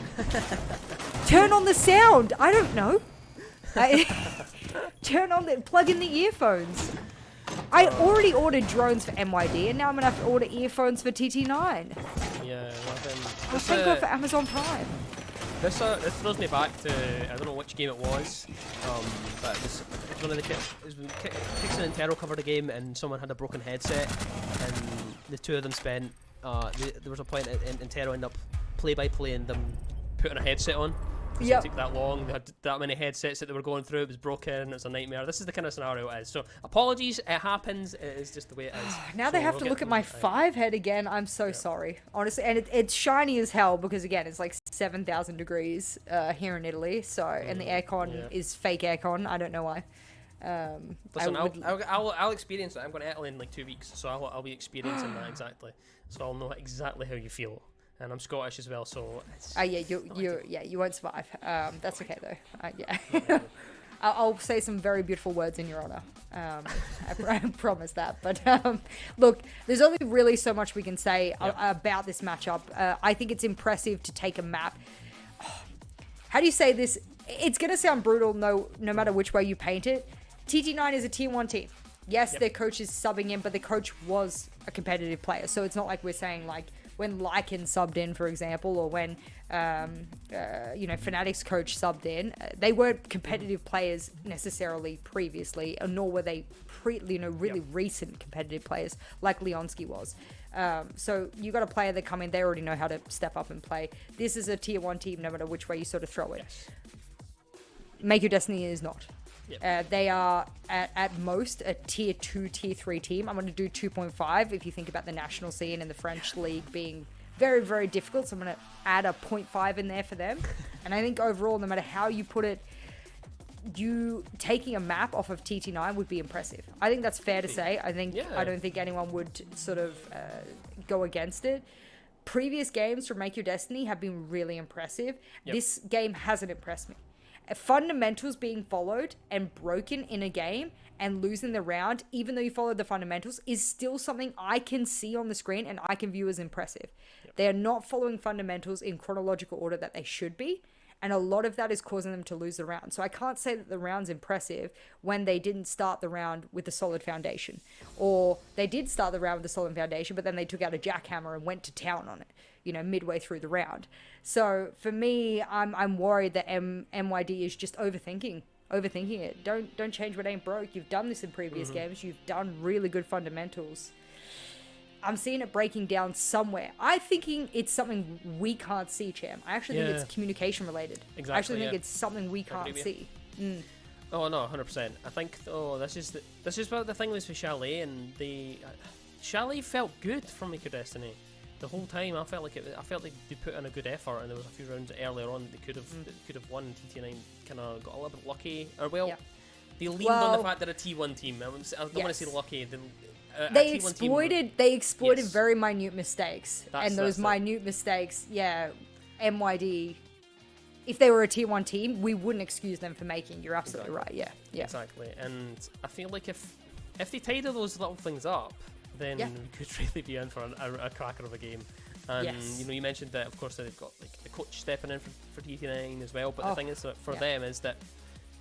Turn on the sound. I don't know. Plug in the earphones. I already ordered drones for MYD, and now I'm going to have to order earphones for TT9. Yeah, well then... Oh, thank God for Amazon Prime. This throws me back to, I don't know which game it was, but it was one of the Kicks and Intero covered a game, and someone had a broken headset, and the 2 of them spent, there was a point in Intero ended up play-by-playing them putting a headset on. It took that long. They had that many headsets that they were going through. It was broken. It was a nightmare. This is the kind of scenario it is. So apologies. It happens. It is just the way it is. Now they have to look at my 5 head again. I'm so sorry, honestly. And it's shiny as hell because again, it's like 7,000 degrees here in Italy. So and the aircon is fake aircon. I don't know why. Listen, I'll experience it. I'm going to Italy in like 2 weeks, so I'll be experiencing that exactly. So I'll know exactly how you feel. And I'm Scottish as well, so. You won't survive. That's okay though. Yeah. I'll say some very beautiful words in your honor. I promise that. But look, there's only really so much we can say about this matchup. I think it's impressive to take a map. How do you say this? It's going to sound brutal no matter which way you paint it. TT9 is a tier 1 team. Yes, their coach is subbing in, but the coach was a competitive player. So it's not like we're saying like when Lycan subbed in, for example, or when Fnatic's coach subbed in, they weren't competitive players necessarily previously, nor were they really recent competitive players like Leonski was. So you got a player that come in, they already know how to step up and play. This is a tier 1 team, no matter which way you sort of throw it. Yes. Make Your Destiny is not. Yep. They are at most a tier 2, tier 3 team. I'm going to do 2.5 if you think about the national scene and the French league being very, very difficult. So I'm going to add a 0.5 in there for them. And I think overall, no matter how you put it, you taking a map off of TT9 would be impressive. I think that's fair to say. I don't think anyone would sort of go against it. Previous games from Make Your Destiny have been really impressive. Yep. This game hasn't impressed me. Fundamentals being followed and broken in a game and losing the round, even though you followed the fundamentals, is still something I can see on the screen and I can view as impressive. Yep. They are not following fundamentals in chronological order that they should be, and a lot of that is causing them to lose the round. So I can't say that the round's impressive when they didn't start the round with a solid foundation, or they did start the round with a solid foundation, but then they took out a jackhammer and went to town on it, midway through the round. So for me, I'm worried that MYD is just overthinking it. Don't change what ain't broke. You've done this in previous games. You've done really good fundamentals. I'm seeing it breaking down somewhere. I'm thinking it's something we can't see, Cham. I actually think it's communication related. Exactly. I actually think it's something we can't see. Oh no, 100%. I think this is about the thing with Chalet, and Chalet felt good from Make Your Destiny. The whole time I felt like they put in a good effort, and there was a few rounds earlier on that could have won. TT9 kind of got a little bit lucky, or they leaned on the fact they're a T1 team. I don't want to say lucky. They exploited very minute mistakes, and those minute mistakes, MYD. If they were a tier 1 team, we wouldn't excuse them for making. You're absolutely right. Yeah. Exactly, and I feel like if they tidy those little things up, then we could really be in for a cracker of a game. And you mentioned that, of course, they've got like the coach stepping in for TT9 as well. But the thing is that for them is that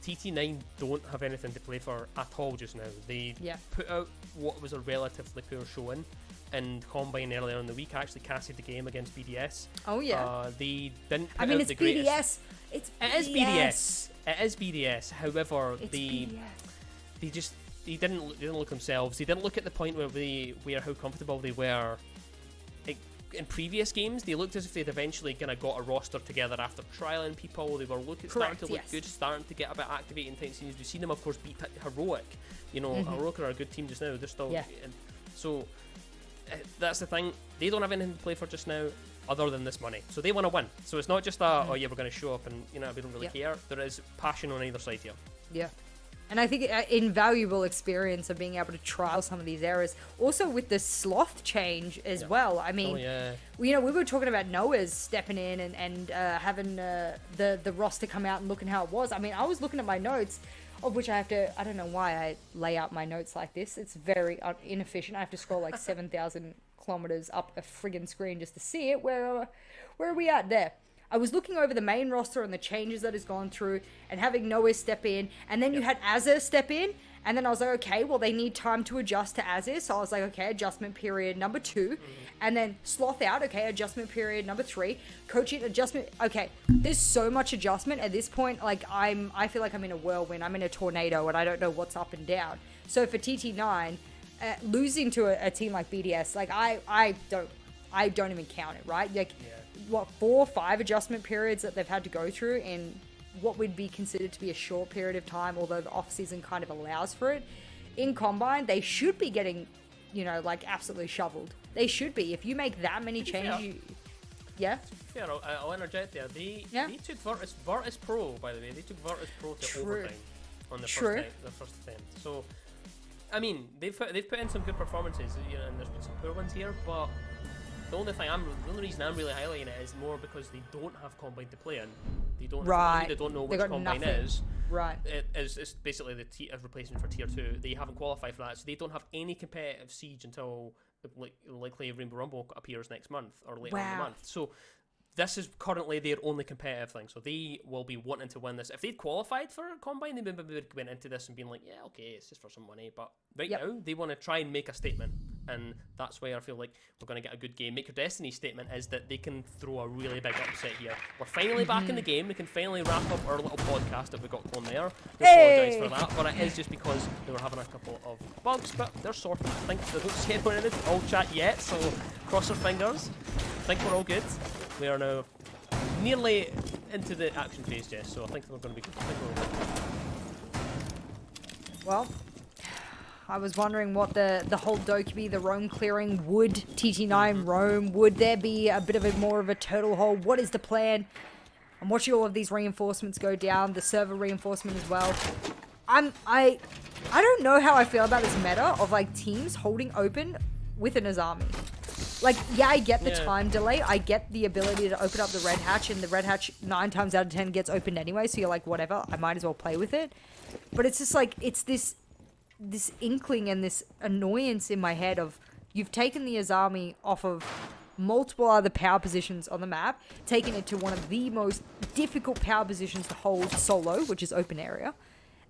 TT9 don't have anything to play for at all just now. They put out what was a relatively poor showing, and Combine earlier in the week actually casted the game against BDS. Oh yeah. They didn't. It's BDS. It is BDS. However, they didn't look themselves. They didn't look at the point where how comfortable they were. In previous games, they looked as if they'd eventually kind of got a roster together after trialing people. They were starting to look good, starting to get a bit activating type scenes. We've seen them, of course, beat Heroic. Heroic are a good team just now. They're still, so that's the thing. They don't have anything to play for just now, other than this money. So they want to win. So it's not just we're going to show up and we don't really care. There is passion on either side here. Yeah. And I think invaluable experience of being able to trial some of these errors. Also with the sloth change as well. I mean, we were talking about Noah's stepping in and having the roster come out and looking how it was. I mean, I was looking at my notes, of which I don't know why I lay out my notes like this. It's very inefficient. I have to scroll like 7,000 kilometers up a friggin' screen just to see it. Where are we at there? I was looking over the main roster and the changes that has gone through and having Noah step in, and then you had Azir step in, and then I was like, okay, well, they need time to adjust to Azir, so I was like, okay, adjustment period number 2, and then Sloth out, okay, adjustment period number 3, coaching adjustment, okay, there's so much adjustment at this point, like, I feel like I'm in a whirlwind, I'm in a tornado, and I don't know what's up and down. So for TT9, losing to a team like BDS, like, I don't even count it, right? Like, what, 4 or 5 adjustment periods that they've had to go through in what would be considered to be a short period of time, although the off season kind of allows for it. In Combine, they should be getting, like absolutely shoveled. They should be. If you make that many changes, I'll interject there. They took Virtus Pro, by the way. They took Virtus Pro to overtime. on the True. first attempt. So, I mean, they've put in some good performances, and there's been some poor ones here, but the only reason I'm really highlighting it is more because they don't have Combine to play in. They don't. Right. They don't know They which got Combine nothing. is. Right. It's basically the replacement for Tier 2. They haven't qualified for that, so they don't have any competitive Siege until likely Rainbow Rumble appears next month or later in the Wow. month. So this is currently their only competitive thing, so they will be wanting to win this. If they'd qualified for a Combine, they maybe would have went into this and been like, yeah, okay, it's just for some money. But right Yep. now, they want to try and make a statement, and that's why I feel like we're going to get a good game. Make Your Destiny statement is that they can throw a really big upset here. We're finally back in the game. We can finally wrap up our little podcast that we got going there. We apologise for that, but it is just because they were having a couple of bugs, but they're sorted. I think they don't see anyone in it all chat yet, so cross our fingers. I think we're all good. We are now nearly into the action phase, Jess, so I think we're going to be good. Well, I was wondering what the whole Dokkaebi, the roam clearing, would TT9 roam? Would there be a bit of more of a turtle hole? What is the plan? I'm watching all of these reinforcements go down, the server reinforcement as well. I don't know how I feel about this meta of like teams holding open with an Azami. Like, yeah, I get the time delay. I get the ability to open up the red hatch, and the red hatch 9 times out of 10 gets opened anyway, so you're like, whatever, I might as well play with it. But it's just like, it's this inkling and this annoyance in my head of, you've taken the Azami off of multiple other power positions on the map, taken it to one of the most difficult power positions to hold solo, which is open area,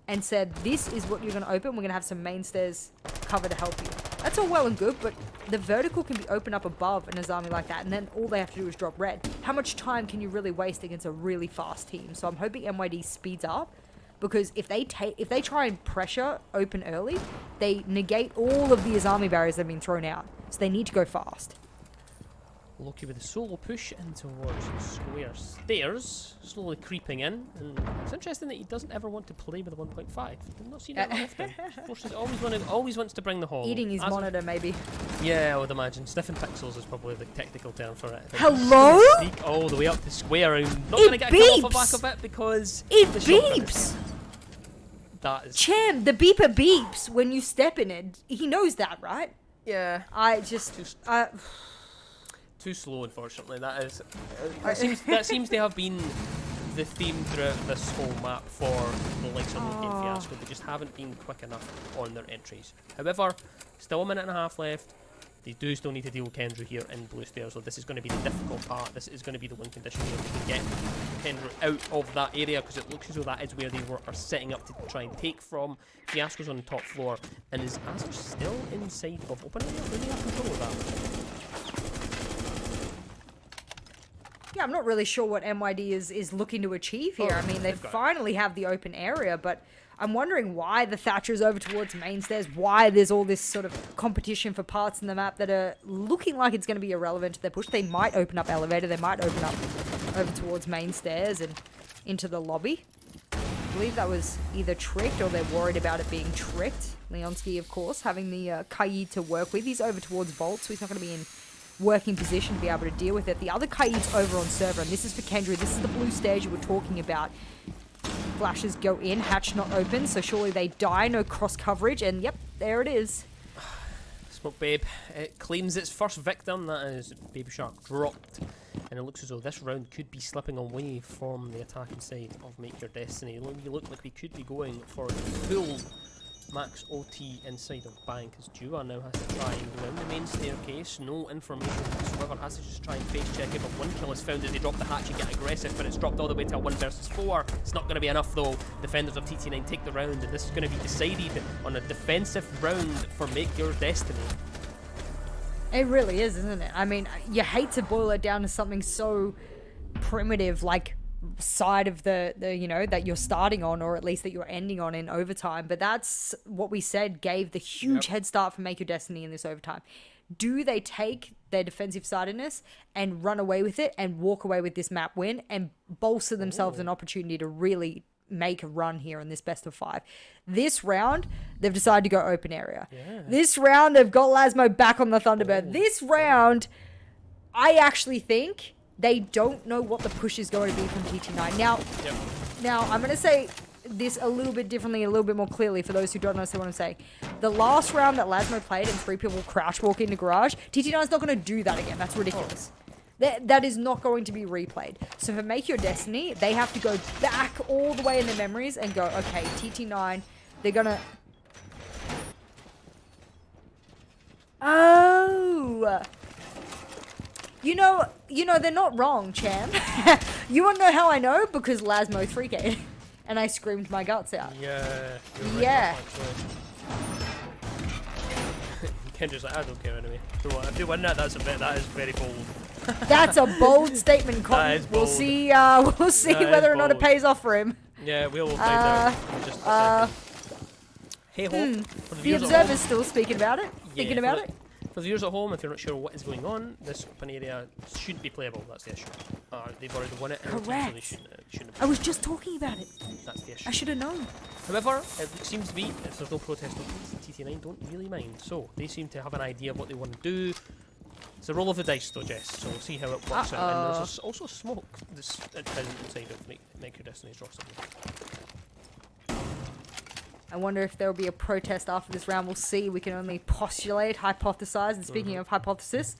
and said, this is what you're going to open, we're going to have some main stairs cover to help you. That's all well and good, but the vertical can be opened up above an Azami like that, and then all they have to do is drop red. How much time can you really waste against a really fast team? So I'm hoping MYD speeds up, because if they try and pressure open early, they negate all of the Azami barriers that have been thrown out. So they need to go fast. Loki with a solo push in towards square stairs, slowly creeping in, and it's interesting that he doesn't ever want to play with a 1.5. I've not seen that often. Of course, he always wants to bring the haul. Eating his monitor, maybe. Yeah, I would imagine. Sniffing pixels is probably the technical term for it. Hello? Sneak all the way up the square, and not going to get a kill off the back of it because It the shot beeps! That is... Cham, the beeper beeps when you step in it. He knows that, right? Yeah. I just... Too slow, unfortunately. That seems to have been the theme throughout this whole map for the likes of Loki and Fiasco. They just haven't been quick enough on their entries. However, still a minute and a half left. They do still need to deal with Kendra here in blue stairs, so this is going to be the difficult part. This is going to be the win condition here. They can get Kendra out of that area, because it looks as though that is where they are setting up to try and take from. Fiasco's on the top floor, and is Azure still inside of open area? Do they have control of that? Yeah, I'm not really sure what MYD is looking to achieve here. I mean, they finally have the open area, but I'm wondering why the Thatcher's over towards main stairs, why there's all this sort of competition for parts in the map that are looking like it's going to be irrelevant to their push. They might open up elevator, they might open up over towards main stairs and into the lobby. I believe that was either tricked or they're worried about it being tricked. Leonsky, of course, having the Kaid to work with. He's over towards Vault, so he's not going to be in working position to be able to deal with it. The other Kaid's over on server, and this is for Kendra. This is the blue stage you were talking about. Flashes go in, hatch not open, so surely they die. No cross coverage, and yep, there it is. Smoke Babe, it claims its first victim. That is Baby Shark dropped, and it looks as though this round could be slipping away from the attacking side of Make Your Destiny. We look like we could be going for the full max OT inside of bank, as Jua now has to try and go in the main staircase. No information whatsoever, has to just try and face check it, but one kill is found as they drop the hatch and get aggressive, but it's dropped all the way to a 1 versus 4. It's not going to be enough though. Defenders of TT9 take the round, and this is going to be decided on a defensive round for Make Your Destiny. It really is, isn't it? I mean, you hate to boil it down to something so primitive, like side of the you know, that you're starting on, or at least that you're ending on in overtime, but that's what we said gave the huge head start for Make Your Destiny in this overtime. Do they take their defensive sidedness and run away with it and walk away with this map win and bolster themselves an opportunity to really make a run here in this best of 5? This round, they've decided to go open area. This round, they've got Lasmo back on the Thunderbird. This round, I actually think they don't know what the push is going to be from TT9. Now I'm going to say this a little bit differently, a little bit more clearly for those who don't understand what I'm saying. The last round that Lasmo played and 3 people crouch walk into Garage, TT9 is not going to do that again. That's ridiculous. That is not going to be replayed. So for Make Your Destiny, they have to go back all the way in their memories and go, okay, TT9, they're going to... Oh... You know, they're not wrong, Chan. You want to know how I know? Because Lasmo 3K'd. And I screamed my guts out. Yeah. Yeah. Kendra's like, I don't care anyway. So what, if they win that, that is very bold. That's a bold statement, Cotton. That is bold. We'll see whether or not it bold. pays off for him. Yeah, we'll find out in just a second. Hey ho, for The viewers at Observer's home, still speaking about it. Thinking about it. For the viewers at home, if you're not sure what is going on, this open area shouldn't be playable. That's the issue. They've already won it, so they Correct. shouldn't I was just talking about it. That's the issue. I should have known. However, it seems to be, if there's no protest notice, TT9 don't really mind. So, they seem to have an idea of what they want to do. It's a roll of the dice though, Jess, so we'll see how it works out. And there's also smoke that's present inside of Make Your Destiny's draw something. I wonder if there will be a protest after this round. We'll see. We can only postulate, hypothesize. And speaking of hypothesis,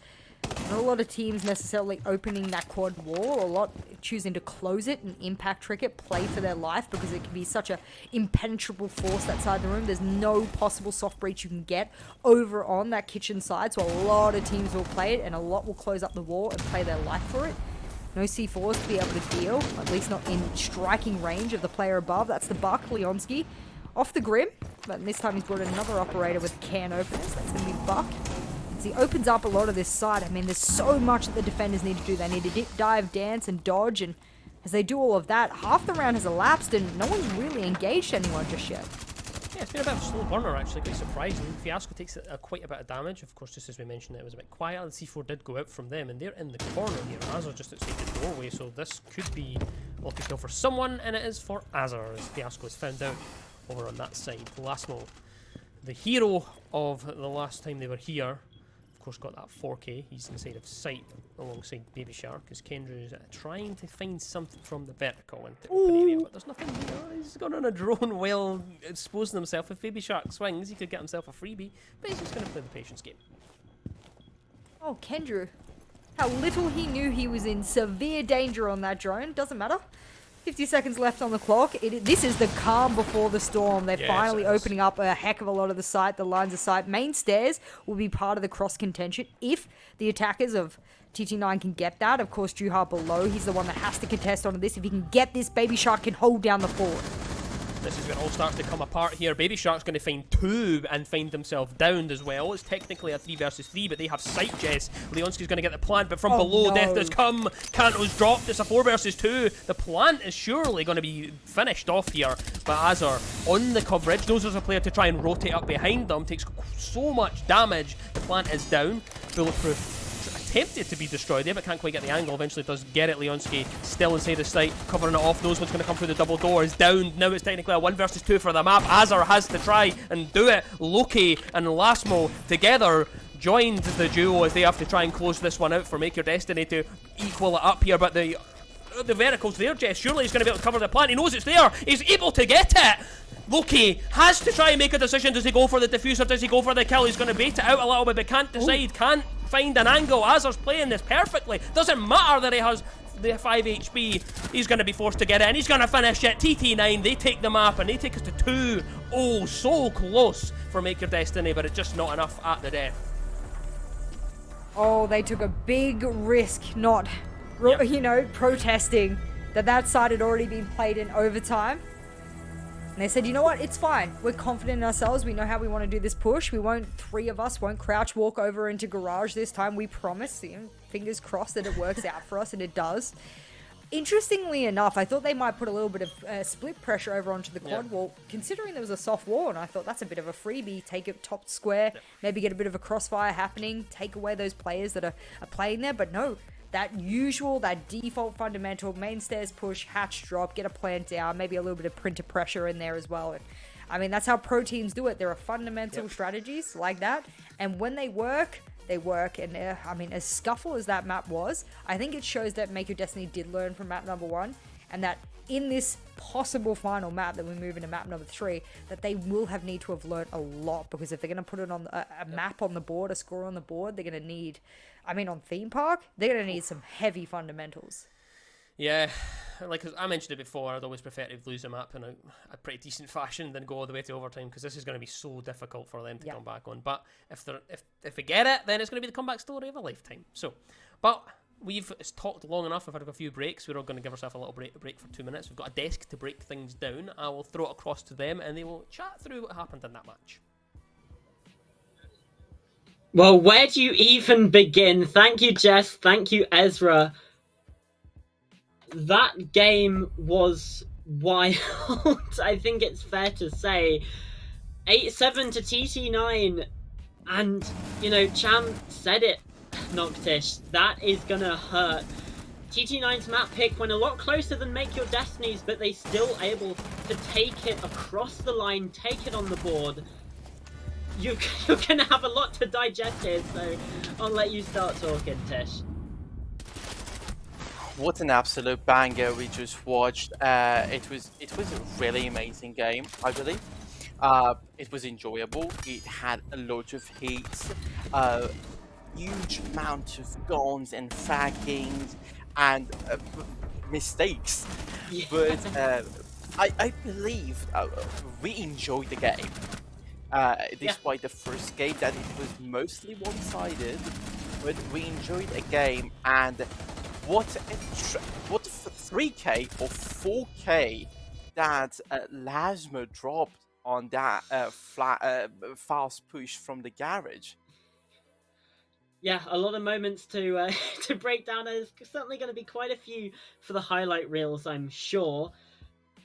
not a lot of teams necessarily opening that quad wall. A lot choosing to close it and impact trick it, play for their life, because it can be such a impenetrable force that side of the room. There's no possible soft breach you can get over on that kitchen side. So a lot of teams will play it, and a lot will close up the wall and play their life for it. No C4s to be able to deal, at least not in striking range of the player above. That's the Buck, Leonski. Off the Grim, but this time he's brought another operator with can openers. That's going to be Buck. As he opens up a lot of this side, I mean, there's so much that the defenders need to do. They need to dip, dive, dance, and dodge, and as they do all of that, half the round has elapsed, and no one's really engaged anyone just yet. Yeah, it's been a bit of a slow burner, actually, quite surprising. Fiasco takes quite a bit of damage. Of course, just as we mentioned, it was a bit quiet. The C4 did go out from them, and they're in the corner here. Azar just outside the doorway, so this could be a lucky kill for someone, and it is for Azar, as Fiasco is found out over on that side. Lasmo, the hero of the last time they were here, of course got that 4K. He's inside of sight alongside Baby Shark, as Kendra is trying to find something from the vertical into the open area, but there's nothing here. He's gone on a drone while exposing himself. If Baby Shark swings, he could get himself a freebie, but he's just going to play the patience game. Oh, Kendra. How little he knew he was in severe danger on that drone. Doesn't matter. 50 seconds left on the clock. This is the calm before the storm. They're finally opening up a heck of a lot of the site, the lines of sight. Main stairs will be part of the cross contention if the attackers of TT9 can get that. Of course, Juha below, he's the one that has to contest onto this. If he can get this, Baby Shark can hold down the fort. This is where it all starts to come apart here. Baby Shark's going to find 2 and find himself downed as well. It's technically a 3 versus 3, but they have sight, Jess. Leonski's going to get the plant, but from below, death has come. Kanto's dropped. It's a 4 versus 2. The plant is surely going to be finished off here, but Azar on the coverage knows there's a player to try and rotate up behind them. Takes so much damage. The plant is down. Bulletproof attempted to be destroyed there, but can't quite get the angle. Eventually does get it. Leonski still inside the site, covering it off. Knows what's going to come through the double door. Is down. Now it's technically a 1 versus 2 for the map. Azar has to try and do it. Loki and Lasmo together joined the duo as they have to try and close this one out for Make Your Destiny to equal it up here, but the vertical's there, Jess. Surely he's going to be able to cover the plant. He knows it's there. He's able to get it. Loki has to try and make a decision. Does he go for the diffuser? Does he go for the kill? He's going to bait it out a little bit, but can't decide. Can't find an angle. Azar's playing this perfectly. Doesn't matter that he has the 5 HP. He's going to be forced to get it, and he's going to finish it. TT9, they take the map, and they take us to 2. Oh, so close for Make Your Destiny, but it's just not enough at the death. Oh, they took a big risk not, protesting that side had already been played in overtime. And they said, you know what, it's fine. We're confident in ourselves. We know how we want to do this push. 3 of us won't crouch walk over into Garage this time. We promise. Fingers crossed that it works out for us, and it does. Interestingly enough, I thought they might put a little bit of split pressure over onto the quad wall, considering there was a soft wall, and I thought that's a bit of a freebie. Take it top square, maybe get a bit of a crossfire happening, take away those players that are playing there, but no. That default fundamental, main stairs push, hatch drop, get a plant down, maybe a little bit of printer pressure in there as well. And, I mean, that's how pro teams do it. There are fundamental strategies like that, and when they work, they work. And, I mean, as scuffle as that map was, I think it shows that Make Your Destiny did learn from map number 1, and that in this possible final map that we move into map number 3, that they will need to have learned a lot, because if they're going to put it on a map on the board, a score on the board, they're going to need, I mean, on theme park, they're going to need some heavy fundamentals. Yeah, like I mentioned it before, I'd always prefer to lose a map in a pretty decent fashion than go all the way to overtime, because this is going to be so difficult for them to come back on. But if they get it, then it's going to be the comeback story of a lifetime. So, but we've talked long enough. We've had a few breaks. We're all going to give ourselves a little break for 2 minutes. We've got a desk to break things down. I will throw it across to them, and they will chat through what happened in that match. Well, where do you even begin? Thank you, Jess. Thank you, Ezra. That game was wild. I think it's fair to say. 8-7 to TT9. And, Cham said it, Noctish. That is going to hurt. TT9's map pick went a lot closer than Make Your Destinies, but they still able to take it across the line, take it on the board. You're going to have a lot to digest here, so I'll let you start talking, Tish. What an absolute banger we just watched. It was a really amazing game, I believe. It was enjoyable. It had a lot of hits, huge amount of guns and fraggings and mistakes. Yeah. But I believe we enjoyed the game. Despite the first game that it was mostly one-sided, but we enjoyed a game. And what 3K or 4K that Lasmo dropped on that fast push from the garage. Yeah, a lot of moments to to break down. There's certainly going to be quite a few for the highlight reels, I'm sure.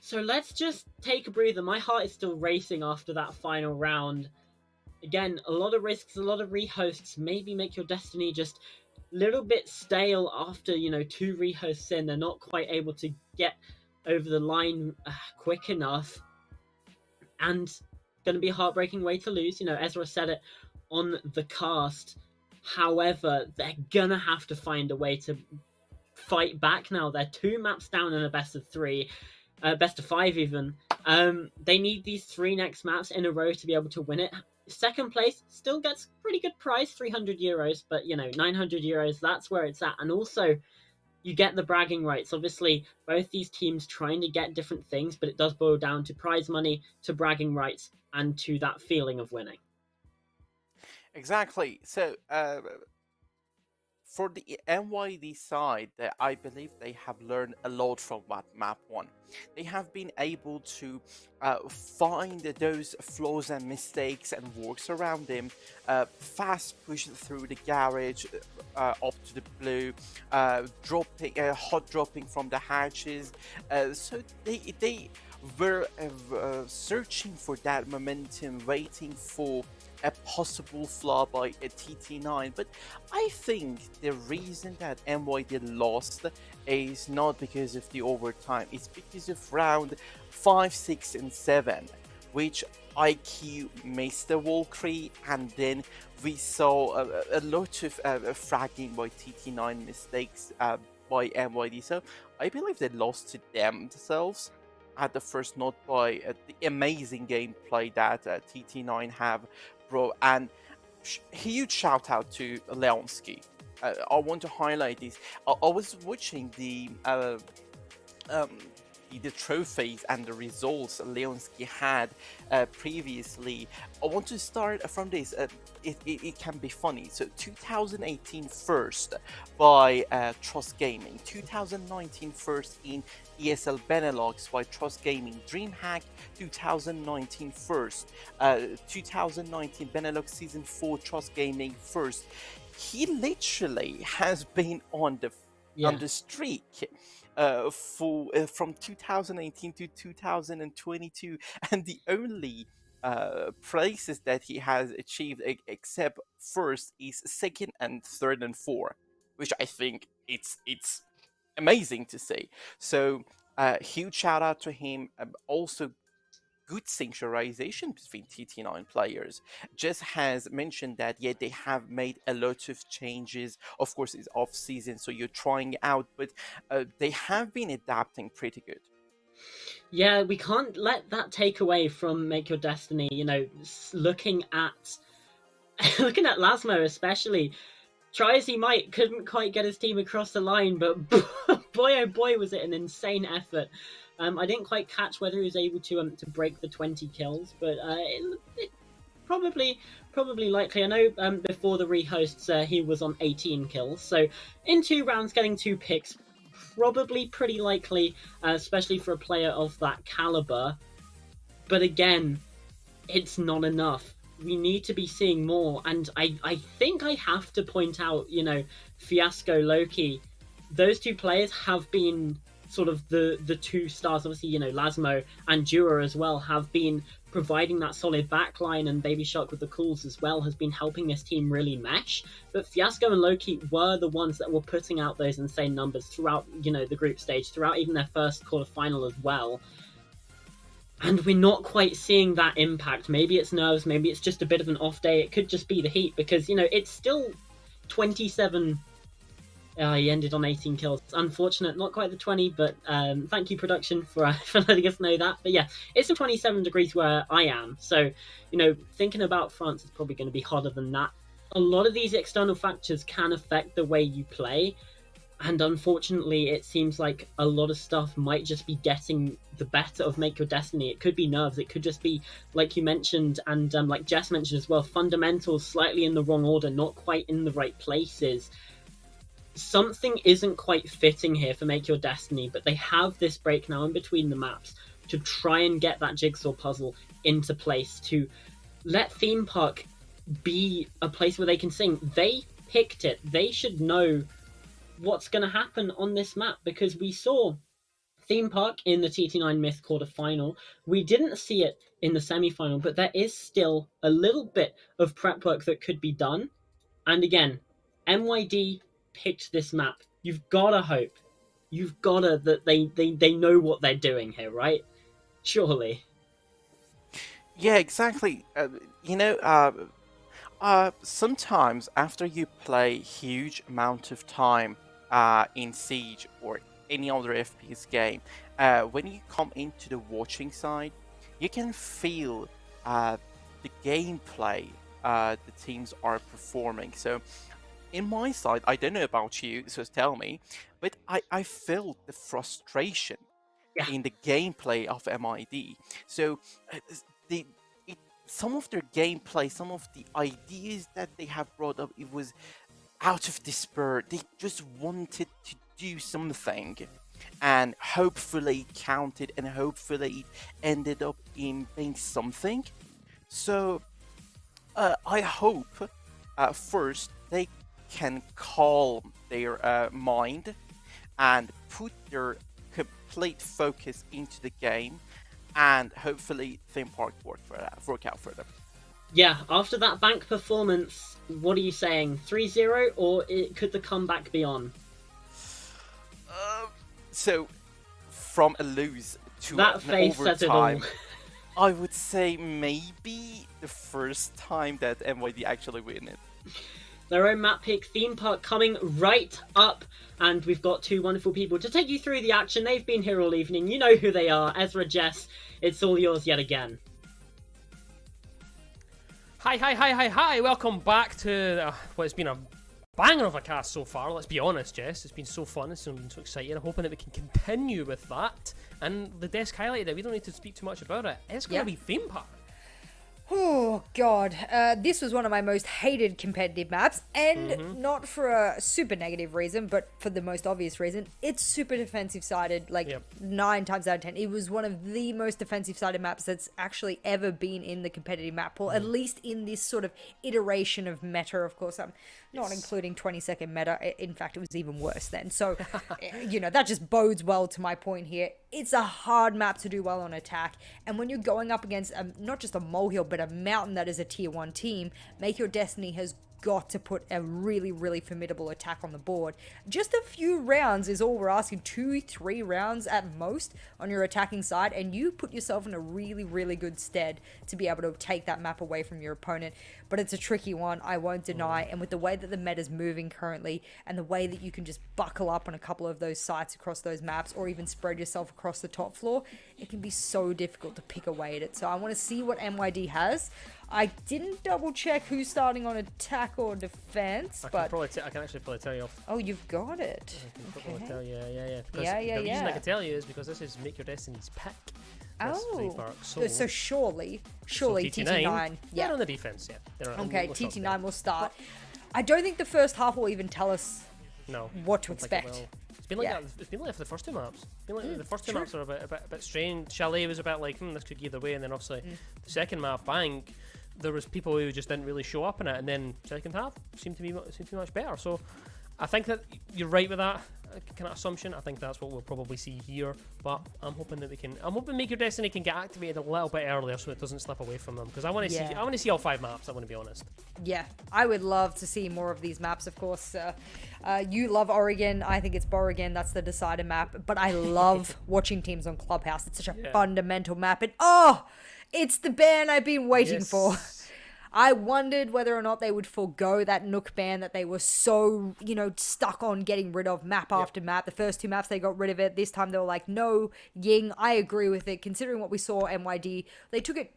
So let's just take a breather. My heart is still racing after that final round. Again, a lot of risks, a lot of rehosts. Maybe Make Your Destiny just a little bit stale after, 2 rehosts in. They're not quite able to get over the line quick enough. And going to be a heartbreaking way to lose. Ezra said it on the cast. However, they're going to have to find a way to fight back now. They're 2 maps down in a best of 3. Best of 5 even. They need these 3 next maps in a row to be able to win it. Second place still gets pretty good prize, 300 euros, but 900 euros, that's where it's at. And also, you get the bragging rights. Obviously, both these teams trying to get different things, but it does boil down to prize money, to bragging rights, and to that feeling of winning. Exactly. So, for the NYD side, I believe they have learned a lot from that map 1. They have been able to find those flaws and mistakes and works around them, fast push through the garage up to the blue, hot dropping from the hatches. So they were searching for that momentum, waiting for a possible flaw by a TT9, but I think the reason that NYD lost is not because of the overtime, it's because of round 5, 6, and 7, which IQ missed the Valkyrie, and then we saw a lot of fragging by TT9, mistakes by NYD, so I believe they lost to themselves at the first, not by the amazing gameplay that TT9 have. And huge shout out to Leonsky. I want to highlight this. I was watching the trophies and the results Leonsky had previously. I want to start from this. It can be funny. So 2018 first by Trust Gaming, 2019 first in ESL Benelux by Trust Gaming, DreamHack 2019 first, 2019 Benelux Season 4 Trust Gaming first. He literally has been on the streak from 2018 to 2022, and the only places that he has achieved except first is second and third and fourth, which I think it's amazing to see. So huge shout out to him. Also good synchronization between TT9 players. Jess has mentioned that, yeah, they have made a lot of changes. Of course, it's off season, so you're trying out, but they have been adapting pretty good. Yeah, we can't let that take away from Make Your Destiny. Looking at looking at Lasmo especially, try as he might, couldn't quite get his team across the line. But boy, oh boy, was it an insane effort. I didn't quite catch whether he was able to break the 20 kills, but it probably likely. I know before the rehosts he was on 18 kills, so in 2 rounds getting 2 picks, probably pretty likely, especially for a player of that caliber. But again, it's not enough. We need to be seeing more, and I think I have to point out, Fiasco, Loki, those 2 players have been sort of the 2 stars. Obviously, Lasmo and Dura as well have been providing that solid backline, and Baby Shark with the calls as well has been helping this team really mesh. But Fiasco and Loki were the ones that were putting out those insane numbers throughout, the group stage, throughout even their first quarterfinal as well. And we're not quite seeing that impact. Maybe it's nerves, maybe it's just a bit of an off day. It could just be the heat, because, it's still 27. He ended on 18 kills. It's unfortunate, not quite the 20, but thank you, production, for letting us know that. But yeah, it's 27 degrees where I am. So, thinking about France is probably going to be hotter than that. A lot of these external factors can affect the way you play. And unfortunately, it seems like a lot of stuff might just be getting the better of Make Your Destiny. It could be nerves. It could just be, like you mentioned, and like Jess mentioned as well, fundamentals slightly in the wrong order, not quite in the right places. Something isn't quite fitting here for Make Your Destiny, but they have this break now in between the maps to try and get that jigsaw puzzle into place, to let Theme Park be a place where they can sing. They picked it. They should know what's going to happen on this map, because we saw Theme Park in the TT9 Myth quarterfinal. We didn't see it in the semi-final, but there is still a little bit of prep work that could be done. And again, MYD picked this map. You've gotta hope. You've gotta that they know what they're doing here, right? Surely. Yeah, exactly. Sometimes after you play huge amount of time in Siege or any other FPS game, when you come into the watching side, you can feel the gameplay the teams are performing. So in my side, I don't know about you, so tell me, but I felt the frustration in the gameplay of MID. So the some of their gameplay, some of the ideas that they have brought up, it was out of despair. They just wanted to do something, and hopefully it counted, and hopefully it ended up in being something. So I hope first they can calm their mind and put their complete focus into the game, and hopefully Theme Park work out for them. Yeah, after that bank performance, what are you saying? 3-0, or could the comeback be on? So, from a lose to that an face said it overtime, all. I would say maybe the first time that MYD actually win it. Their own map pick, Theme Park, coming right up. And we've got 2 wonderful people to take you through the action. They've been here all evening. You know who they are. Ezra, Jess, it's all yours yet again. Hi. Welcome back to what's been a banger of a cast so far. Let's be honest, Jess. It's been so fun. It's been so exciting. I'm hoping that we can continue with that. And the desk highlighted it. We don't need to speak too much about it. It's going to be Theme Park. Oh, God. This was one of my most hated competitive maps, and not for a super negative reason, but for the most obvious reason. It's super defensive-sided, 9 times out of 10. It was one of the most defensive-sided maps that's actually ever been in the competitive map pool, at least in this sort of iteration of meta, of course. I'm not including 20-second meta. In fact, it was even worse then. So, that just bodes well to my point here. It's a hard map to do well on attack, and when you're going up against not just a molehill, but a mountain that is a tier 1 team, Make Your Destiny has got to put a really, really formidable attack on the board. Just a few rounds is all we're asking. 2-3 rounds at most on your attacking side, and you put yourself in a really, really good stead to be able to take that map away from your opponent. But it's a tricky one, I won't deny, and with the way that the meta's moving currently, and the way that you can just buckle up on a couple of those sites across those maps, or even spread yourself across the top floor, it can be so difficult to pick away at it. So I want to see what MYD has. I didn't double check who's starting on attack or defense, but I can actually probably tell you off. oh, you've got it. I can probably tell you, yeah. Because Yeah, the reason I yeah. can tell you is because this is Make Your Destiny's pick. Oh, so surely TT9, TT9, yeah. They're on the defense, yeah. They're on Okay, we'll start there. TT9 will start. I don't think the first half will even tell us No. what to I don't think it expect. will. It's been like Yeah. that. It's been like for the first two maps. It's been like the first two true. maps are a bit strange. Chalet was a bit like, this could go either way, and then obviously the second map, Bank, there was people who just didn't really show up in it, and then second half seemed to be much better. So I think that you're right with that kind of assumption. I think that's what we'll probably see here. But I'm hoping that I'm hoping Make Your Destiny can get activated a little bit earlier so it doesn't slip away from them. Because I want to see all 5 maps. I want to be honest. Yeah, I would love to see more of these maps, of course. You love Oregon. I think it's Borregon. That's the decider map. But I love watching teams on Clubhouse. It's such a fundamental map. And it's the ban I've been waiting for. I wondered whether or not they would forego that Nook ban that they were so, stuck on getting rid of map after map. The first 2 maps, they got rid of it. This time, they were like, no, Ying, I agree with it. Considering what we saw MYD, they took it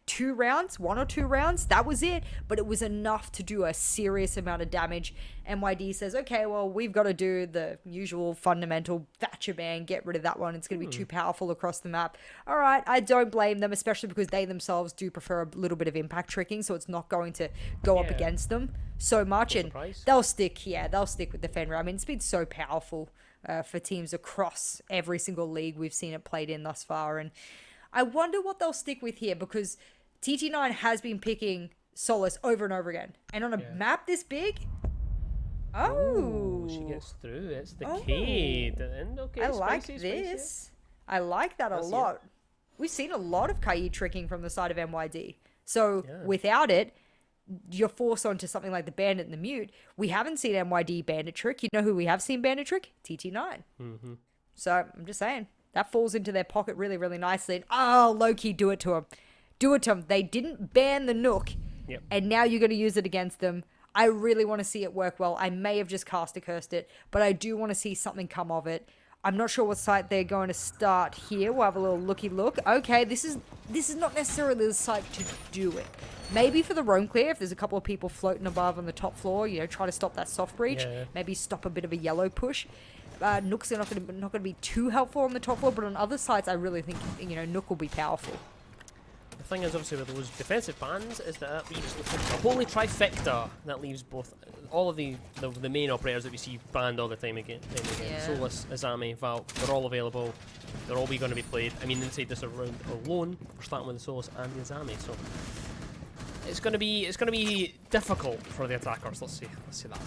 1 or 2 rounds. That was it. But it was enough to do a serious amount of damage. MYD says, okay, well, we've got to do the usual fundamental Thatcher ban, get rid of that one. It's going to be too powerful across the map. All right, I don't blame them, especially because they themselves do prefer a little bit of impact tricking, so it's not going to go up against them so much. And they'll stick with Defender. I mean, it's been so powerful for teams across every single league we've seen it played in thus far. And I wonder what they'll stick with here, because TT9 has been picking Solace over and over again. And on a map this big... Oh, she gets through. It's the Cade. And okay, I like spicy, this. Spicy. I like that a lot. We've seen a lot of Kai tricking from the side of MYD. So without it, you're forced onto something like the Bandit and the Mute. We haven't seen MYD Bandit trick. You know who we have seen Bandit trick? TT9. So I'm just saying, that falls into their pocket really, really nicely. And low-key, do it to them. Do it to them. They didn't ban the Nook, and now you're going to use it against them. I really want to see it work well. I may have just cursed it, but I do want to see something come of it. I'm not sure what site they're going to start here. We'll have a little looky look. Okay, this is not necessarily the site to do it. Maybe for the roam clear, if there's a couple of people floating above on the top floor, try to stop that soft breach. Yeah. Maybe stop a bit of a yellow push. Nook's not going to be too helpful on the top floor, but on other sites, I really think Nook will be powerful. The thing is, obviously, with those defensive bans, is that leaves a holy trifecta that leaves all of the main operators that we see banned all the time again. Solus, Azami, Valk, they're all available. They're all going to be played. I mean, inside this round alone, we're starting with the Solus and the Azami, so it's going to be difficult for the attackers. Let's see that.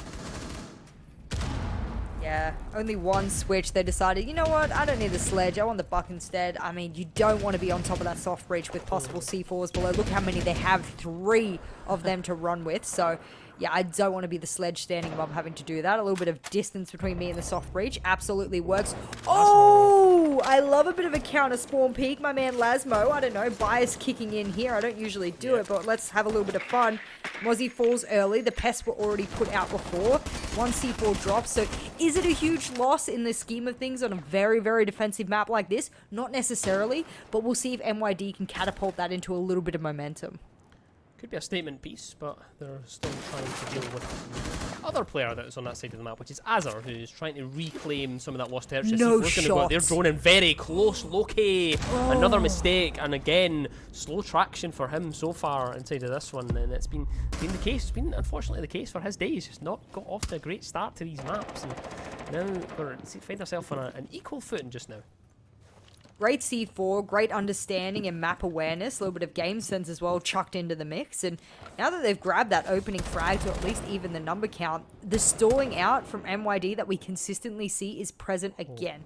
Yeah, only one switch. They decided, you know what, I don't need the sledge, I want the buck instead. I mean, you don't want to be on top of that soft breach with possible C4s below. Look how many they have, 3 of them to run with. So, yeah, I don't want to be the sledge standing above having to do that. A little bit of distance between me and the soft breach absolutely works. Oh, I love a bit of a counter spawn peek. My man Lasmo, I don't know, bias kicking in here. I don't usually do it, but let's have a little bit of fun. Mozzie falls early. The pests were already put out before. 1 C4 drops. So is it a huge loss in the scheme of things on a very, very defensive map like this? Not necessarily, but we'll see if MYD can catapult that into a little bit of momentum. Could be a statement piece, but they're still trying to deal with the other player that's on that side of the map, which is Azar, who's trying to reclaim some of that lost territory. No shot. They're droning very close. Loki, another mistake, and again, slow traction for him so far inside of this one, and it's been the case. It's been unfortunately the case for his day. He's just not got off to a great start to these maps, and now we find ourselves on an equal footing just now. Great C4, great understanding and map awareness, a little bit of game sense as well chucked into the mix. And now that they've grabbed that opening frag to at least even the number count, the stalling out from MYD that we consistently see is present again.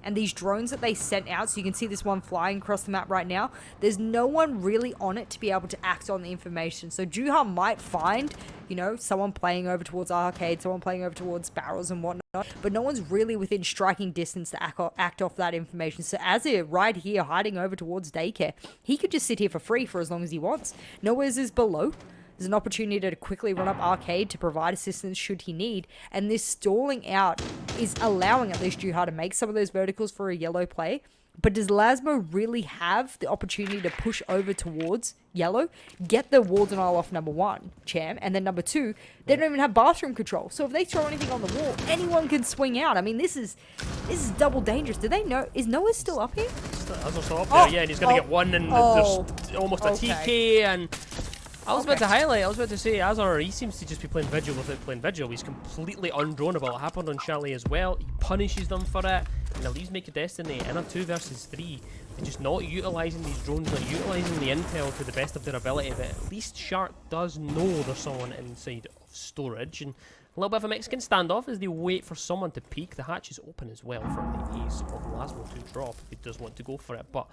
and these drones that they sent out, so you can see this one flying across the map right now, there's no one really on it to be able to act on the information. So Juha might find, you know, someone playing over towards arcade, someone playing over towards barrels and whatnot, but no one's really within striking distance to act off that information. So Azir right here hiding over towards daycare, he could just sit here for free for as long as he wants. Nowhere's is below. There's an opportunity to quickly run up arcade to provide assistance should he need, and this stalling out is allowing at least Juha to make some of those verticals for a yellow play. But does Lasmo really have the opportunity to push over towards yellow, get the Warden Isle off number 1, Cham, and then number 2, they don't even have bathroom control. So if they throw anything on the wall, anyone can swing out. I mean, this is double dangerous. Do they know? Is Noah still up here? Azir's still up there, yeah, and he's going to get one, and there's almost a TK, and I was about to highlight, I was about to say, Azir, he seems to just be playing Vigil without playing Vigil. He's completely undronable. It happened on Chalet as well. He punishes them for it. And it leaves Make a Destiny in a 2 versus 3. They're just not utilising these drones, not utilising the intel to the best of their ability. But at least Shark does know there's someone inside of storage. And a little bit of a Mexican standoff as they wait for someone to peek. The hatch is open as well for the ace of Lasmo to drop if he does want to go for it. But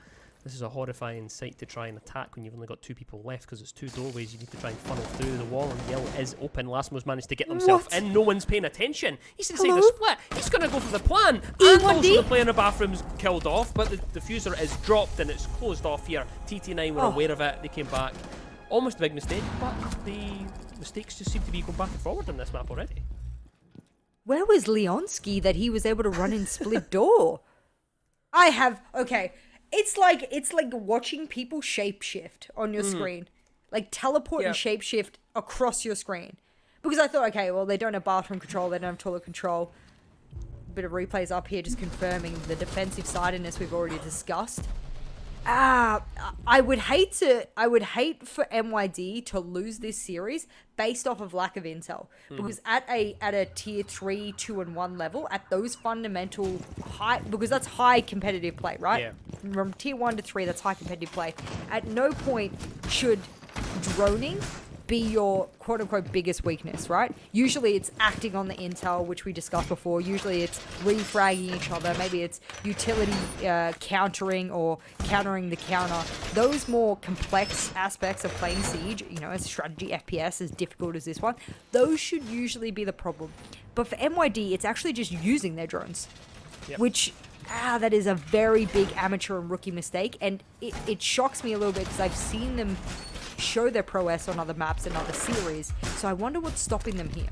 this is a horrifying sight to try and attack when you've only got 2 people left, because it's 2 doorways. You need to try and funnel through the wall, and yellow is open. Lasmo's managed to get himself in. No one's paying attention. He's inside the split. He's going to go for the plan. And also the player in the bathroom's killed off, but the diffuser is dropped and it's closed off here. TT9 were aware of it. They came back. Almost a big mistake, but the mistakes just seem to be going back and forward on this map already. Where was Leonski that he was able to run in split door? Okay. It's like watching people shapeshift on your screen. Like teleport and shapeshift across your screen. Because I thought, okay, well, they don't have bathroom control, they don't have toilet control. Bit of replays up here just confirming the defensive sidedness we've already discussed. I would hate for MYD to lose this series based off of lack of intel, because at a tier 3, 2, and 1 level, at those fundamental high, because that's high competitive play, right? Yeah. From tier 1 to 3, that's high competitive play. At no point should droning be your quote-unquote biggest weakness, right? Usually it's acting on the intel, which we discussed before. Usually it's refragging each other. Maybe it's utility countering or countering the counter. Those more complex aspects of playing Siege, you know, as strategy FPS, as difficult as this one, those should usually be the problem. But for MYD, it's actually just using their drones, which... that is a very big amateur and rookie mistake, and it shocks me a little bit because I've seen them show their prowess on other maps and other series, so I wonder what's stopping them here.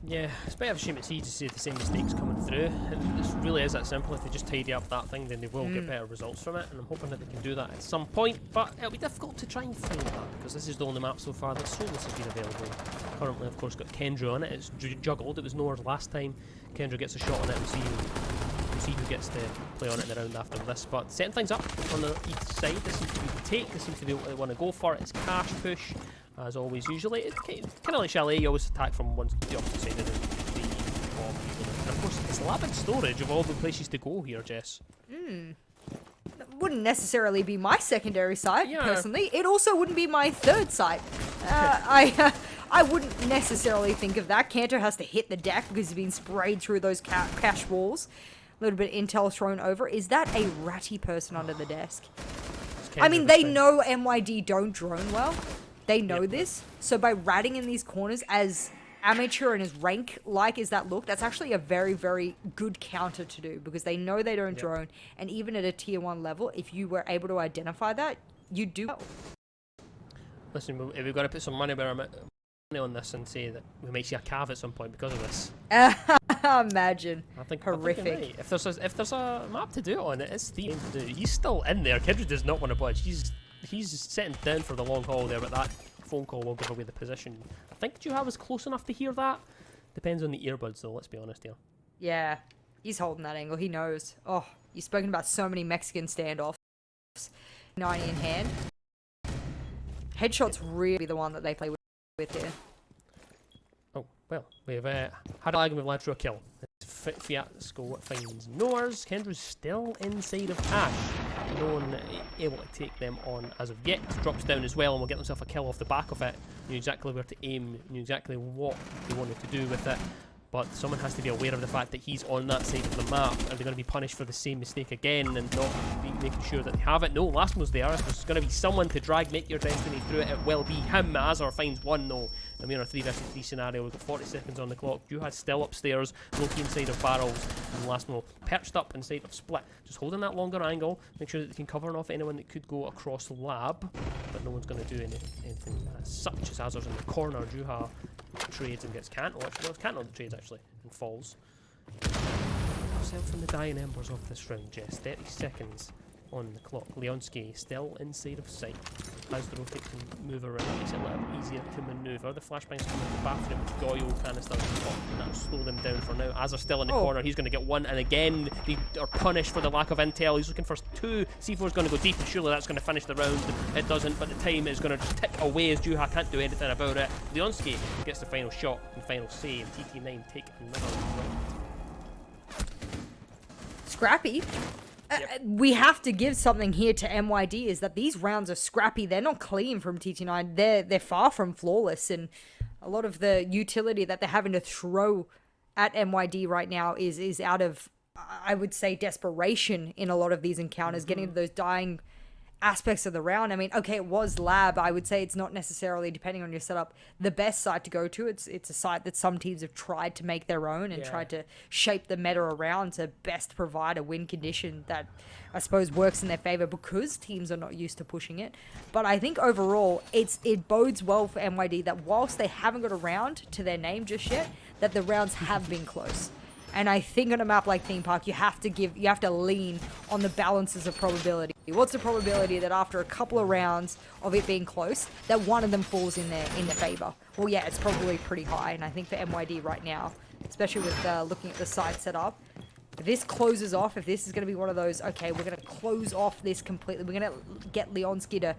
Yeah, it's a bit of a shame it's easy to see the same mistakes coming through. It really is that simple. If they just tidy up that thing, then they will get better results from it, and I'm hoping that they can do that at some point, but it'll be difficult to try and find that, because this is the only map so far that Solus has been available. Currently, of course, got Kendra on it. It's juggled. It was Noah's last time. Kendra gets a shot on it. We'll see who gets to play on it in the round after this, but setting things up on the east side. This seems to be the take. This seems to be what they want to go for. It's cash push, as always. Usually it's kind of like Chalet. You always attack from the opposite side of the bomb, and of course it's lab and storage of all the places to go here, Jess. That wouldn't necessarily be my secondary site, personally. It also wouldn't be my third site. I wouldn't necessarily think of that. Cantor has to hit the deck because he's been sprayed through those cash walls. A little bit of intel thrown over. Is that a ratty person under the desk? I mean, they know MYD don't drone well. They know this. So by ratting in these corners, as amateur and as rank-like as that look, that's actually a very, very good counter to do, because they know they don't drone. And even at a tier 1 level, if you were able to identify that, you do well. Listen, we've got to put some money on this and say that we might see a calf at some point because of this. Imagine. I think horrific. Right. If there's a map to do it on, it is Theme to do. He's still in there. Kendra does not want to budge. He's sitting down for the long haul there, but that phone call will give away the position. I think Juha was close enough to hear that. Depends on the earbuds, though. Let's be honest here. Yeah, he's holding that angle. He knows. Oh, you've spoken about so many Mexican standoffs. 90 in hand. Headshot's really the one that they play with here. Oh, well, we've had a lag and we've led through a kill. Fiasco finds Noah's. Kendra's still inside of Ash. No one able to take them on as of yet. Drops down as well and will get himself a kill off the back of it. Knew exactly where to aim, knew exactly what he wanted to do with it. but someone has to be aware of the fact that he's on that side of the map. Are they going to be punished for the same mistake again and not making sure that they have it? No, Lastmo's there. If there's going to be someone to drag Make Your Destiny through it, it will be him. Azar finds one though. And we're in a 3 versus 3 scenario. We've got 40 seconds on the clock. Juha's still upstairs, Loki inside of barrels, and Lastmo perched up inside of Split. Just holding that longer angle, make sure that they can cover off anyone that could go across the lab, but no one's going to do anything as such as Azar's in the corner. Juha trades and gets Canto. Well, it's Canto that trades actually, and falls. Yourself from the dying embers of this round, Jess. 30 seconds on the clock. Leonski still inside of sight. As the rotate can move around, makes it a little easier to manoeuvre. The flashbangs come into the bathroom with Goyo canister on top, and that'll slow them down for now. Azar still in the corner, he's going to get one, and again they are punished for the lack of intel. He's looking for 2. C4 is going to go deep, and surely that's going to finish the round. It doesn't, but the time is going to just tick away as Juha can't do anything about it. Leonski gets the final shot and final save. TT9 take another round. Scrappy. We have to give something here to MYD, is that these rounds are scrappy. They're not clean from TT9. They're far from flawless, and a lot of the utility that they're having to throw at MYD right now is out of, I would say, desperation in a lot of these encounters, getting to those dying aspects of the round. I mean, okay, it was lab. I would say it's not necessarily, depending on your setup, the best site to go to. It's a site that some teams have tried to make their own and tried to shape the meta around to best provide a win condition that I suppose works in their favor because teams are not used to pushing it. But I think overall it bodes well for MYD that whilst they haven't got a round to their name just yet, that the rounds have been close. And I think on a map like Theme Park, you have to lean on the balances of probability. What's the probability that after a couple of rounds of it being close, that one of them falls in their favor? Well, yeah, it's probably pretty high. And I think for MYD right now, especially with looking at the side setup, if this closes off, if this is going to be one of those, okay, we're going to close off this completely. We're going to get Leonski to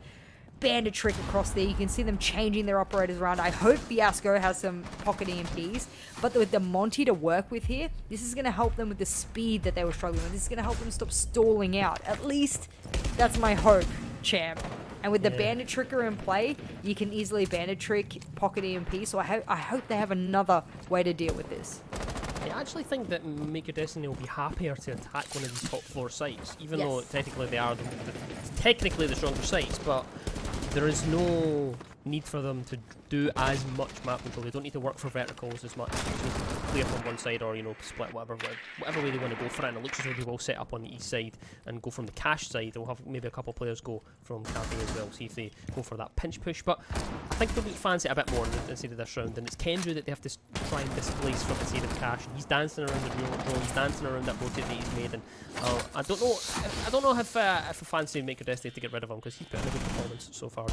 band a trick across there. You can see them changing their operators around. I hope Fiasco has some pocket EMPs, but with the Monty to work with here, this is going to help them with the speed that they were struggling with. This is going to help them stop stalling out. At least that's my hope, champ. And with the bandit tricker in play, you can easily bandit trick pocket EMP, so I hope they have another way to deal with this. I actually think that Make Your Destiny will be happier to attack one of these top floor sites, even though technically they are the stronger sites, but there is no need for them to do as much map control. They don't need to work for verticals as much. Just clear from one side or, you know, split whatever way they want to go for it. And it looks as though they will set up on the east side and go from the cash side. They'll have maybe a couple of players go from cafe as well, see if they go for that pinch push. But I think they'll fancy it a bit more inside of this round. And it's Kendra that they have to try and displace from inside of cash. And he's dancing around the drone. He's dancing around that rotate that he's made. And I don't know if I fancy Make Your Destiny to get rid of him, because he's put in a good performance so far.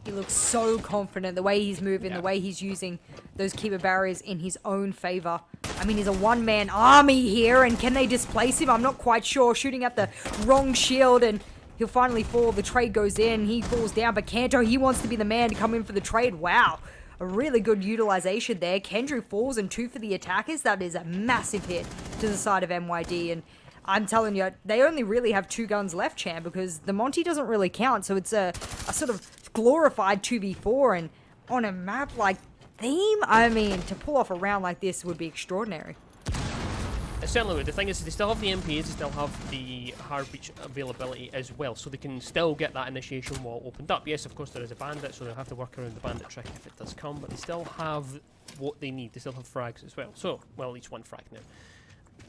He looks so confident, the way he's moving, the way he's using those keeper barriers in his own favor. I mean, he's a one-man army here, and can they displace him? I'm not quite sure. Shooting at the wrong shield, and he'll finally fall. The trade goes in, he falls down, but Kanto, he wants to be the man to come in for the trade. Wow, a really good utilization there. Kendry falls, and 2 for the attackers. That is a massive hit to the side of MYD, and I'm telling you, they only really have 2 guns left, champ, because the Monty doesn't really count, so it's a sort of glorified 2v4, and on a map like Theme, I mean, to pull off a round like this would be extraordinary. It certainly would. The thing is, they still have the MPs, they still have the hard breach availability as well, so they can still get that initiation wall opened up. Yes, of course, there is a bandit, so they'll have to work around the bandit trick if it does come, but they still have what they need. They still have frags as well. So, well, at least 1 frag now.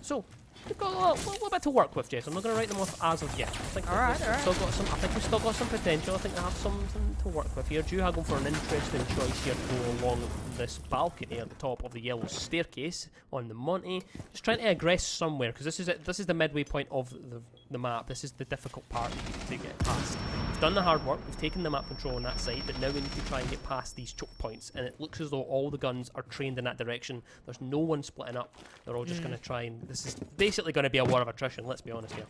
So, we've got a little bit to work with, Jess. I'm not going to write them off as of yet. I think we've still got some potential. I think they have something to work with here. Juha going for an interesting choice here to go along this balcony at the top of the yellow staircase on the Monty. Just trying to aggress somewhere, because this is the midway point of the map. This is the difficult part to get past. We've done the hard work. We've taken the map control on that side, but now we need to try and get past these choke points. And it looks as though all the guns are trained in that direction. There's no one splitting up. They're all just going to try and... This is basically going to be a war of attrition, let's be honest here.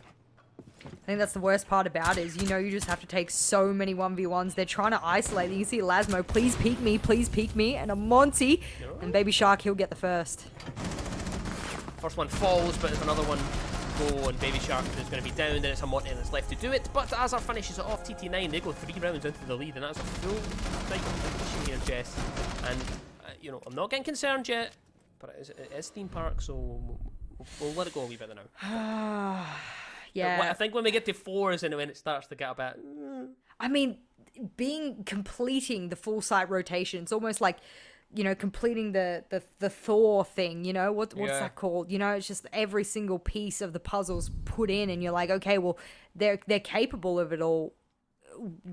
I think that's the worst part about it, is, you know, you just have to take so many 1v1s. They're trying to isolate. You see Lasmo, please peek me, and a Monty, and Baby Shark, he'll get the first. First one falls, but there's another one go, and Baby Shark is going to be down, then it's a Monty that's left to do it. But Azar finishes it off. TT9, they go 3 rounds into the lead, and that's a full cycle completion here, Jess. And, you know, I'm not getting concerned yet. but it is theme park, so we'll let it go a wee bit now. Yeah. I think when we get to 4 is when it starts to get a bit. I mean, completing the full site rotation, it's almost like, completing the Thor thing, what's that called? It's just every single piece of the puzzle's put in, and you're like, okay, well, they're capable of it all.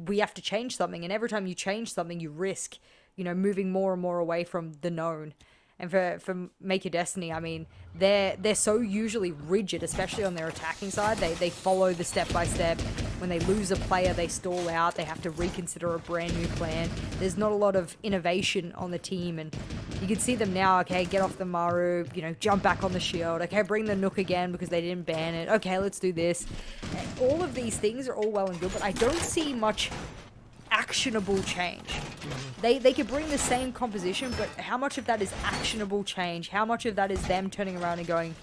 We have to change something, and every time you change something, you risk, moving more and more away from the known. And for Make Your Destiny, I mean, they're so usually rigid, especially on their attacking side. They follow the step-by-step. When they lose a player, they stall out. They have to reconsider a brand new plan. There's not a lot of innovation on the team, and you can see them now. Okay, get off the Maru, jump back on the shield. Okay, bring the Nook again because they didn't ban it. Okay, let's do this. All of these things are all well and good, but I don't see much actionable change. They could bring the same composition, but how much of that is actionable change? How much of that is them turning around and going,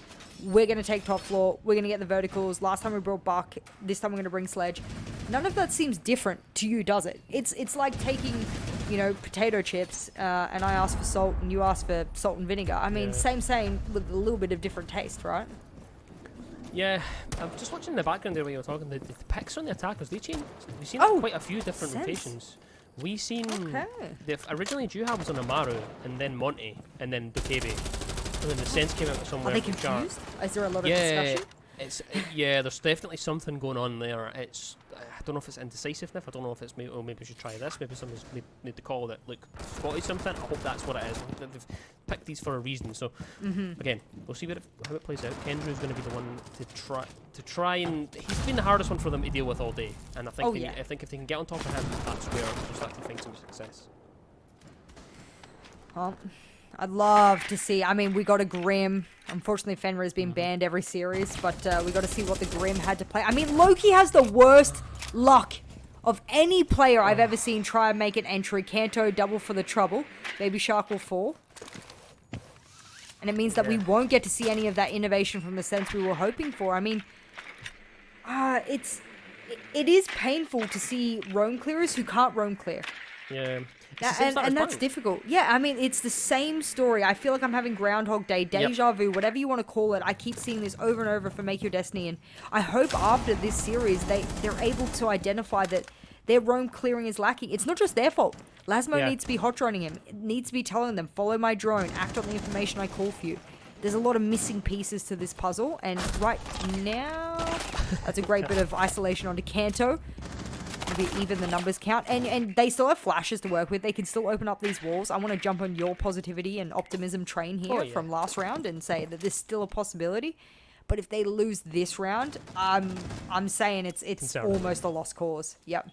we're going to take top floor, we're going to get the verticals, last time we brought Buck, this time we're going to bring Sledge. None of that seems different to you, does it? It's like taking, potato chips, and I ask for salt and you ask for salt and vinegar. I mean, same with a little bit of different taste, right? Yeah, I'm just watching the background there when you were talking. The picks on the attackers, we've seen quite a few different rotations. We seen originally Juha was on Amaru, and then Monty, and then Dokebe, and then the Sense came out with somewhere. Are they confused? Is there a lot of discussion? There's definitely something going on there. I don't know if it's indecisiveness. I don't know if it's maybe we should try this. Maybe someone's made the call that look, spotted something. I hope that's what it is. I hope that they've picked these for a reason. So again, we'll see how it plays out. Kendrew's going to be the one to try and he's been the hardest one for them to deal with all day. And I think I think if they can get on top of him, that's where they'll start to find some success. Well, I'd love to see. I mean, we got a Grim. Unfortunately, Fenrir has been banned every series, but we got to see what the Grim had to play. I mean, Loki has the worst luck of any player I've ever seen try and make an entry. Kanto double for the trouble. Baby Shark will fall. And it means that we won't get to see any of that innovation from the Sense we were hoping for. I mean, it is painful to see roam clearers who can't roam clear. Yeah. And that's difficult. Yeah, I mean, it's the same story. I feel like I'm having Groundhog Day, deja vu, whatever you want to call it. I keep seeing this over and over for Make Your Destiny, and I hope after this series they're able to identify that their roam clearing is lacking. It's not just their fault. Lasmo needs to be hot droning him. It needs to be telling them, follow my drone, act on the information I call for you. There's a lot of missing pieces to this puzzle, and right now, that's a great bit of isolation onto Kanto. Maybe even the numbers count, and they still have flashes to work with. They can still open up these walls. I want to jump on your positivity and optimism train here from last round and say that there's still a possibility. But if they lose this round, I'm saying it's almost a lost cause. Yep.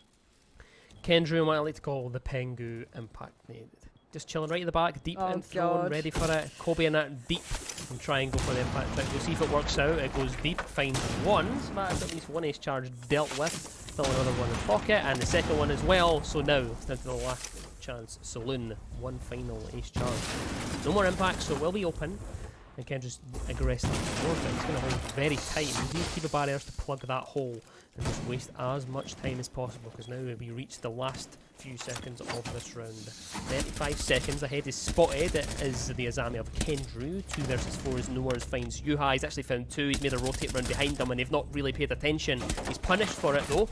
Kendrew, what I like to call the Pengu impact nade. Just chilling right at the back, deep and thrown, ready for it. Kobe in that deep and try and go for the impact trick. We'll see if it works out. It goes deep, finds one. So that's at least one ace charge dealt with. Still another one in pocket, and the second one as well. So now, it's down to the last chance. Saloon, one final ace charge. No more impact, so it will be open. And Kendra's aggressive towards it. It's going to hold very tight. We need to keep the barriers to plug that hole and just waste as much time as possible, because now we reach the last few seconds of this round. 35 seconds ahead is spotted. It is the Azami of Kendrew. 2 versus 4 is Noah's finds Yuha. He's actually found 2. He's made a rotate round behind them, and they've not really paid attention. He's punished for it though.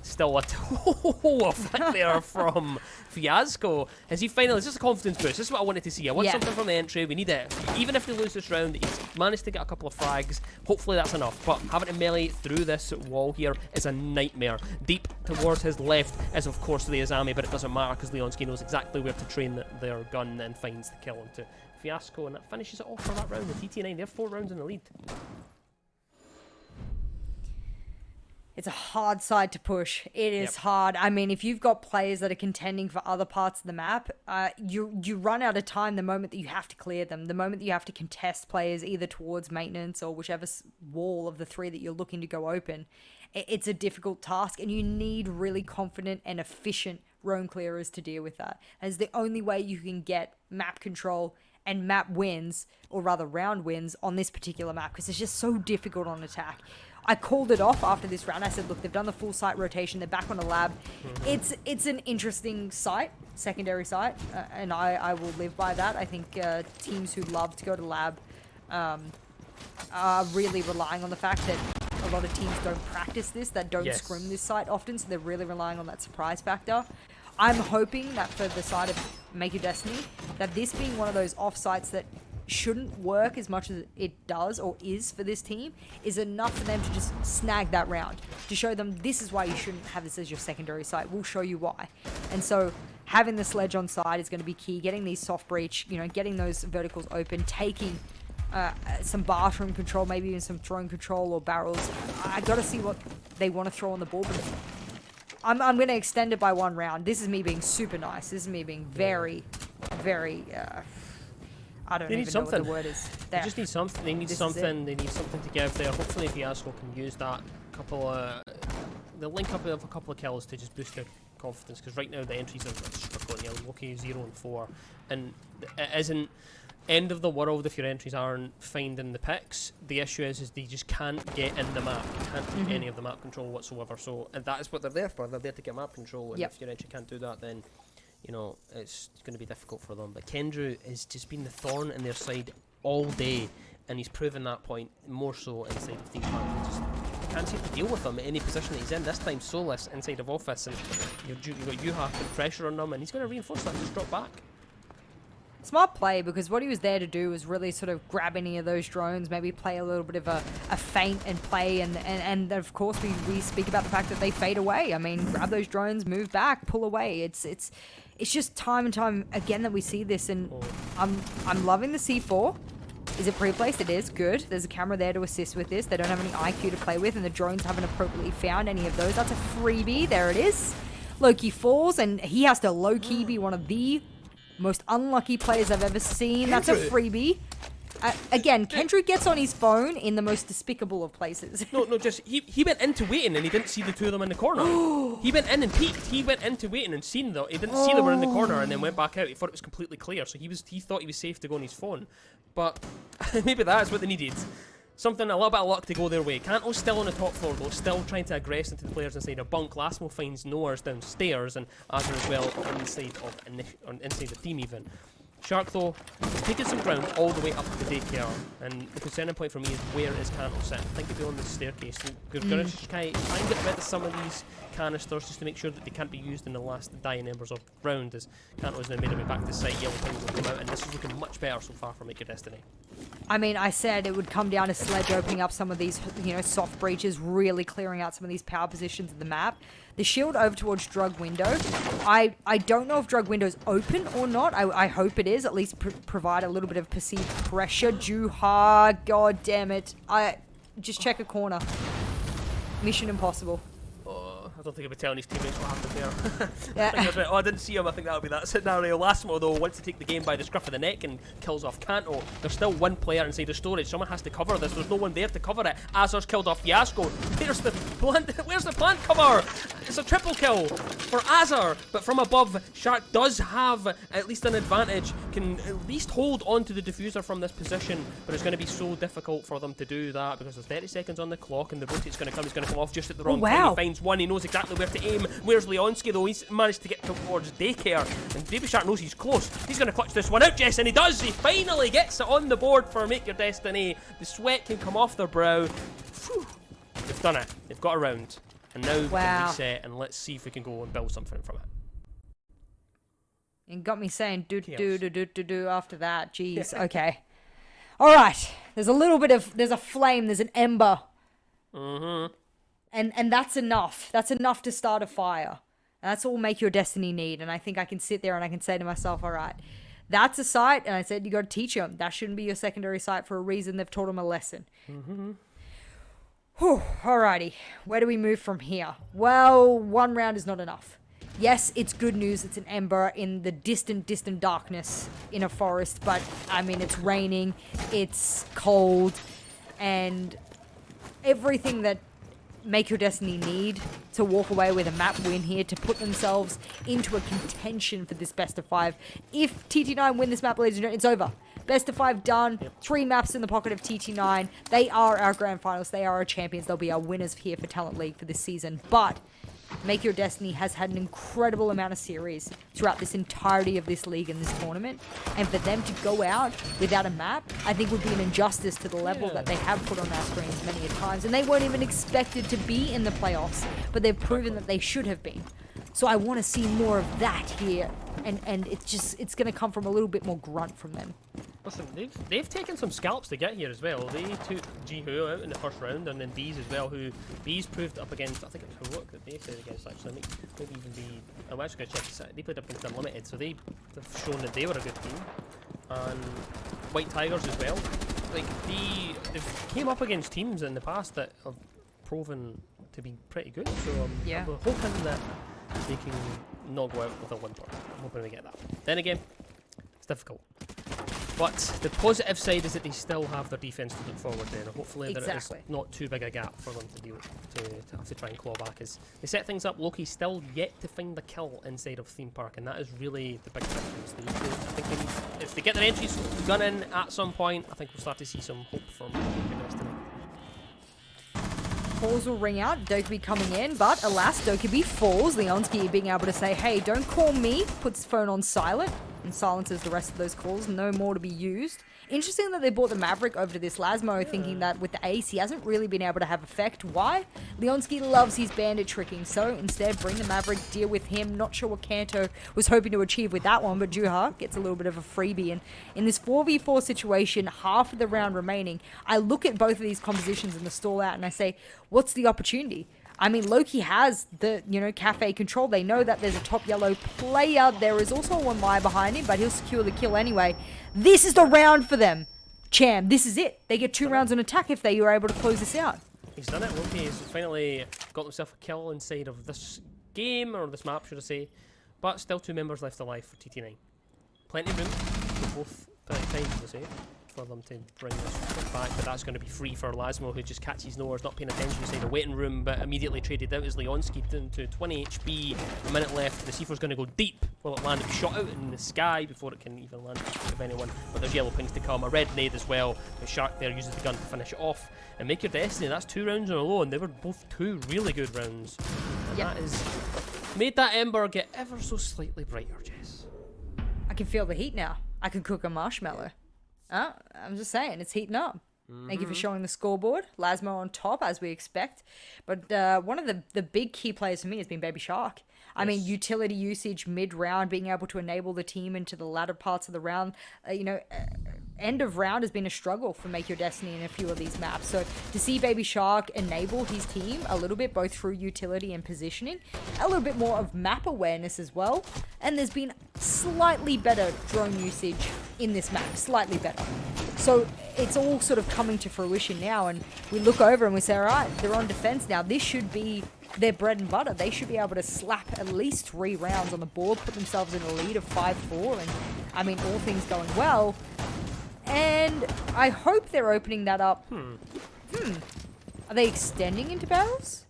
Still a flick there from Fiasco. As he finally, it's just a confidence boost. This is what I wanted to see. I want something from the entry. We need it. Even if they lose this round, he's managed to get a couple of frags. Hopefully that's enough. But having to melee through this wall here is a nightmare. Deep towards his left is of course the Azami, but it doesn't matter because Leonski knows exactly where to train their gun and finds the kill onto Fiasco, and that finishes it off for that round. The TT9, they're 4 rounds in the lead. It's a hard side to push. It is hard. I mean, if you've got players that are contending for other parts of the map, you run out of time the moment that you have to clear them, the moment that you have to contest players either towards maintenance or whichever wall of the 3 that you're looking to go open. It's a difficult task, and you need really confident and efficient roam clearers to deal with that. As the only way you can get map control and map wins, or rather round wins, on this particular map, because it's just so difficult on attack. I called it off after this round. I said, look, they've done the full site rotation. They're back on a lab. It's an interesting site, secondary site, and I will live by that. I think teams who love to go to lab are really relying on the fact that a lot of teams don't practice this, that don't scrim this site often, so they're really relying on that surprise factor. I'm hoping that for the side of Make Your Destiny, that this being one of those off-sites that shouldn't work as much as it does or is for this team is enough for them to just snag that round, to show them this is why you shouldn't have this as your secondary site. We'll show you why. And so having the sledge on side is going to be key, getting these soft breach, you know, getting those verticals open, taking some bathroom control, maybe even some drone control or barrels. I got to see what they want to throw on the board, but I'm going to extend it by one round. This is me being super nice. This is me being very, very, I don't even know what the word is. They just need something. They need something. They need something to give there. Hopefully Fiasco can use that the link up of a couple of kills to just boost their confidence, because right now the entries are struggling. You know, Loki 0 and 4, and it isn't end of the world if your entries aren't finding the picks. The issue is they just can't get in the map. You can't take any of the map control whatsoever. So, and that is what they're there for. They're there to get map control, and if your entry can't do that, then you know it's going to be difficult for them. But Kendrew has just been the thorn in their side all day, and he's proven that point more so inside of theme park. They just can't seem to deal with him at any position that he's in. This time Solus inside of office, and you've got Yuha putting pressure on them, and he's going to reinforce that, just drop back. Smart play, because what he was there to do was really sort of grab any of those drones, maybe play a little bit of a feint and play, and of course we speak about the fact that they fade away. I mean, grab those drones, move back, pull away. It's just time and time again that we see this, and I'm loving the C4. Is it pre-placed? It is. Good. There's a camera there to assist with this. They don't have any IQ to play with, and the drones haven't appropriately found any of those. That's a freebie. There it is. Loki falls, and he has to low-key be one of the most unlucky players I've ever seen. That's a freebie. Again, Kendrick gets on his phone in the most despicable of places. No, just he went into waiting and he didn't see the two of them in the corner. He went in and peeked. He went into waiting and seen them. He didn't see them were in the corner and then went back out. He thought it was completely clear, so he thought he was safe to go on his phone. But maybe that's what they needed. Something, a little bit of luck to go their way. Kanto's still on the top floor though, still trying to aggress into the players inside a bunk. Lasmo finds Noah's downstairs, and Azure as well inside the team even. Shark though, he's taking some ground all the way up to the daycare, and the concerning point for me is where is Kanto sitting? I think he'll be on the staircase. We're going to try and get rid of some of these canisters just to make sure that they can't be used in the last dying embers of round, as Kanto's now made their way back to site. Yellow things will come out, and this is looking much better so far for Make Your Destiny. I mean, I said it would come down to Sledge opening up some of these, you know, soft breaches, really clearing out some of these power positions of the map. The shield over towards Drug Window. I don't know if Drug Window's open or not. I hope it is. At least provide a little bit of perceived pressure. Juha, god damn it. Just check a corner. Mission impossible. I don't think I'll be telling his teammates what happened there. Yeah. I think I didn't see him. I think that'll be that scenario. Lasmo though wants to take the game by the scruff of the neck and kills off Kanto. There's still one player inside the storage. Someone has to cover this. There's no one there to cover it. Azur's killed off Fiasco. Where's the plant cover? It's a triple kill for Azur, but from above, Shark does have at least an advantage. Can at least hold on to the diffuser from this position, but it's going to be so difficult for them to do that because there's 30 seconds on the clock and the rotate's going to come. He's going to come off just at the wrong time. He finds one. He knows exactly where to aim. Where's Leonski though? He's managed to get towards daycare, and Baby Shark knows he's close. He's going to clutch this one out, Jess, and he does. He finally gets it on the board for Make Your Destiny. The sweat can come off their brow. Whew. They've done it. They've got a round, and now we can reset and let's see if we can go and build something from it. And got me saying do after that. Jeez. Okay. All right. There's a flame. There's an ember. And that's enough. That's enough to start a fire. And that's all Make Your Destiny need. And I think I can sit there and I can say to myself, all right, that's a site. And I said, you got to teach them. That shouldn't be your secondary site for a reason. They've taught them a lesson. Whew, alrighty. Where do we move from here? Well, one round is not enough. Yes, it's good news. It's an ember in the distant darkness in a forest. But, I mean, it's raining. It's cold. And everything that Make Your Destiny need to walk away with a map win here, to put themselves into a contention for this best of 5. If TT9 win this map, ladies and gentlemen, it's over. Best of 5 done. 3 maps in the pocket of TT9. They are our grand finals. They are our champions. They'll be our winners here for Talent League for this season. But Make Your Destiny has had an incredible amount of series throughout this entirety of this league and this tournament. And for them to go out without a map, I think would be an injustice to the level that they have put on our screens many a times. And they weren't even expected to be in the playoffs, but they've proven that they should have been. So I want to see more of that here. And it's going to come from a little bit more grunt from them. Listen, they've taken some scalps to get here as well. They took Jihu out in the first round, and then Bees as well, who Bees proved up against. I think it was Heroic that they played against, actually. Maybe even be. I'm actually going to check this out. They played up against Unlimited, so they've shown that they were a good team. And White Tigers as well. Like, they've came up against teams in the past that have proven to be pretty good. So I'm hoping that they can not go out with a whimper. I'm hoping we get that. Then again, it's difficult. But the positive side is that they still have their defense to look forward to, and hopefully there is not too big a gap for them to deal to have to try and claw back. As they set things up, Loki's still yet to find the kill inside of Theme Park, and that is really the big difference. I think if they get their entries gun in at some point, I think we'll start to see some hope from Destiny. Calls will ring out, Dokkaebi coming in, but alas, Dokkaebi falls. Leonski being able to say, hey, don't call me, puts phone on silent, and silences the rest of those calls, no more to be used. Interesting that they brought the Maverick over to this Lasmo, thinking that with the ace, he hasn't really been able to have effect. Why? Leonski loves his bandit tricking, so instead bring the Maverick, deal with him. Not sure what Kanto was hoping to achieve with that one, but Juha gets a little bit of a freebie. And in this 4v4 situation, half of the round remaining, I look at both of these compositions in the stall out and I say, what's the opportunity? I mean, Loki has the, cafe control. They know that there's a top yellow player. There is also one Maya behind him, but he'll secure the kill anyway. This is the round for them. Cham, this is it. They get 2 rounds on attack if they are able to close this out. He's done it. Loki has finally got himself a kill inside of this game, or this map, should I say. But still 2 members left alive for TT9. Plenty of room for both times, as I say, for them to bring this back, but that's going to be free for Lasmo, who just catches nowhere, not paying attention inside the waiting room, but immediately traded out as Leonski down to 20 HP, a minute left. The C4's going to go deep. Will it land? It shot out in the sky before it can even land with anyone, but there's yellow pings to come, a red nade as well. The Shark there uses the gun to finish it off, and Make Your Destiny, that's 2 rounds in a row, and they were both 2 really good rounds. And that has made that ember get ever so slightly brighter, Jess. I can feel the heat now. I can cook a marshmallow. I'm just saying, it's heating up. Thank you for showing the scoreboard. Lasmo on top, as we expect. But one of the big key players for me has been Baby Shark. I mean, utility usage mid-round, being able to enable the team into the latter parts of the round. End of round has been a struggle for Make Your Destiny in a few of these maps. So to see Baby Shark enable his team a little bit, both through utility and positioning, a little bit more of map awareness as well. And there's been slightly better drone usage in this map, slightly better. So it's all sort of coming to fruition now, and we look over and we say, all right, they're on defense now. This should be their bread and butter. They should be able to slap at least 3 rounds on the board, put themselves in a lead of 5-4, and I mean, all things going well. And I hope they're opening that up. Are they extending into barrels?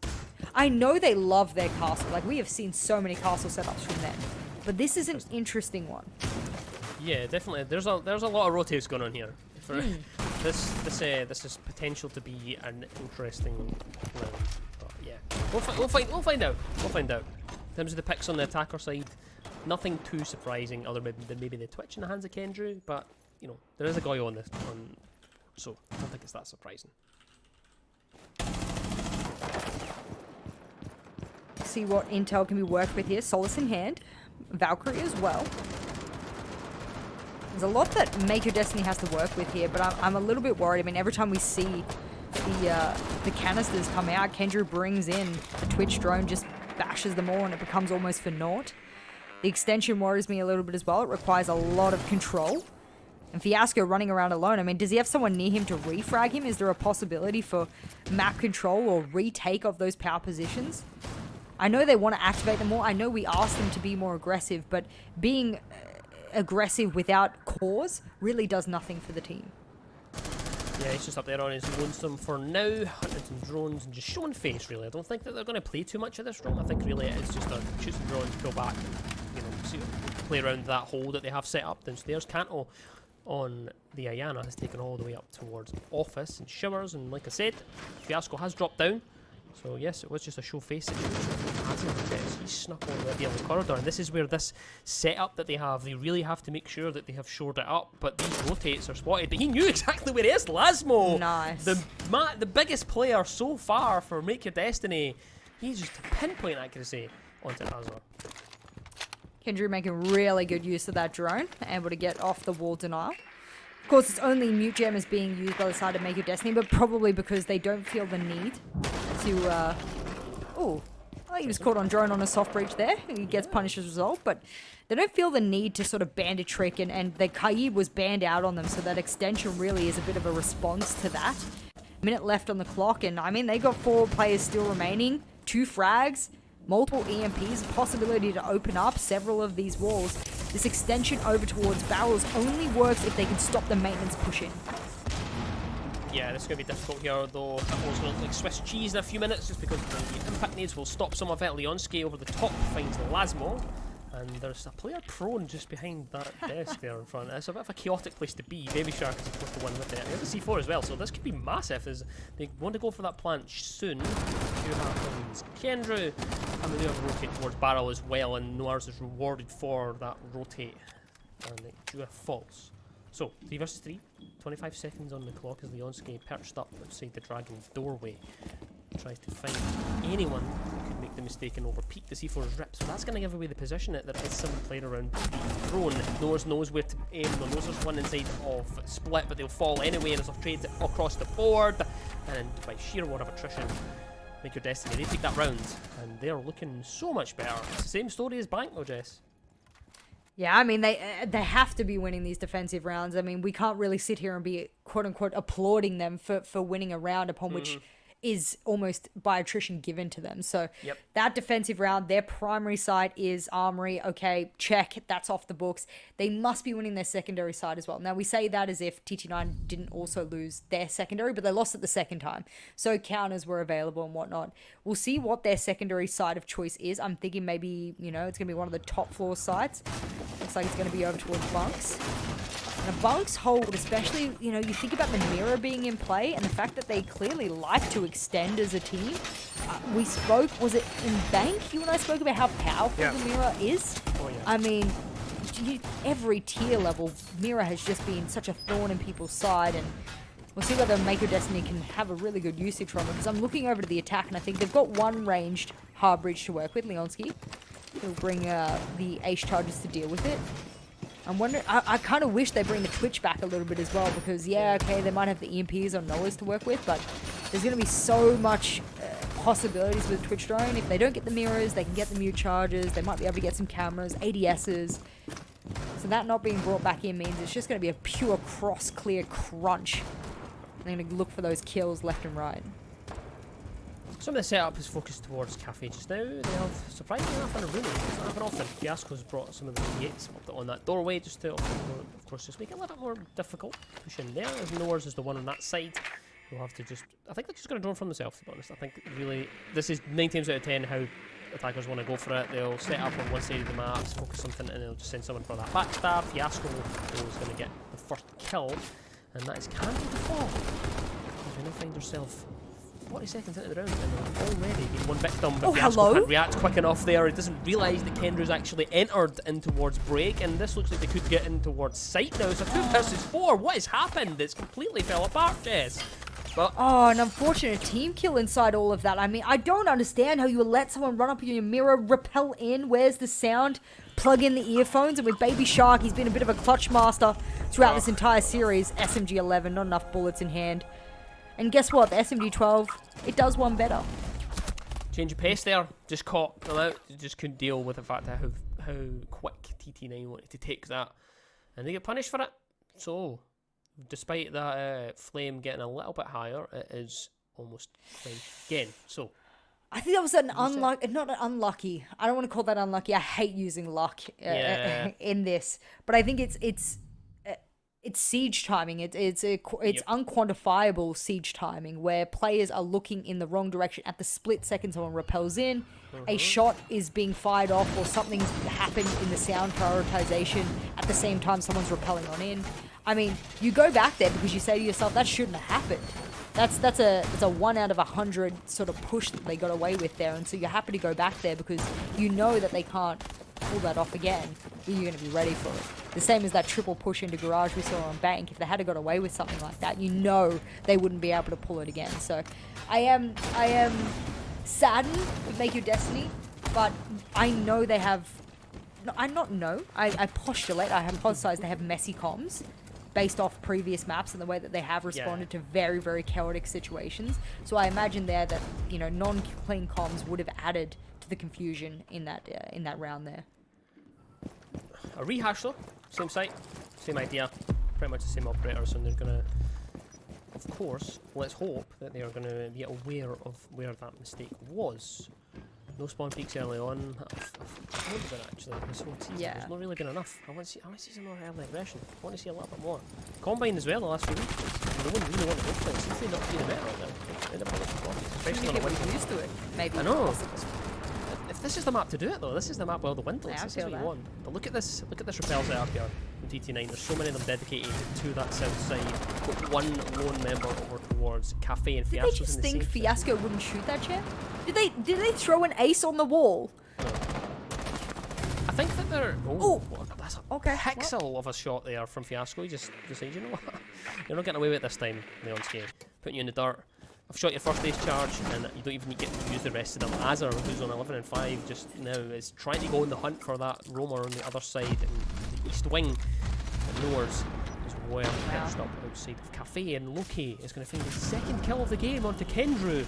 I know they love their castle. Like, we have seen so many castle setups from them. But this is an interesting one. Yeah, definitely. There's a lot of rotates going on here. For this is potential to be an interesting round. But yeah, we'll find out. We'll find out. In terms of the picks on the attacker side, nothing too surprising, other than maybe the twitch in the hands of Kendrew. But there is a guy on this one, so I don't think it's that surprising. See what intel can be worked with here. Solace in hand. Valkyrie as well. There's a lot that Make Your Destiny has to work with here, but I'm a little bit worried. I mean, every time we see the canisters come out, Kendrew brings in a Twitch drone, just bashes them all, and it becomes almost for naught. The extension worries me a little bit as well. It requires a lot of control. And Fiasco running around alone, I mean, does he have someone near him to refrag him? Is there a possibility for map control or retake of those power positions? I know they want to activate them more. I know we asked them to be more aggressive, but being aggressive without cause really does nothing for the team. Yeah, he's just up there on his lonesome for now, hunting some drones and just showing face, really. I don't think that they're going to play too much of this roam. I think really it's just a shoot some drones, go back, and, play around that hole that they have set up downstairs. Kanto on the Ayana has taken all the way up towards Office and Shivers, and like I said, Fiasco has dropped down. So yes, it was just a show face situation. He snuck all the way down the corridor, and this is where this setup that they really have to make sure that they have shored it up. But these rotates are spotted, but he knew exactly where he is. Lasmo, Nice. the biggest player so far for Make Your Destiny, he's just pinpoint accuracy onto Azor. Kendrew making really good use of that drone, able to get off the wall denial. Of course, it's only mute gem is being used by the side of Make Your Destiny, but probably because they don't feel the need to. Oh, I think he was caught on drone on a soft breach there. He gets punished as a result, but they don't feel the need to sort of bandit trick, and the Kaib was banned out on them, so that extension really is a bit of a response to that. Minute left on the clock, and I mean, they got 4 players still remaining, 2 frags, multiple EMPs, possibility to open up several of these walls. This extension over towards barrels only works if they can stop the maintenance pushing. Yeah, this is going to be difficult here, though. That was going to look like Swiss cheese in a few minutes, just because the impact nades will stop some of it. Leonski over the top finds Lasmo, and there's a player prone just behind that desk there in front. It's a bit of a chaotic place to be. Baby Shark is supposed to win with it. They have a C4 as well, so this could be massive. As they want to go for that plant soon. 2 happens. Kendrew coming over rotate towards barrel as well, and Noirs is rewarded for that rotate. And it drew a false. So, 3 versus 3, 25 seconds on the clock as Leonski perched up outside the dragon doorway. Tries to find anyone who could make the mistake and overpeak the C4's rip. So that's going to give away the position that there is some player around the throne. Norse knows where to aim. The knows there's one inside of split, but they'll fall anyway, and as I've traded it across the board. And by sheer word of attrition, Make Your Destiny, they take that round, and they're looking so much better. It's the same story as Bank though, Jess. Yeah, I mean, they have to be winning these defensive rounds. I mean, we can't really sit here and be, quote-unquote, applauding them for winning a round upon which is almost by attrition given to them. So that defensive round, their primary side is Armory. Okay, check, that's off the books. They must be winning their secondary side as well. Now, we say that as if TT9 didn't also lose their secondary, but they lost it the second time. So counters were available and whatnot. We'll see what their secondary side of choice is. I'm thinking maybe, you know, it's going to be one of the top floor sides. Looks like it's going to be over towards Bunks. And a Bunks hold, especially, you know, you think about the mirror being in play and the fact that they clearly like to extend as a team. We spoke, was it in Bank? You and I spoke about how powerful the mirror is. Oh, yeah. I mean, every tier level, mirror has just been such a thorn in people's side, and we'll see whether Make Your Destiny can have a really good usage from it, because I'm looking over to the attack and I think they've got one ranged hard bridge to work with, Leonski. He'll bring the ace charges to deal with it. I'm wondering, I kind of wish they bring the Twitch back a little bit as well, because yeah, okay, they might have the EMPs or Nullas to work with, but there's going to be so much possibilities with Twitch drone. If they don't get the mirrors, they can get the mute charges, they might be able to get some cameras, ADSs. So that not being brought back in means it's just going to be a pure cross-clear crunch. They're going to look for those kills left and right. Some of the setup is focused towards Cafe just now. They have, surprisingly enough, in a room. It's not happen often. Fiasco's brought some of the V8s up on that doorway just to, of course, just make it a little bit more difficult to push in there. As Noors is the one on that side. You'll have to just, I think they're just going to drone from themselves, to be honest. I think really, this is 9 times out of 10 how attackers want to go for it. They'll set up on one side of the map, focus something, and they'll just send someone for that backstab. Fiasco is going to get the first kill, and that is Candy to fall. You now find yourself 40 seconds into the round and already been one victim, but Fiasco can't react quick enough there. He doesn't realise that Kendrew's actually entered in towards break, and this looks like they could get in towards site now. So 2 versus 4, what has happened? It's completely fell apart, Jess. But oh, an unfortunate team kill inside all of that. I mean, I don't understand how you would let someone run up on your mirror, rappel in, where's the sound, plug in the earphones, and with Baby Shark, he's been a bit of a clutch master throughout this entire series. SMG-11, not enough bullets in hand. And guess what? The SMG-12, it does one better. Change of pace there. Just caught them out. Just couldn't deal with the fact that how quick TT9 wanted to take that. And they get punished for it. So, despite that flame getting a little bit higher, it is almost clenched again. So, I think that was an unlucky, not an unlucky. I don't want to call that unlucky. I hate using luck in this. But I think it's siege timing. It's unquantifiable siege timing where players are looking in the wrong direction at the split second someone repels in, a shot is being fired off, or something's happened in the sound prioritization at the same time someone's repelling on in. I mean, you go back there because you say to yourself, that shouldn't have happened. That's a 1 out of 100 sort of push that they got away with there, and so you're happy to go back there because you know that they can't pull that off again. You're going to be ready for it. The same as that triple push into garage we saw on Bank. If they had got away with something like that, you know they wouldn't be able to pull it again. So I am saddened with Make Your Destiny, but I know they have. No, I postulate. I hypothesize they have messy comms based off previous maps and the way that they have responded to very, very chaotic situations. So I imagine there that, you know, non-clean comms would have added to the confusion in that round there. A rehash though, same site, same idea, pretty much the same operators, and they're gonna, of course, let's hope that they are gonna be aware of where that mistake was. No spawn peaks early on. I've wanted that actually this whole season. Yeah. There's not really been enough. I want to see some more early aggression. I want to see a little bit more. Combine as well the last few weeks. No one really want to go for it. It seems to not be the better right now. End up with some bombs, especially on a Get winter. used to it, maybe. I know. If this is the map to do it though, this is the map where the Wintles. Yeah, This is what you want. But look at this repel setup here from TT9. There's so many of them dedicated to that south side. Got one lone member over towards Cafe and Did Fiasco's they just in the think same Fiasco wouldn't shoot that chair? Did they throw an ace on the wall? I think that they're. Oh, That's a okay, pixel of a shot there from Fiasco. He just said, you know what? You're not getting away with it this time, Leonski. Putting you in the dirt. I've shot your first ace charge, and you don't even get to use the rest of them. Azar, who's on 11 and 5, just now is trying to go on the hunt for that roamer on the other side in the east wing. But Noors is well perched up outside of Cafe, and Loki is going to find his second kill of the game onto Kendrew.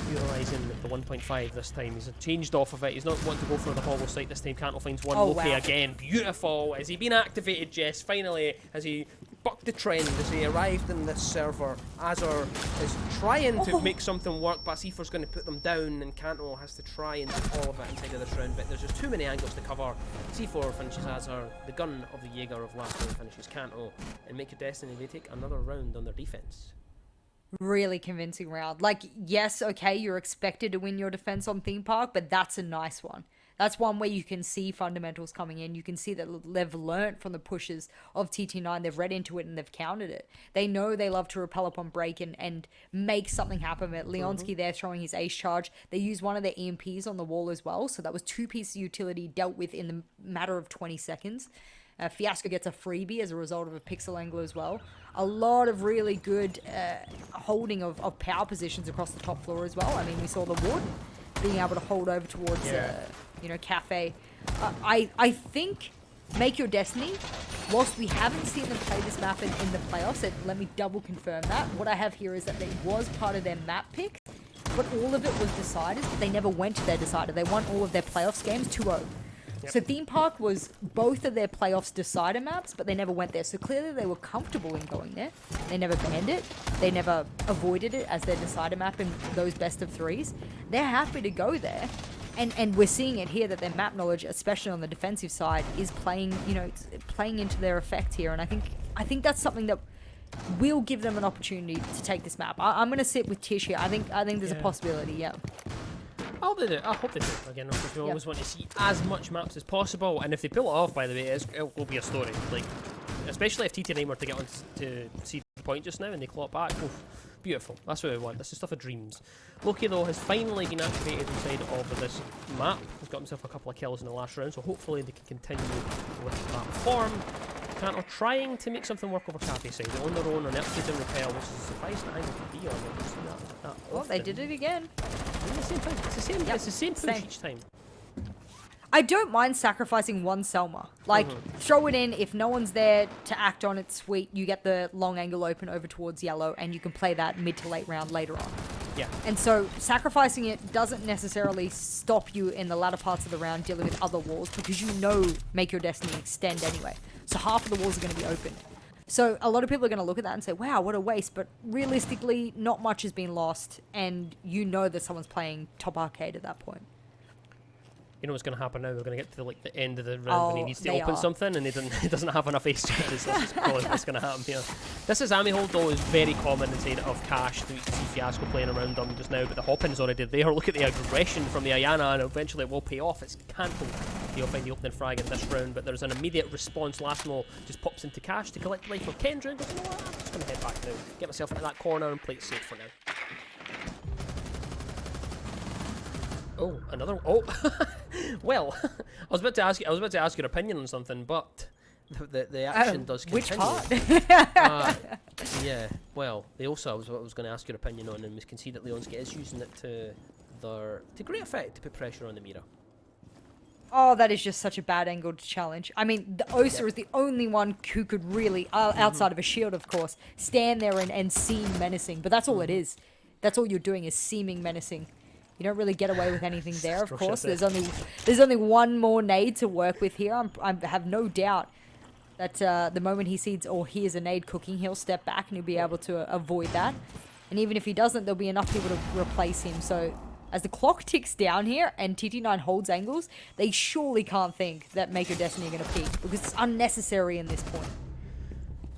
Utilising the 1.5 this time. He's changed off of it. He's not wanting to go for the hollow site this time. Cantwell finds one. Oh, Loki wow. again. Beautiful. Has he been activated, Jess? Finally, has he bucked the trend as he arrived in this server? Azar is trying to make something work, but Sifor's going to put them down, and Cantwell has to try and do all of it inside of this round. But there's just too many angles to cover. C4 finishes Azar. The gun of the Jaeger of last round finishes Cantwell. And Make Your Destiny, they take another round on their defense. Really convincing round. Like, yes, okay, you're expected to win your defense on Theme Park, but that's a nice one. That's one where you can see fundamentals coming in. You can see that they've learnt from the pushes of TT9. They've read into it and they've countered it. They know they love to repel up on break and make something happen. But Leonski there throwing his ace charge. They used one of their EMPs on the wall as well. So that was 2 pieces of utility dealt with in the matter of 20 seconds. Fiasco gets a freebie as a result of a pixel angle as well. A lot of really good holding of power positions across the top floor as well. I mean, we saw the Warden being able to hold over towards, Cafe. I think Make Your Destiny, whilst we haven't seen them play this map in the playoffs, and let me double confirm that, what I have here is that it was part of their map pick, but all of it was decided, but they never went to their decider. They won all of their playoffs games 2-0. Yep. So Theme Park was both of their playoffs decider maps, but they never went there. So clearly they were comfortable in going there. They never banned it. They never avoided it as their decider map in those best of threes. They're happy to go there. And we're seeing it here that their map knowledge, especially on the defensive side, is playing, playing into their effect here. And I think that's something that will give them an opportunity to take this map. I'm going to sit with Tish here. I think there's a possibility, yeah. I hope they do. I hope they do. Again, because we always want to see as much maps as possible, and if they pull it off, by the way, it will be a story. Like, especially if TT9 were to get on to see the point just now and they claw it back. Oof, beautiful. That's what we want. This is stuff of dreams. Loki though has finally been activated inside of this map. He's got himself a couple of kills in the last round, so hopefully they can continue with that form. Cantor trying to make something work over Cafe side. They're on their own on Epstein and Repel, which is a surprising angle to be on. Well, they did it again. It's the same thing. It's the same. Yep. It's the same push each time. I don't mind sacrificing one Selma. Like, throw it in. If no one's there to act on it, sweet. You get the long angle open over towards yellow, and you can play that mid to late round later on. Yeah. And so sacrificing it doesn't necessarily stop you in the latter parts of the round dealing with other walls, because you know Make Your Destiny extend anyway. So half of the walls are going to be open. So a lot of people are going to look at that and say, wow, what a waste. But realistically, not much has been lost, and you know that someone's playing top arcade at that point. You know what's going to happen now? We're going to get to the end of the round when he needs to they open are. something and he doesn't have enough ace chances. This is probably what's going to happen here. This is Ami hold though is very common inside of Cash. You can see Fiasco playing around them just now, but the hop-in's already there. Look at the aggression from the Ayana, and eventually it will pay off. It's cancelled. He'll find the opening frag in this round, but there's an immediate response. Lastmo just pops into Cash to collect life for Kendra and goes, you know what, I'm just going to head back now. Get myself into that corner and play it safe for now. Oh, another. Oh, well, I was about to ask your opinion on something, but the action does continue. Which part? Yeah. Well, they also I was going to ask your opinion on, and we can see that Leonski is using it to great effect to put pressure on the Mira. Oh, that is just such a bad angle to challenge. I mean, the Osa is the only one who could really, outside of a shield, of course, stand there and seem menacing. But that's all it is. That's all you're doing is seeming menacing. You don't really get away with anything there, of course. There's only one more nade to work with here. I have no doubt that the moment he sees or hears a nade cooking, he'll step back and he'll be able to avoid that. And even if he doesn't, there'll be enough people to replace him. So as the clock ticks down here and TT9 holds angles, they surely can't think that Make Your Destiny are going to peek because it's unnecessary in this point.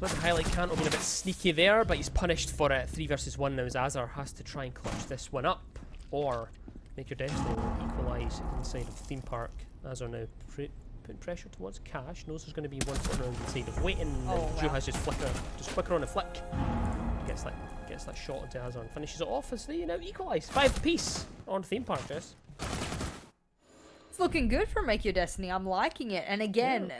So the highlight can't have been a bit sneaky there, but he's punished for it. 3 versus 1 now as Azar has to try and clutch this one up. Or Make Your Destiny will equalise inside of Theme Park. Azar now putting pressure towards Cash. Knows there's going to be one foot around inside of Waiting. Drew has just quicker on a flick. Gets that shot into Azar and finishes it off as they now equalise. 5 apiece on Theme Park, Jess. It's looking good for Make Your Destiny. I'm liking it. And again,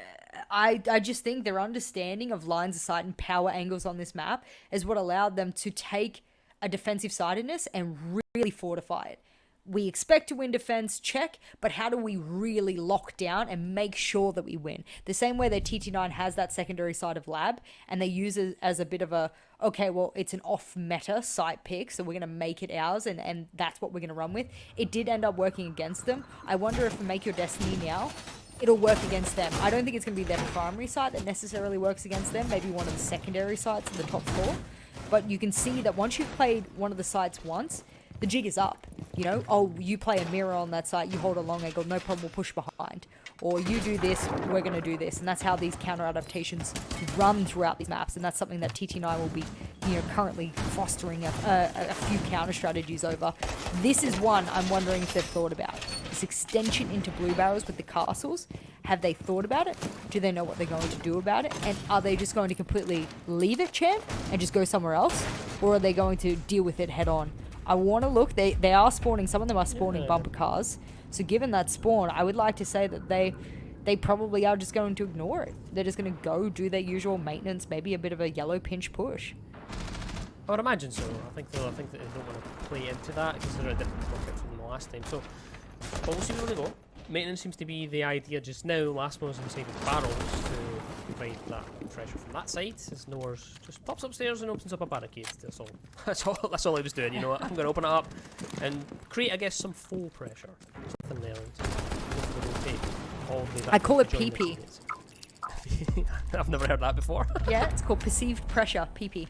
I just think their understanding of lines of sight and power angles on this map is what allowed them to take a defensive sidedness and really fortify it. We expect to win defense, check, but how do we really lock down and make sure that we win? The same way that TT9 has that secondary side of lab, and they use it as a bit of a, okay, well, it's an off-meta site pick, so we're going to make it ours, and that's what we're going to run with. It did end up working against them. I wonder if Make Your Destiny now, it'll work against them. I don't think it's going to be their primary site that necessarily works against them, maybe one of the secondary sites in the top 4. But you can see that once you've played one of the sites once, the jig is up. You know, oh, you play a mirror on that site, you hold a long angle, no problem, we'll push behind. Or you do this, we're going to do this. And that's how these counter adaptations run throughout these maps. And that's something that TT9 will be, currently fostering a few counter strategies over. This is one I'm wondering if they've thought about. This extension into blue barrels with the castles. Have they thought about it? Do they know what they're going to do about it? And are they just going to completely leave it, champ, and just go somewhere else? Or are they going to deal with it head on? I want to look. They are spawning. Some of them are spawning bumper cars. So given that spawn, I would like to say that they probably are just going to ignore it. They're just going to go do their usual maintenance, maybe a bit of a yellow pinch push. I would imagine so. I think that they don't want to play into that because they're a different pocket from the last time. So, but we'll see where they go. Maintenance seems to be the idea just now. Lastmo's inside his barrels to provide that pressure from that side. As Noah's just pops upstairs and opens up a barricade. That's all. That's all I was doing. You know what? I'm going to open it up and create, I guess, some full pressure. Something there. I call it PP. I've never heard that before. Yeah, it's called perceived pressure, PP.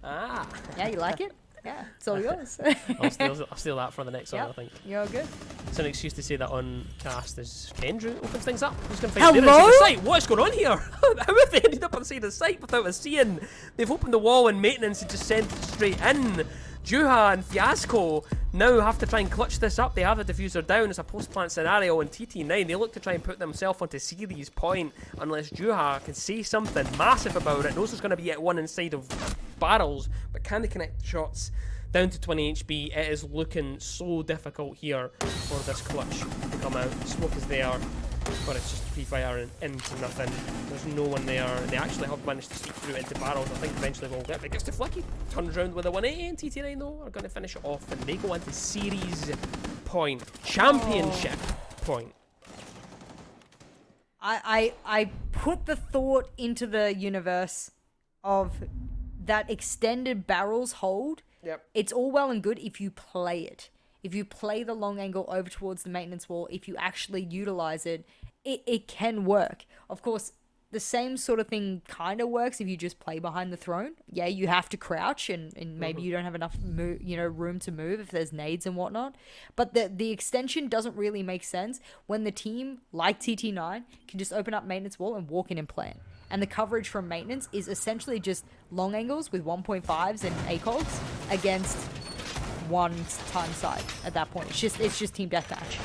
Ah. Yeah, you like it? Yeah, it's all yours. I'll steal that for the next one, I think. You're good. It's an excuse to say that on cast as Kendra opens things up. He's going to find Hello? the site. What's going on here? How have they ended up inside the site without us seeing? They've opened the wall and maintenance and just sent it straight in. Juha and Fiasco now have to try and clutch this up. They have the diffuser down. It's a post-plant scenario in TT9. They look to try and put themselves onto series point unless Juha can say something massive about it. Knows there's going to be at one inside of barrels, but can they connect shots? Down to 20 HP. It is looking so difficult here for this clutch to come out. Smoke is there, but it's just free fire into nothing. There's no one there. They actually have managed to sneak through into barrels. I think eventually we'll get it. It gets to Flicky. Turns around with a 180, and TT9 though are going to finish it off, and they go into series point, championship point. I put the thought into the universe of that extended barrels hold. Yep. It's all well and good if you play it. If you play the long angle over towards the maintenance wall, if you actually utilize it, it can work. Of course, the same sort of thing kind of works if you just play behind the throne. Yeah, you have to crouch and maybe you don't have enough room to move if there's nades and whatnot. But the extension doesn't really make sense when the team, like TT9, can just open up maintenance wall and walk in and plan. And the coverage from maintenance is essentially just long angles with 1.5s and ACOGs against one time side at that point. It's just team deathmatch.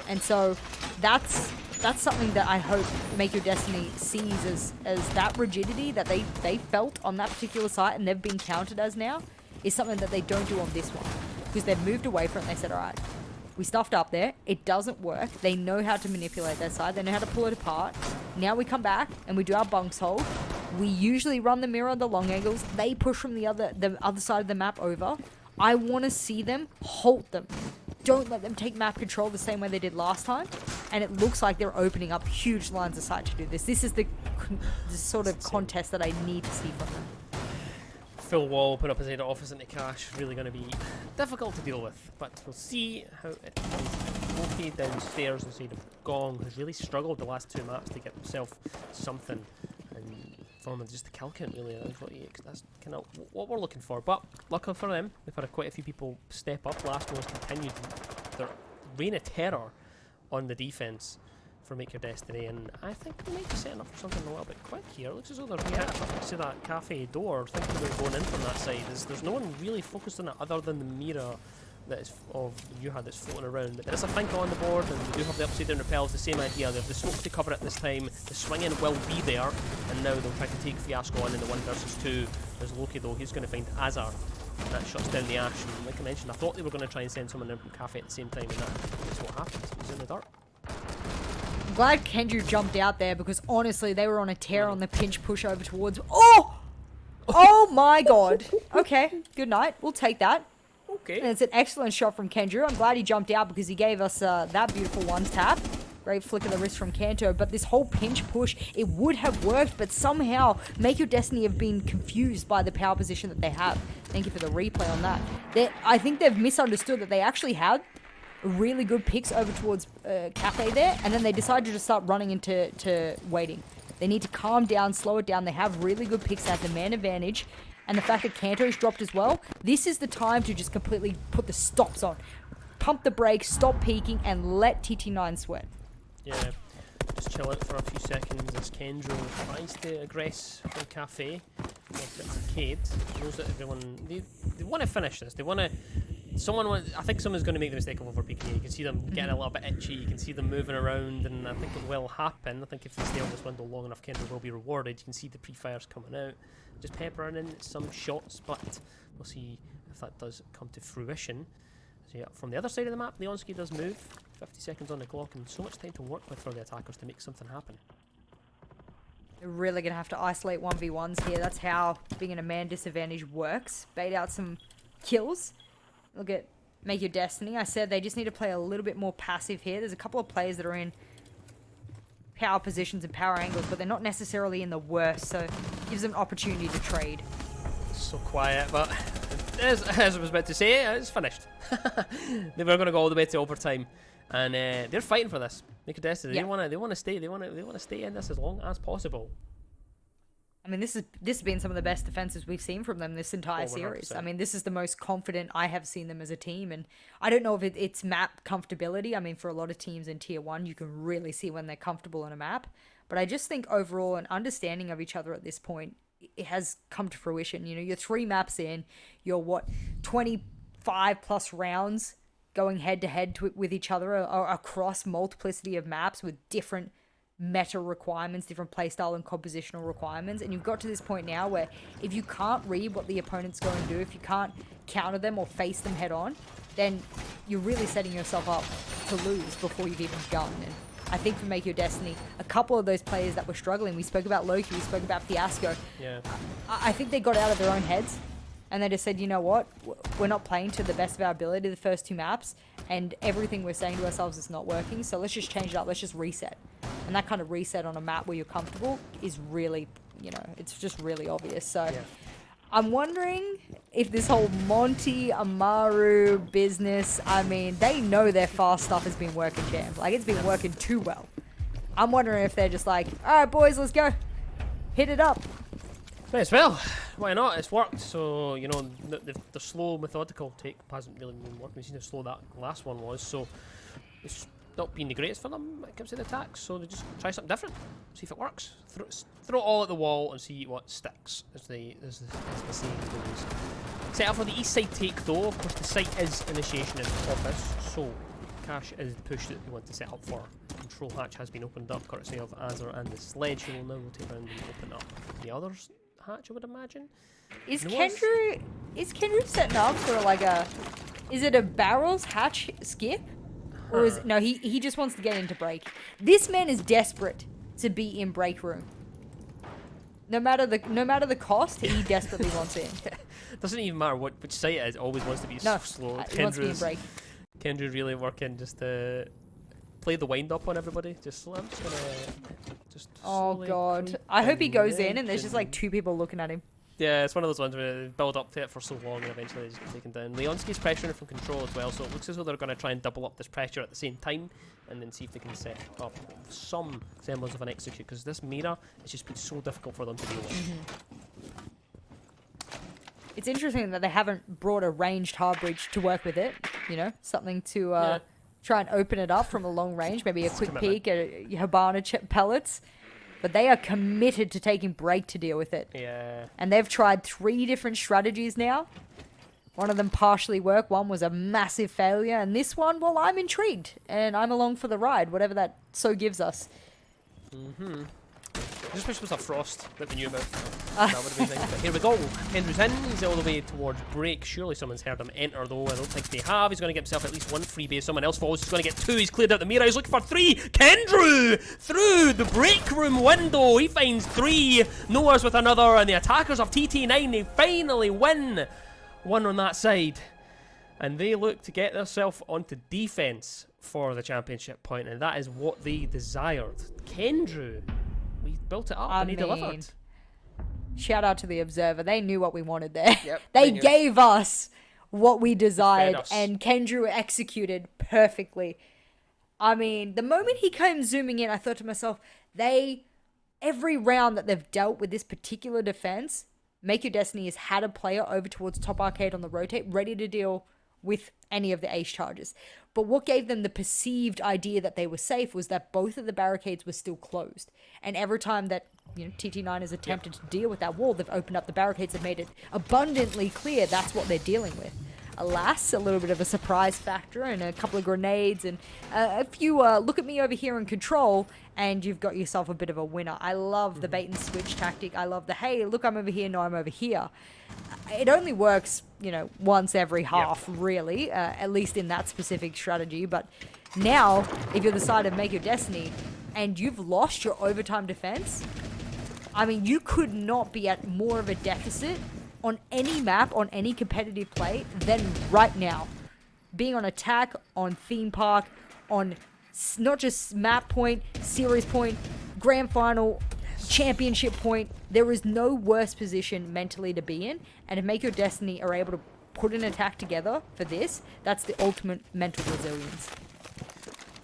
And so that's something that I hope Make Your Destiny sees as that rigidity that they felt on that particular site and they've been counted as now is something that they don't do on this one. Because they've moved away from it and they said, all right, we stuffed up there. It doesn't work. They know how to manipulate their side. They know how to pull it apart. Now we come back and we do our bunks hold. We usually run the mirror on the long angles. They push from the other side of the map over. I want to see them halt them. Don't let them take map control the same way they did last time. And it looks like they're opening up huge lines of sight to do this. This is the sort of contest that I need to see from them. Full wall, put up his head office into cash. Really going to be difficult to deal with. But we'll see how it goes. Loki downstairs inside of Gong has really struggled the last 2 maps to get himself something. And from just the kill count, really. That's kind of what we're looking for. But luckily for them, we've had quite a few people step up. Last one has continued their reign of terror on the defense for Make Your Destiny, and I think we might be setting up for something a little bit quick here. It looks as though they're up to that cafe door, thinking about going in from that side. There's no one really focused on it other than the mirror that is of Yuha that's floating around. But there is a Finka on the board, and we do have the upside down repels, the same idea. They have the smoke to cover it this time. The swinging will be there, and now they'll try to take Fiasco on in the 1 versus 2. There's Loki though, he's going to find Azar. And that shuts down the Ash, and like I mentioned, I thought they were going to try and send someone in from cafe at the same time, and that's what happens. He's in the dirt. I'm glad Kendrew jumped out there because honestly they were on a tear on the pinch push over towards. Oh my god. Okay, good night. We'll take that. Okay. And it's an excellent shot from Kendrew. I'm glad he jumped out because he gave us that beautiful one tap. Great flick of the wrist from Kanto. But this whole pinch push, it would have worked, but somehow Make Your Destiny have been confused by the power position that they have. Thank you for the replay on that. I think they've misunderstood that they actually had really good picks over towards Cafe there, and then they decided to start running into waiting. They need to calm down, slow it down. They have really good picks at the man advantage, and the fact that Kanto's dropped as well, this is the time to just completely put the stops on. Pump the brakes, stop peeking, and let TT9 sweat. Yeah, just chill out for a few seconds as Kendro tries to aggress from Cafe with the arcade. Knows that everyone, they want to finish this. They want to. I think someone's going to make the mistake of overpeaking. You can see them getting a little bit itchy. You can see them moving around, and I think it will happen. I think if they stay on this window long enough, Kendra will be rewarded. You can see the pre-fires coming out, just peppering in some shots, but we'll see if that does come to fruition. So yeah, from the other side of the map, the on-ski does move. 50 seconds on the clock, and so much time to work with for the attackers to make something happen. They're really going to have to isolate 1v1s here. That's how being in a man disadvantage works. Bait out some kills. Look at Make Your Destiny. I said they just need to play a little bit more passive here. There's a couple of players that are in power positions and power angles, but they're not necessarily in the worst, so it gives them an opportunity to trade. So quiet, but as I was about to say, it's finished. They were going to go all the way to overtime, and they're fighting for this. Make Your Destiny. Yeah. They want to stay. They want to stay in this as long as possible. I mean, this has been some of the best defenses we've seen from them this entire series. I mean, this is the most confident I have seen them as a team, and I don't know if it's map comfortability. I mean, for a lot of teams in Tier 1, you can really see when they're comfortable on a map. But I just think overall an understanding of each other at this point, it has come to fruition. You know, you're 3 maps in, you're 25 plus rounds going head to head with each other across multiplicity of maps with different meta requirements, different playstyle and compositional requirements, and you've got to this point now where if you can't read what the opponent's going to do, if you can't counter them or face them head on, then you're really setting yourself up to lose before you've even begun. And I think for Make Your Destiny, a couple of those players that were struggling, we spoke about Loki, we spoke about Fiasco, I think they got out of their own heads and they just said, you know what, we're not playing to the best of our ability the first 2 maps, and everything we're saying to ourselves is not working, so let's just change it up, let's just reset. And that kind of reset on a map where you're comfortable is really, you know, it's just really obvious. So I'm wondering if this whole Monty Amaru business, I mean, they know their fast stuff has been working, champ. Like, it's been working too well. I'm wondering if they're just like, all right, boys, let's go. Hit it up. May as well. Why not? It's worked. So, you know, the slow, methodical take hasn't really been working. We've seen how slow that last one was. So, it's not been the greatest for them when it comes to the attacks. So, they just try something different. See if it works. Throw it all at the wall and see what sticks, as the saying goes. Set up for the east side take, though. Of course, the site is initiation in office. So, Cash is the push that we want to set up for. Control hatch has been opened up, courtesy of Azure and the Sledge, who will now rotate around and open up the others hatch, I would imagine. Is Kendrew setting up for like a? Is it a barrels hatch skip, or is no? He just wants to get into break. This man is desperate to be in break room. No matter the cost, he desperately wants in. Doesn't even matter which site it is. Always wants to be slow. He wants to be in break. Kendrew really working just to play the wind up on everybody. Just I'm just gonna just. Oh god! I hope he goes in and there's just like 2 people looking at him. Yeah, it's one of those ones where they build up to it for so long and eventually they just get taken down. Leonski's pressuring from control as well, so it looks as though they're going to try and double up this pressure at the same time and then see if they can set up some semblance of an execute, because this Mira has just been so difficult for them to deal with. It's interesting that they haven't brought a ranged hard breach to work with it, you know, something to try and open it up from a long range, maybe a quick peek at Hibana pellets. But they are committed to taking break to deal with it. Yeah. And they've tried 3 different strategies now. One of them partially worked, one was a massive failure, and this one, well, I'm intrigued. And I'm along for the ride, whatever that so gives us. I just wish it was a frost that we knew about. That would have been things. But here we go. Kendrew's in. He's all the way towards break. Surely someone's heard him enter, though. I don't think they have. He's going to get himself at least 1 free base. Someone else falls. He's going to get 2. He's cleared out the Mira. He's looking for 3. Kendrew through the break room window. He finds 3. Noah's with another. And the attackers of TT9, they finally win. 1 on that side. And they look to get themselves onto defense for the championship point. And that is what they desired. Kendrew. We built it up and he delivered. Shout out to the Observer. They knew what we wanted there. Yep, they gave us what we desired, us. and Kendrew executed perfectly. I mean, the moment he came zooming in, I thought to myself, every round that they've dealt with this particular defense, Make Your Destiny has had a player over towards top arcade on the rotate, ready to deal with any of the ace charges. But what gave them the perceived idea that they were safe was that both of the barricades were still closed. And every time that, you know, TT9 has attempted to deal with that wall, they've opened up the barricades and made it abundantly clear that's what they're dealing with. Alas, a little bit of a surprise factor and a couple of grenades and a few look at me over here in control, and you've got yourself a bit of a winner. I love the bait and switch tactic. I love the, hey, look, I'm over here, no, I'm over here. It only works, you know, once every half, really, at least in that specific strategy. But now, if you're the side of Make Your Destiny and you've lost your overtime defense, I mean, you could not be at more of a deficit on any map, on any competitive play than right now. Being on attack, on theme park, on not just map point, series point, grand final, championship point, there is no worse position mentally to be in. And if Make Your Destiny are able to put an attack together for this, that's the ultimate mental resilience.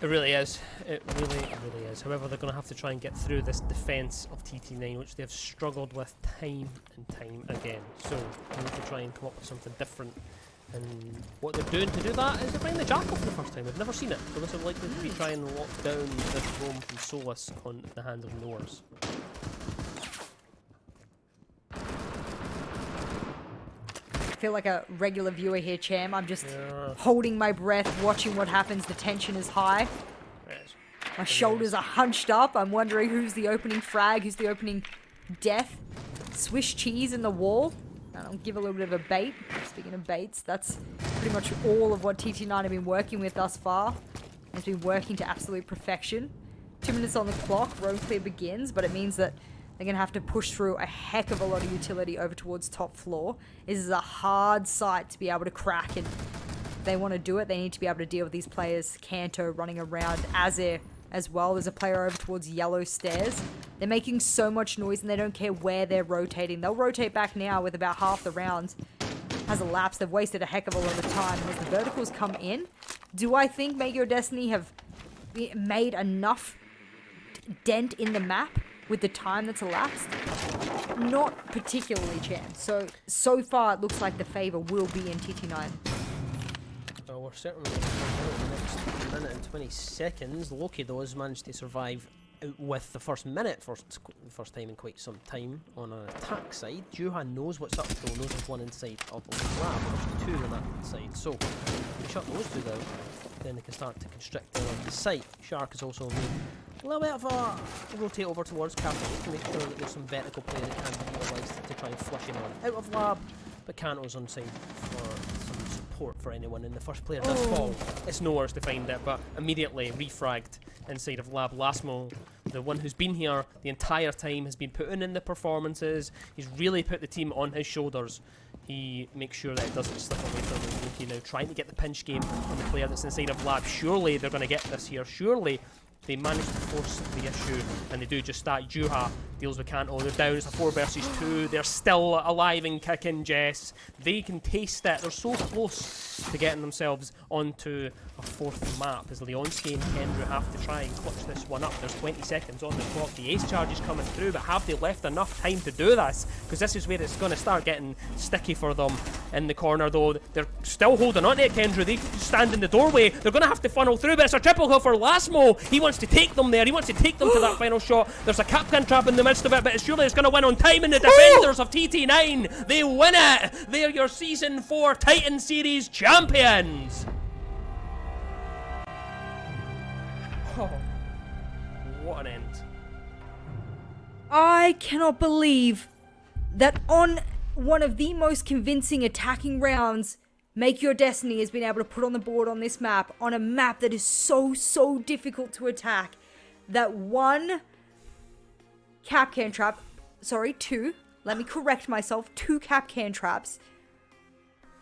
It really is. It really is. However, they're going to have to try and get through this defense of TT9, which they have struggled with time and time again. So they need to try and come up with something different. And what they're doing to do that is they're bringing the Jackal for the first time. They've never seen it. So this is likely to be trying to lock down this roam from Solus on the hands of Noors. I feel like a regular viewer here, Cham. I'm just holding my breath, watching what happens. The tension is high. Yes. My shoulders are hunched up. I'm wondering who's the opening frag, who's the opening death. Swiss cheese in the wall. And I'll give a little bit of a bait. Speaking of baits, that's pretty much all of what TT9 have been working with thus far. It's been working to absolute perfection. 2 minutes on the clock, road clear begins, but it means that they're going to have to push through a heck of a lot of utility over towards top floor. This is a hard site to be able to crack, and if they want to do it, they need to be able to deal with these players. Kanto running around, Azir as well. There's a player over towards yellow stairs. They're making so much noise and they don't care where they're rotating. They'll rotate back now with about half the rounds has elapsed. They've wasted a heck of a lot of time. As the verticals come in, do I think Make Your Destiny have made enough dent in the map with the time that's elapsed? not particularly, Chan. So far, it looks like the favor will be in TT9. Well, we're certainly in the next minute and 20 seconds. Loki, though, has managed to survive with the first minute, first time in quite some time on an attack side. Juhan knows what's up, though, knows there's one inside of the lab, there's two on that side. So, if we shut those two down, then they can start to constrict the site. Shark has also made a little bit of a rotate over towards Capital to make sure that there's some vertical play that can be utilised to try and flush him on out of lab, but Kanto's on side for some support for anyone, and the first player does fall. It's nowhere to find it, but immediately refragged inside of lab. Lasmo, the one who's been here the entire time, has been putting in the performances. He's really put the team on his shoulders. He makes sure that it doesn't slip away from him. Loki now trying to get the pinch game on the player that's inside of lab. Surely they're going to get this here. Surely they managed to force the issue, and they do just that. Juha deals with Kanto. They're down. It's a 4 versus 2. They're still alive and kicking, Jess. They can taste it. They're so close to getting themselves onto a 4th map as Leonski and Kendra have to try and clutch this one up. There's 20 seconds on the clock. The ace charge is coming through, but have they left enough time to do this? Because this is where it's going to start getting sticky for them in the corner, though. They're still holding on to it, Kendra. They stand in the doorway. They're going to have to funnel through, but it's a triple kill for Lasmo. He wants to take them there. He wants to take them to that final shot. There's a Capcan trap in the midst of it, but surely it's going to win on time, and the defenders of TT9, they win it. They're your Season 4 Titan Series champions. Oh, what an end. I cannot believe that on one of the most convincing attacking rounds Make Your Destiny has been able to put on the board on this map, on a map that is so difficult to attack, that one Capcan trap, sorry, two, let me correct myself, 2 Capcan traps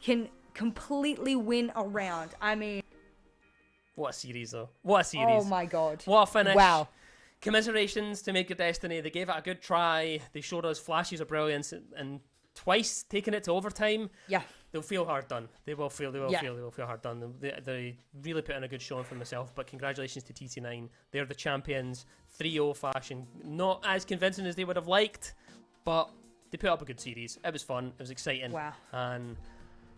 can completely win a round. I mean, what a series, though. What a series. oh my god. What a finish. Wow. Commiserations to Make Your Destiny. They gave it a good try. They showed us flashes of brilliance, and twice taking it to overtime. Yeah. They'll feel hard done. They will feel hard done. They really put in a good showing for themselves. But congratulations to TT9. They're the champions, 3-0 fashion. Not as convincing as they would have liked, but they put up a good series. It was fun. It was exciting. Wow. And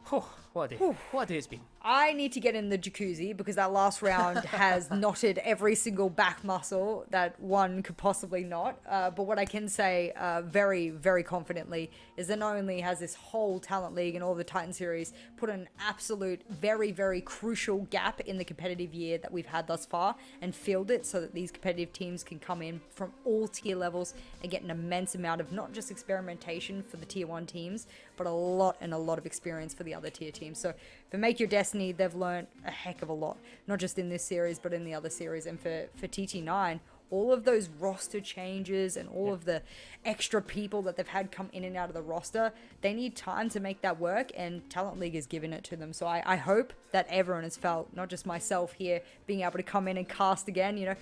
what a day. What a day it's been. I need to get in the jacuzzi because that last round has knotted every single back muscle that one could possibly knot. But what I can say very confidently is that not only has this whole Talent League and all the Titan Series put an absolute very crucial gap in the competitive year that we've had thus far and filled it so that these competitive teams can come in from all tier levels and get an immense amount of not just experimentation for the tier 1 teams, but a lot of experience for the other tier teams. So for Make Your Destiny, they've learned a heck of a lot, not just in this series, but in the other series. And for TT9, all of those roster changes and all of the extra people that they've had come in and out of the roster, they need time to make that work, and Talent League has given it to them. So I hope that everyone has felt, not just myself here, being able to come in and cast again,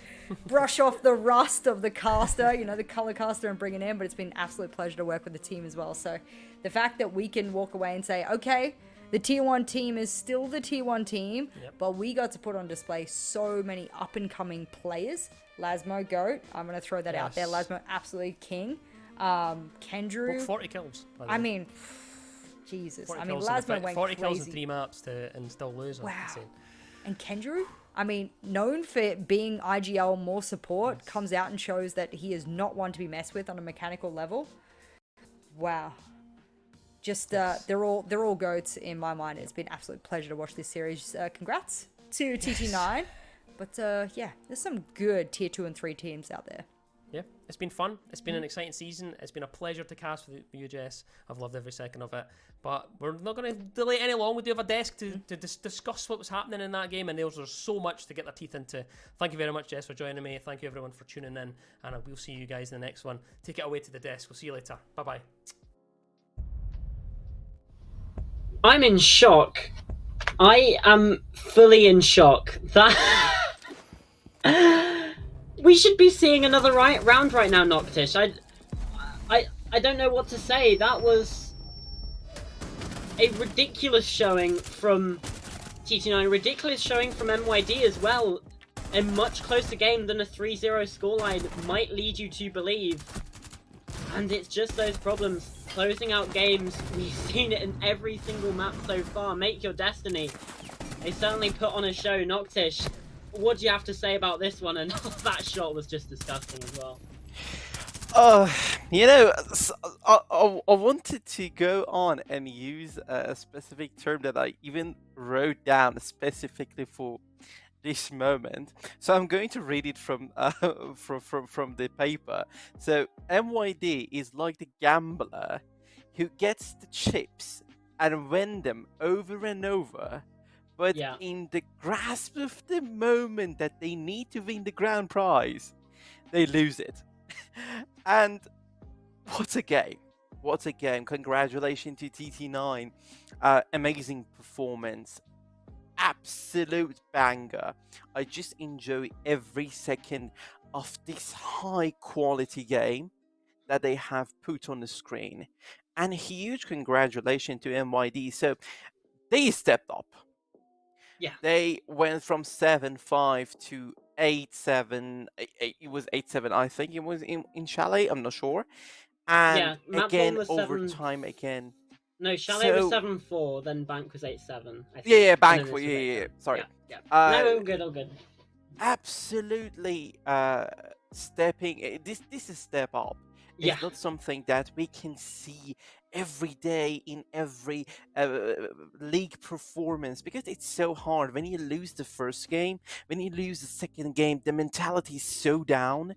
brush off the rust of the caster, the color caster, and bring it in. But it's been an absolute pleasure to work with the team as well. So the fact that we can walk away and say, okay, the tier 1 team is still the tier 1 team, but we got to put on display so many up-and-coming players. Lasmo, GOAT. I'm going to throw that out there. Lasmo, absolutely king. Kendrew. 40 kills. I mean, Jesus. I mean, Lasmo went 40 crazy. kills in 3 maps and still lose. Wow. Insane. And Kendrew, I mean, known for being IGL more support, comes out and shows that he is not one to be messed with on a mechanical level. Wow. Just they're all goats in my mind. It's been an absolute pleasure to watch this series. Congrats to TT9. But yeah, there's some good tier 2 and 3 teams out there. Yeah, it's been fun. It's been an exciting season. It's been a pleasure to cast with you, Jess. I've loved every second of it. But we're not going to delay any long. We do have a desk to discuss what was happening in that game, and there's so much to get their teeth into. Thank you very much, Jess, for joining me. Thank you, everyone, for tuning in, and we'll see you guys in the next one. Take it away to the desk. We'll see you later. Bye-bye. I'm in shock. I am fully in shock. That we should be seeing another round right now, Noctish. I don't know what to say. That was a ridiculous showing from TT9, ridiculous showing from MYD as well. A much closer game than a 3-0 scoreline might lead you to believe. And it's just those problems. Closing out games, we've seen it in every single map so far. Make your destiny. They certainly put on a show. Noctish, what do you have to say about this one? And that shot was just disgusting as well. Uh, you know, I wanted to go on and use a specific term that I even wrote down specifically for this moment. So I'm going to read it from from the paper. So MYD is like the gambler who gets the chips and win them over and over, but Yeah. in the grasp of the moment that they need to win the grand prize, they lose it. And what a game! What a game! Congratulations to TT9. Amazing performance. Absolute banger. I just enjoy every second of this high quality game that they have put on the screen. And huge congratulations to MYD. So they stepped up. Yeah. They went from 7-5 to 8-7. It was 8-7, I think it was in Chalet. I'm not sure. And Yeah, map 1 again, was 7. overtime again. No, Chalet was So 7-4, then Bank was 8-7, I think. yeah, And then bank. this was Yeah. 8-7. Sorry. Yeah. Uh, No, all good, all good. absolutely stepping this is step up. Yeah. It's not something that we can see every day in every league performance, because it's so hard when you lose the first game, when you lose the second game, the mentality is so down.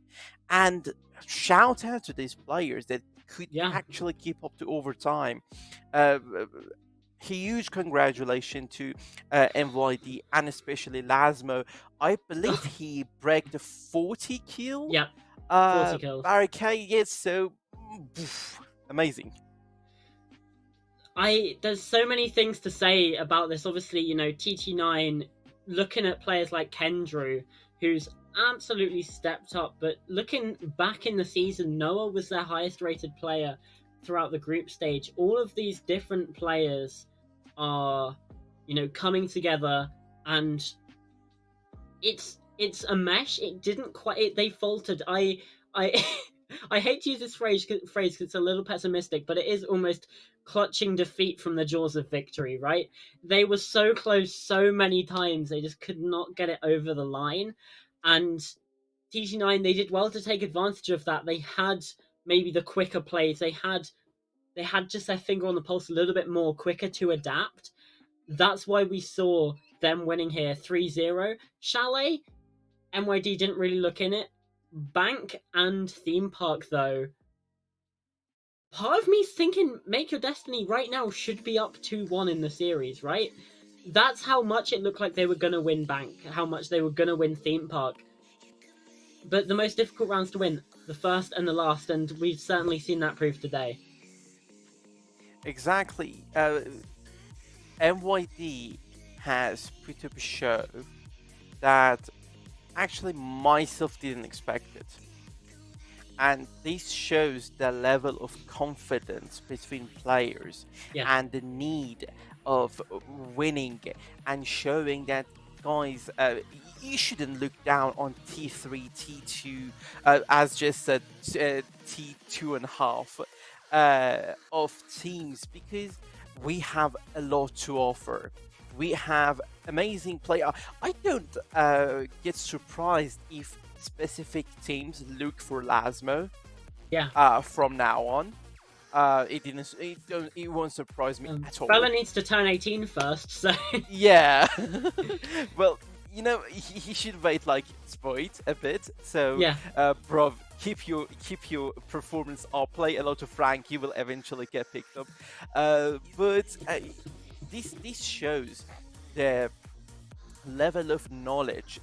And shout out to these players that could Yeah. actually keep up to overtime. uh, Huge congratulations to MYD and especially Lasmo. I believe he broke the 40 kill Yeah, 40 kills. barricade. Yes, so amazing. There's so many things to say about this. Obviously, you know, TT9, looking at players like Kendrew, who's absolutely stepped up, but looking back in the season, Noah was their highest rated player throughout the group stage. All of these different players are, you know, coming together, and it's a mesh. It didn't quite. They faltered. I I hate to use this phrase because it's a little pessimistic, but it is almost clutching defeat from the jaws of victory. Right? They were so close so many times. They just could not get it over the line, and TG9, they did well to take advantage of that. They had maybe the quicker plays. They had just their finger on the pulse a little bit more, quicker to adapt. That's why we saw them winning here 3-0. Chalet, MYD didn't really look in it. Bank and Theme Park, though, part of me's thinking Make Your Destiny right now should be up 2-1 in the series, right? That's how much it looked like they were going to win Bank, how much they were going to win Theme Park. But the most difficult rounds to win, the first and the last, and we've certainly seen that proved today. Exactly. MYD has put up a show that actually myself didn't expect it. And this shows the level of confidence between players and the need of winning and showing that, guys, you shouldn't look down on T3, T2, as just said, T2 and a half of teams, because we have a lot to offer. We have amazing play. I don't get surprised if specific teams look for Lasmo. From now on, it won't surprise me at all. Bella needs to turn 18 first, so yeah. Well, you know, he should wait like Spoit a bit. So bro, keep your performance up. Play a lot of rank. You will eventually get picked up. But this shows the level of knowledge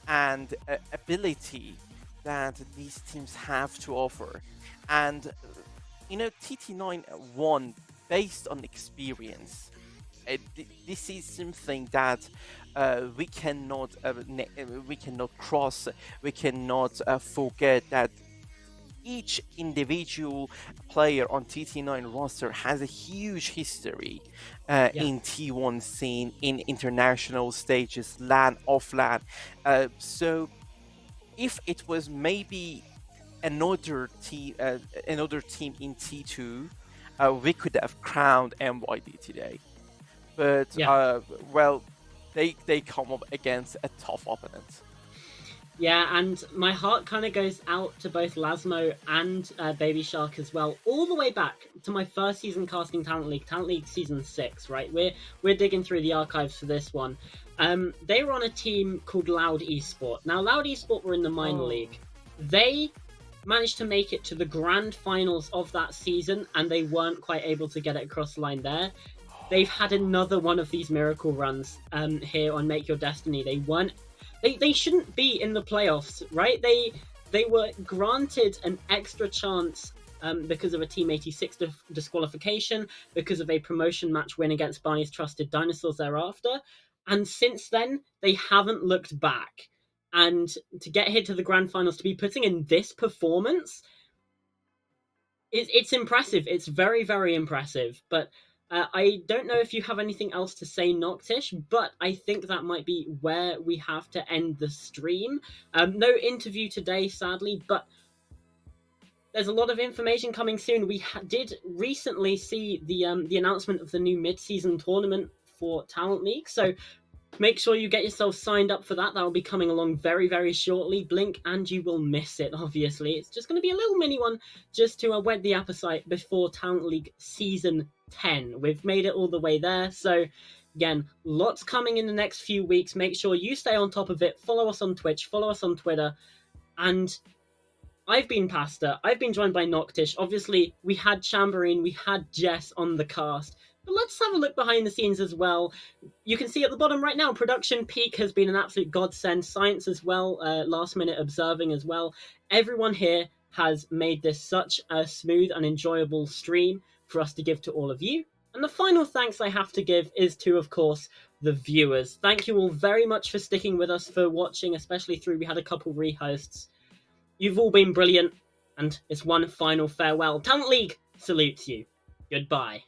and ability that these teams have to offer. And you know, TT9 won based on experience. This is something that we cannot cross. We cannot forget that each individual player on TT9 roster has a huge history in T1 scene, in international stages, LAN, off LAN. So if it was maybe another team in T2, we could have crowned MYD today. But Yeah. well, they come up against a tough opponent. Yeah, and my heart kind of goes out to both Lasmo and Baby Shark as well, all the way back to my first season casting Talent League season 6. Right, we're digging through the archives for this one. They were on a team called Loud Esport. Now, Loud Esport were in the minor league. They managed to make it to the grand finals of that season, and they weren't quite able to get it across the line there. They've had another one of these miracle runs here on Make Your Destiny. They weren't. They shouldn't be in the playoffs, right? They were granted an extra chance because of a Team 86 disqualification, because of a promotion match win against Barney's Trusted Dinosaurs thereafter. And since then, they haven't looked back. And to get here to the grand finals, to be putting in this performance, it's impressive. It's very, very impressive. But I don't know if you have anything else to say, Noctish, but I think that might be where we have to end the stream. No interview today, sadly, but there's a lot of information coming soon. We did recently see the announcement of the new mid-season tournament for Talent League, so make sure you get yourself signed up for that. That will be coming along very, very shortly. Blink and you will miss it, obviously. It's just going to be a little mini one just to whet the appetite before Talent League Season 10. We've made it all the way there. So, again, lots coming in the next few weeks. Make sure you stay on top of it. Follow us on Twitch. Follow us on Twitter. And I've been Pasta. I've been joined by Noctish. Obviously, we had Chamberine. We had Jess on the cast. But let's have a look behind the scenes as well. You can see at the bottom right now, Production Peak has been an absolute godsend. Science as well, last minute observing as well. Everyone here has made this such a smooth and enjoyable stream for us to give to all of you. And the final thanks I have to give is to, of course, the viewers. Thank you all very much for sticking with us, for watching, especially through we had a couple rehosts. You've all been brilliant, and it's one final farewell. Talent League salutes you. Goodbye.